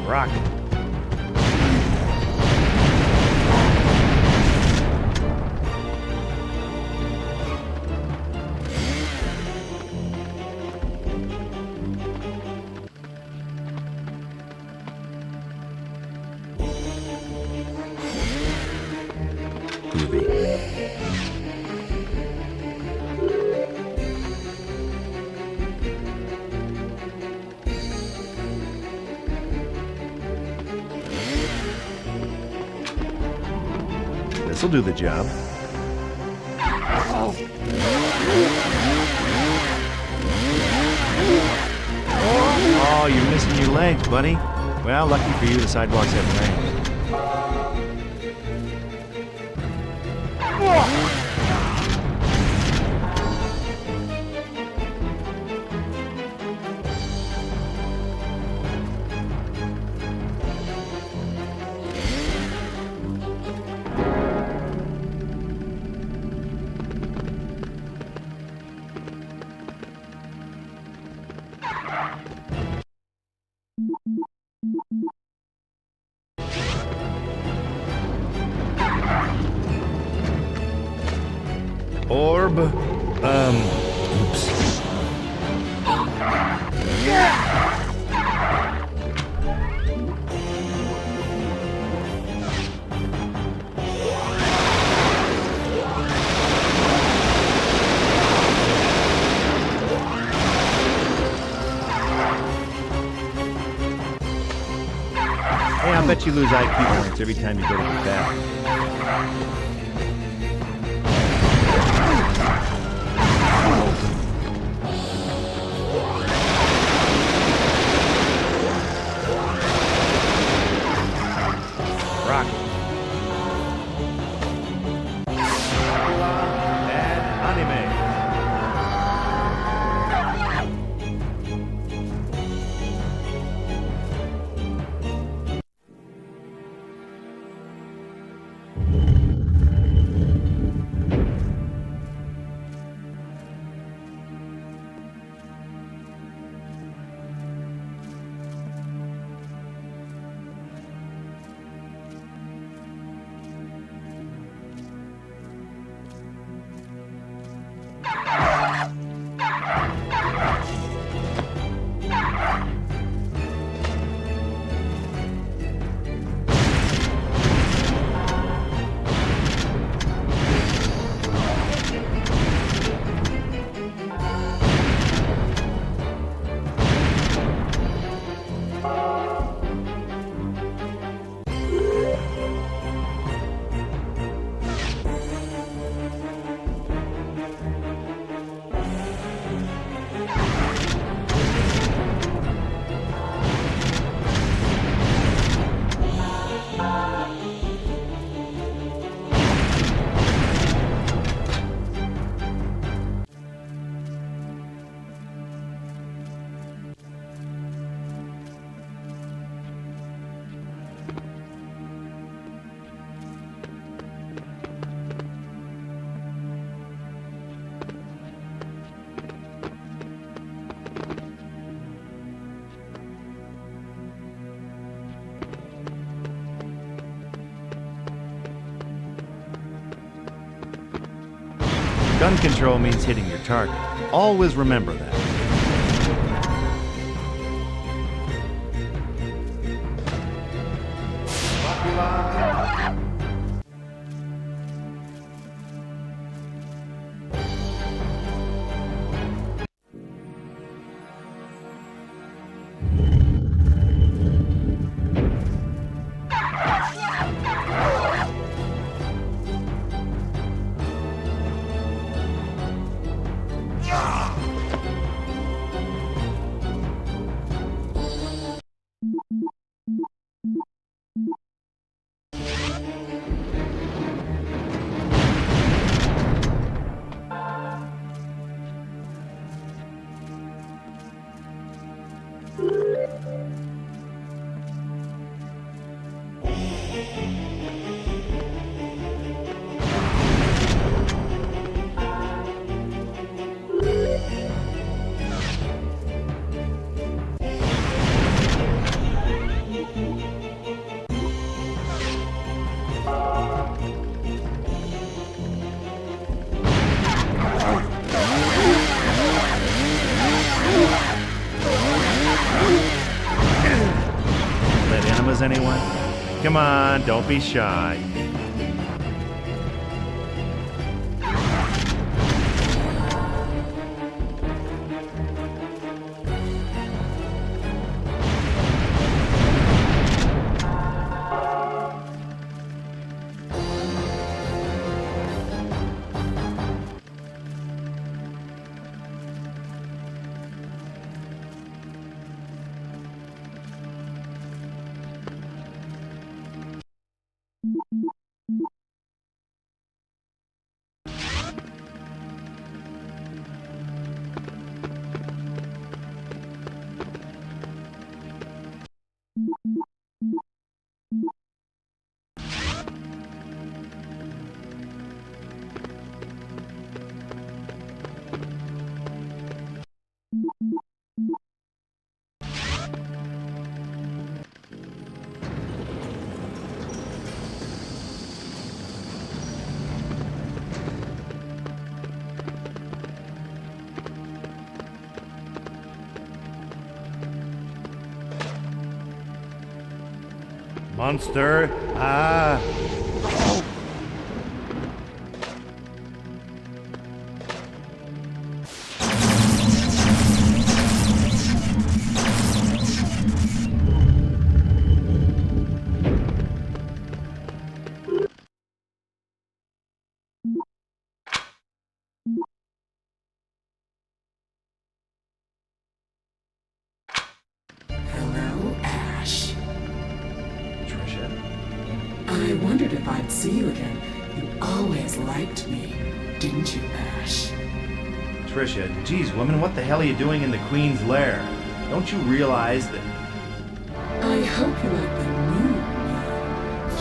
Rock. This'll do the job. Oh, you're missing your legs, buddy. Well, lucky for you, the sidewalks have rain. Orb. Oops. Hey, I bet you lose IQ points every time you go to the bathroom. Gun control means hitting your target. Always remember that. Anyone? Come on, don't be shy. Monster! Ah! Hello, Ash. I wondered if I'd see you again. You always liked me, didn't you, Ash? Trisha, geez, woman, what the hell are you doing in the Queen's lair? Don't you realize that... I hope you like the new me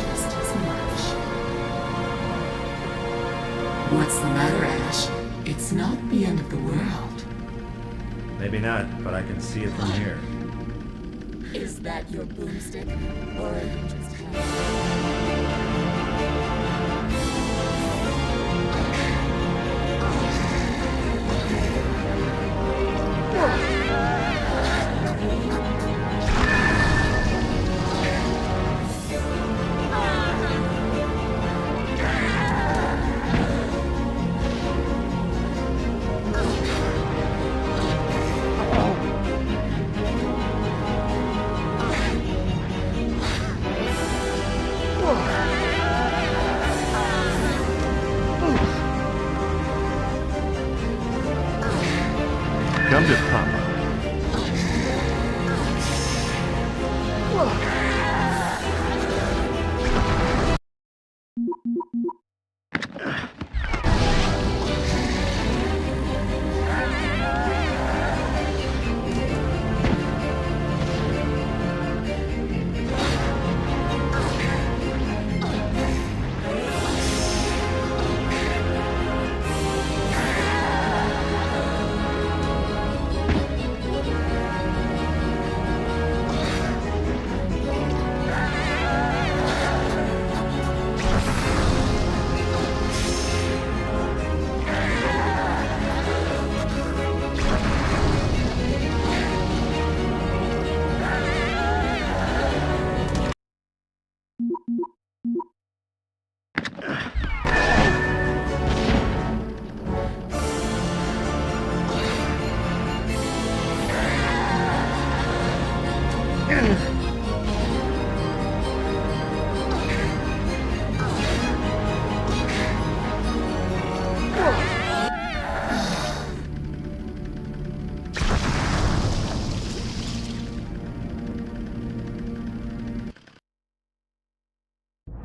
just as much. What's the matter, Ash? It's not the end of the world. Maybe not, but I can see it from here. Is that your boomstick? Or are you just Come to Papa.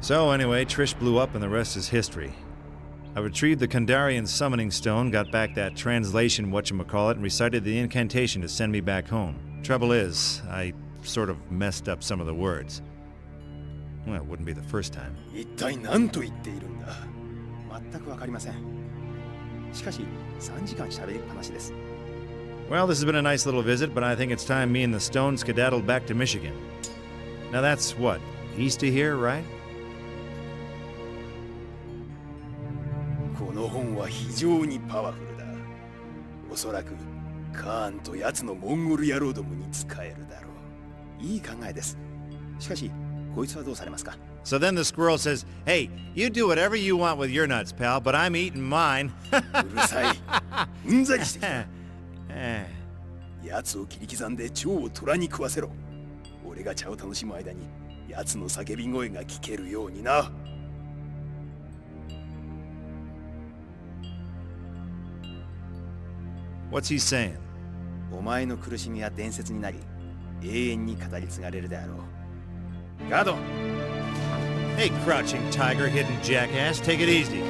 So anyway, Trish blew up and the rest is history. I retrieved the Kandarian summoning stone, got back that translation whatchamacallit, and recited the incantation to send me back home. Trouble is, I sort of messed up some of the words. Well, it wouldn't be the first time. 一体何と言っているんだ。全くわかりません。しかし、3時間喋りっぱなしです。 Well, this has been a nice little visit, but I think it's time me and the stone skedaddled back to Michigan. Now that's what, east of here, right? この本は非常にパワフルだ。おそらくカーンと奴のモンゴル野郎どもに使えるだろう。いい考えです。しかし、こいつはどうされますか? So then the squirrel says, "Hey, you do whatever you want with your nuts, pal, but I'm eating mine." うるさい。うんざりしてきた。奴を切り刻んで蝶を虎に食わせろ。俺が茶を楽しむ間に奴の叫び声が聞けるようにな。What's he saying? お前の苦しみは伝説になり、永遠に語り継がれるであろう。ガード! Hey, crouching tiger, hidden jackass, take it easy.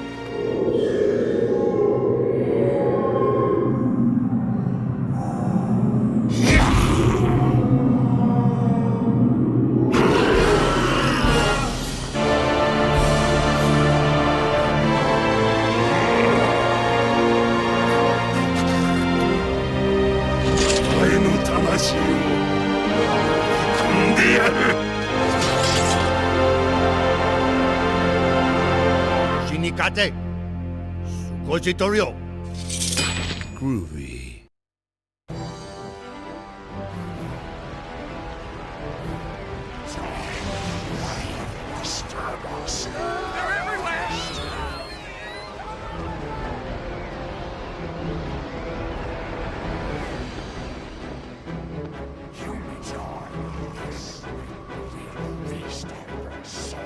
Shinikate! Sukojitoryo! Groovy. They're everywhere! Humans are this. We'll feast on their souls.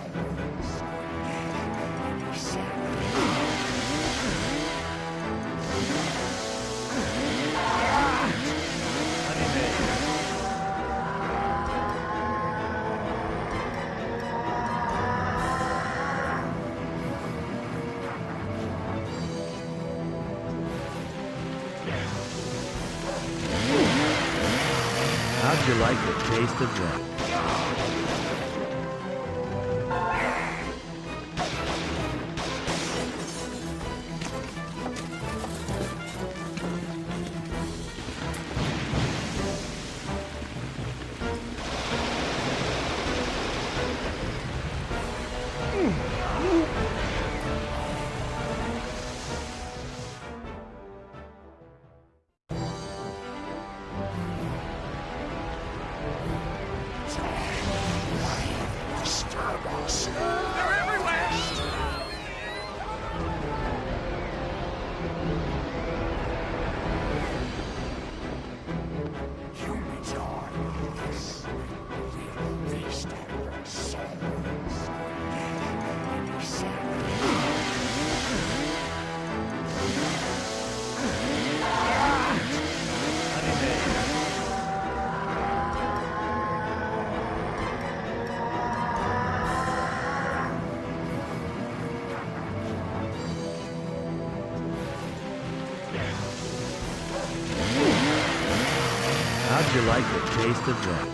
How'd you like the taste of that? They're everywhere! Humans are this. We'll feast on their souls. How'd you like the taste of that?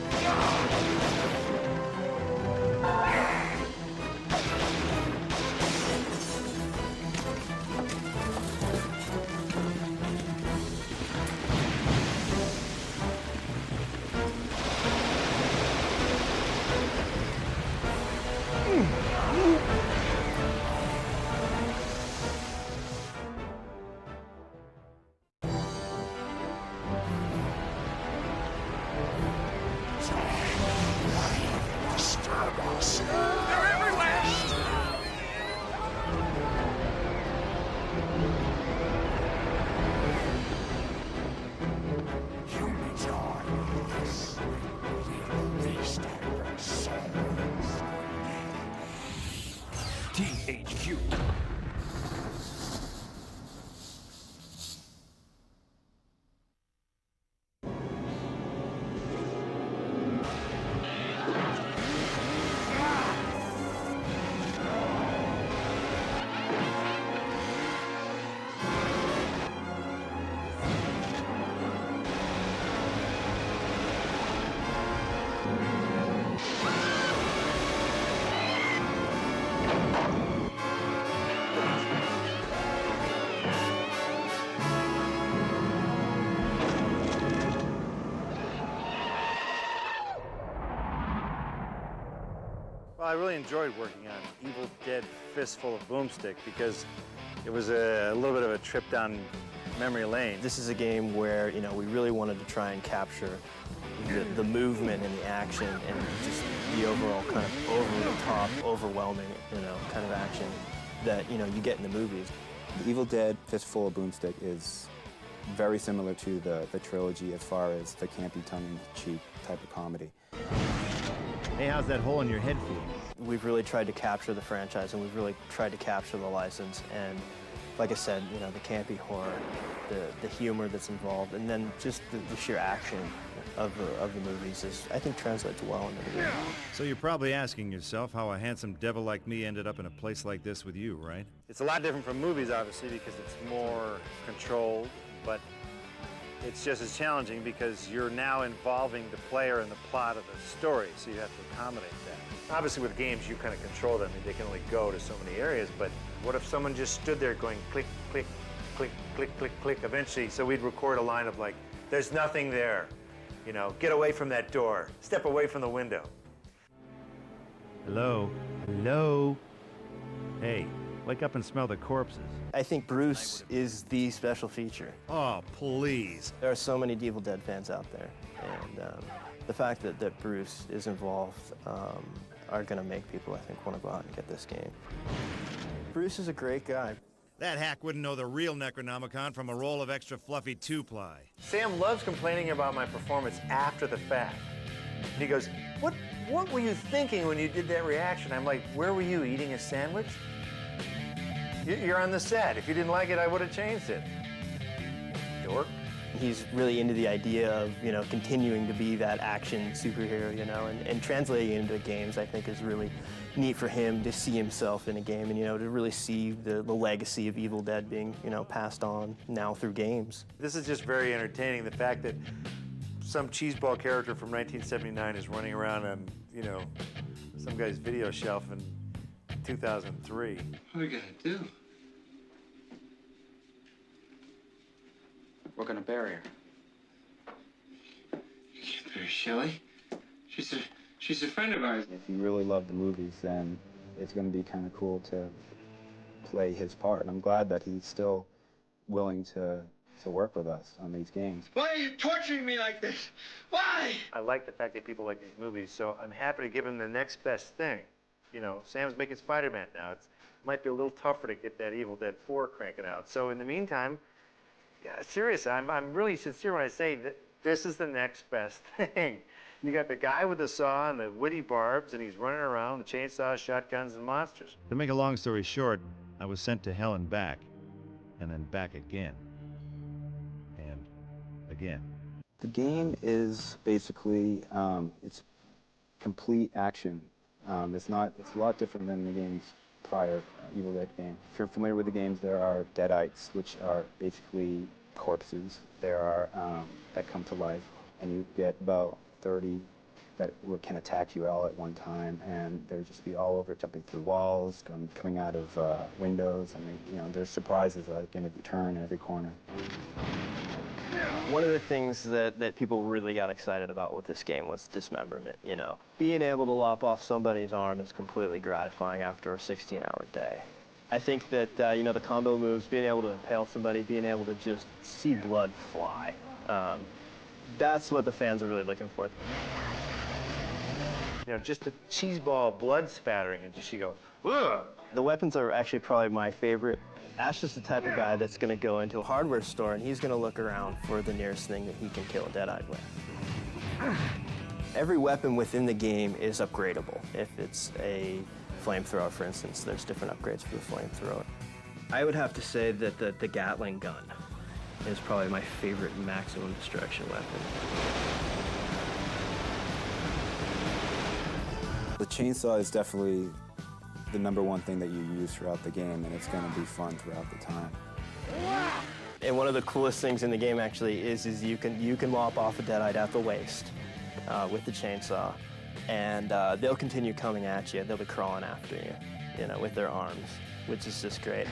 I really enjoyed working on Evil Dead Fistful of Boomstick because it was a little bit of a trip down memory lane. This is a game where, you know, we really wanted to try and capture the movement and the action and just the overall kind of over-the-top, overwhelming, you know, kind of action that, you know, you get in the movies. The Evil Dead Fistful of Boomstick is very similar to the trilogy as far as the campy, tongue-in-cheek type of comedy. Hey, how's that hole in your head feel? We've really tried to capture the franchise, and we've really tried to capture the license. And like I said, you know, the campy horror, the humor that's involved, and then just the sheer action of the movies is, I think, translates well into the game. So you're probably asking yourself how a handsome devil like me ended up in a place like this with you, right? It's a lot different from movies, obviously, because it's more controlled, but it's just as challenging because you're now involving the player in the plot of the story, so you have to accommodate that. Obviously, with games, you kind of control them. They can only go to so many areas, but what if someone just stood there going click, click, click, click, click, click, eventually, so we'd record a line of like, there's nothing there. You know, get away from that door. Step away from the window. Hello? Hello? Hey, wake up and smell the corpses. I think Bruce is the special feature. Oh, please. There are so many Evil Dead fans out there, and the fact that Bruce is involved are going to make people, I think, want to go out and get this game. Bruce is a great guy. That hack wouldn't know the real Necronomicon from a roll of extra fluffy two-ply. Sam loves complaining about my performance after the fact. And he goes, what were you thinking when you did that reaction? I'm like, where were you, eating a sandwich? You're on the set. If you didn't like it, I would have changed it. Dork. He's really into the idea of, you know, continuing to be that action superhero, you know, and translating it into games, I think, is really neat for him to see himself in a game and, you know, to really see the legacy of Evil Dead being, you know, passed on now through games. This is just very entertaining, the fact that some cheeseball character from 1979 is running around on, you know, some guy's video shelf in 2003. What are we gonna do? We're gonna bury her. You can't bury Shelley. She's a friend of ours. If you really love the movies, then it's going to be kind of cool to play his part. And I'm glad that he's still willing to work with us on these games. Why are you torturing me like this? Why? I like the fact that people like these movies, so I'm happy to give him the next best thing. You know, Sam's making Spider-Man now. It might be a little tougher to get that Evil Dead 4 cranking out. So in the meantime, yeah, seriously, I'm really sincere when I say that this is the next best thing. You got the guy with the saw and the witty barbs, and he's running around with chainsaws, shotguns, and monsters. To make a long story short, I was sent to hell and back then back again. And again. The game is basically, it's complete action. It's a lot different than the games prior, Evil Dead game. If you're familiar with the games, there are deadites, which are basically corpses. There are that come to life, and you get about 30 that can attack you all at one time, and they'll just be all over, jumping through walls, coming out of windows, and you know, there's surprises like in every turn, every corner. One of the things that people really got excited about with this game was dismemberment, you know. Being able to lop off somebody's arm is completely gratifying after a 16-hour day. I think that, you know, the combo moves, being able to impale somebody, being able to just see blood fly, that's what the fans are really looking for. You know, just a cheeseball blood spattering, and just you go, ugh! The weapons are actually probably my favorite. Ash is the type of guy that's going to go into a hardware store and he's going to look around for the nearest thing that he can kill a deadite with. Every weapon within the game is upgradable. If it's a flamethrower, for instance, there's different upgrades for the flamethrower. I would have to say that the Gatling gun is probably my favorite maximum destruction weapon. The chainsaw is definitely the #1 thing that you use throughout the game, and it's going to be fun throughout the time. And one of the coolest things in the game actually is you can lop off a deadite at the waist with the chainsaw, and they'll continue coming at you. They'll be crawling after you, you know, with their arms, which is just great.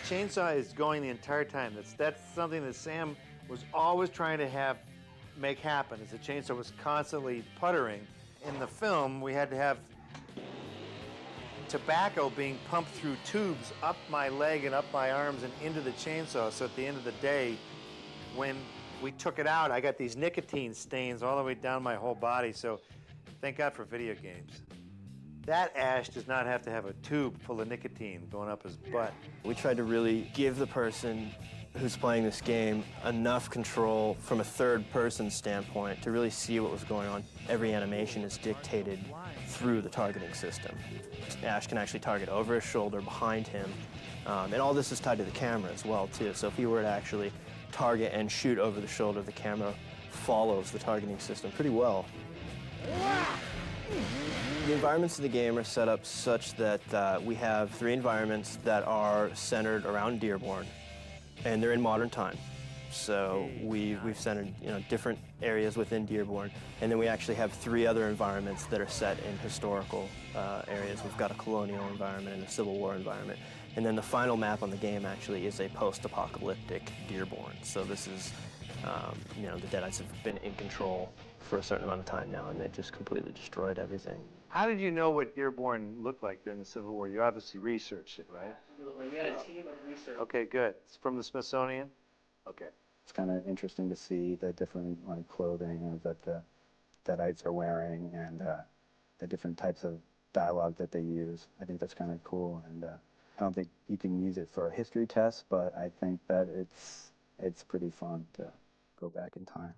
Chainsaw is going the entire time. That's something that Sam was always trying to make happen, is the chainsaw was constantly puttering, in the film, we had to have tobacco being pumped through tubes up my leg and up my arms and into the chainsaw. So at the end of the day, when we took it out, I got these nicotine stains all the way down my whole body. So thank God for video games. That ash does not have to have a tube full of nicotine going up his butt. We tried to really give the person who's playing this game enough control from a third-person standpoint to really see what was going on. Every animation is dictated through the targeting system. Ash can actually target over his shoulder, behind him, and all this is tied to the camera as well, too. So if he were to actually target and shoot over the shoulder, the camera follows the targeting system pretty well. The environments of the game are set up such that we have 3 environments that are centered around Dearborn, and they're in modern time. So we've centered different areas within Dearborn, and then we actually have 3 other environments that are set in historical areas. We've got a colonial environment and a Civil War environment, and then the final map on the game actually is a post-apocalyptic Dearborn. So this is, the Deadites have been in control for a certain amount of time now, and they just completely destroyed everything. How did you know what Dearborn looked like during the Civil War? You obviously researched it, right? We had a team of research. Okay, good. It's from the Smithsonian? Okay. It's kind of interesting to see the different clothing that the Deadites are wearing and the different types of dialogue that they use. I think that's kind of cool, and I don't think you can use it for a history test, but I think that it's pretty fun to go back in time.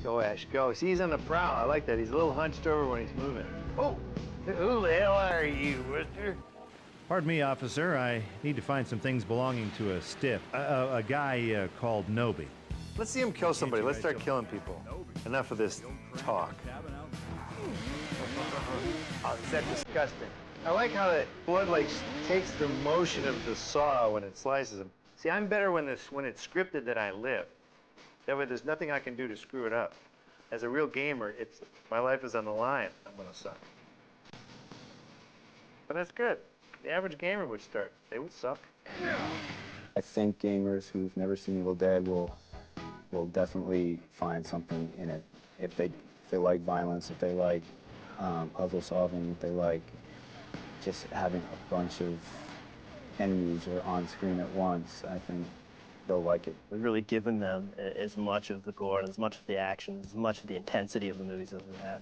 Go, Ash, go. See, he's on the prowl. I like that. He's a little hunched over when he's moving. Oh, who the hell are you, mister? Pardon me, officer. I need to find some things belonging to a stiff. A guy called Nobi. Let's see him kill somebody. Let's start killing people. Enough of this talk. Oh, is that disgusting? I like how that blood, takes the motion of the saw when it slices him. See, I'm better when it's scripted that I live. That way there's nothing I can do to screw it up. As a real gamer, my life is on the line. I'm gonna suck. But that's good. The average gamer would start. They would suck. I think gamers who've never seen Evil Dead will definitely find something in it. If they like violence, if they like puzzle solving, if they like just having a bunch of enemies or on screen at once, I think they'll like it. We've really given them as much of the gore, as much of the action, as much of the intensity of the movies as we had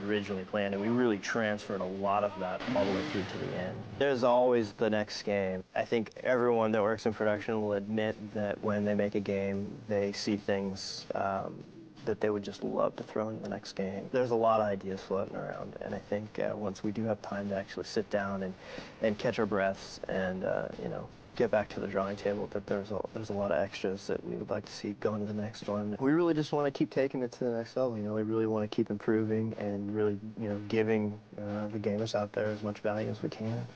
originally planned, and we really transferred a lot of that all the way through to the end. There's always the next game. I think everyone that works in production will admit that when they make a game, they see things that they would just love to throw in the next game. There's a lot of ideas floating around, and I think once we do have time to actually sit down and catch our breaths and get back to the drawing table, that there's a lot of extras that we would like to see going to the next one. We really just want to keep taking it to the next level. We really want to keep improving and really, giving the gamers out there as much value as we can.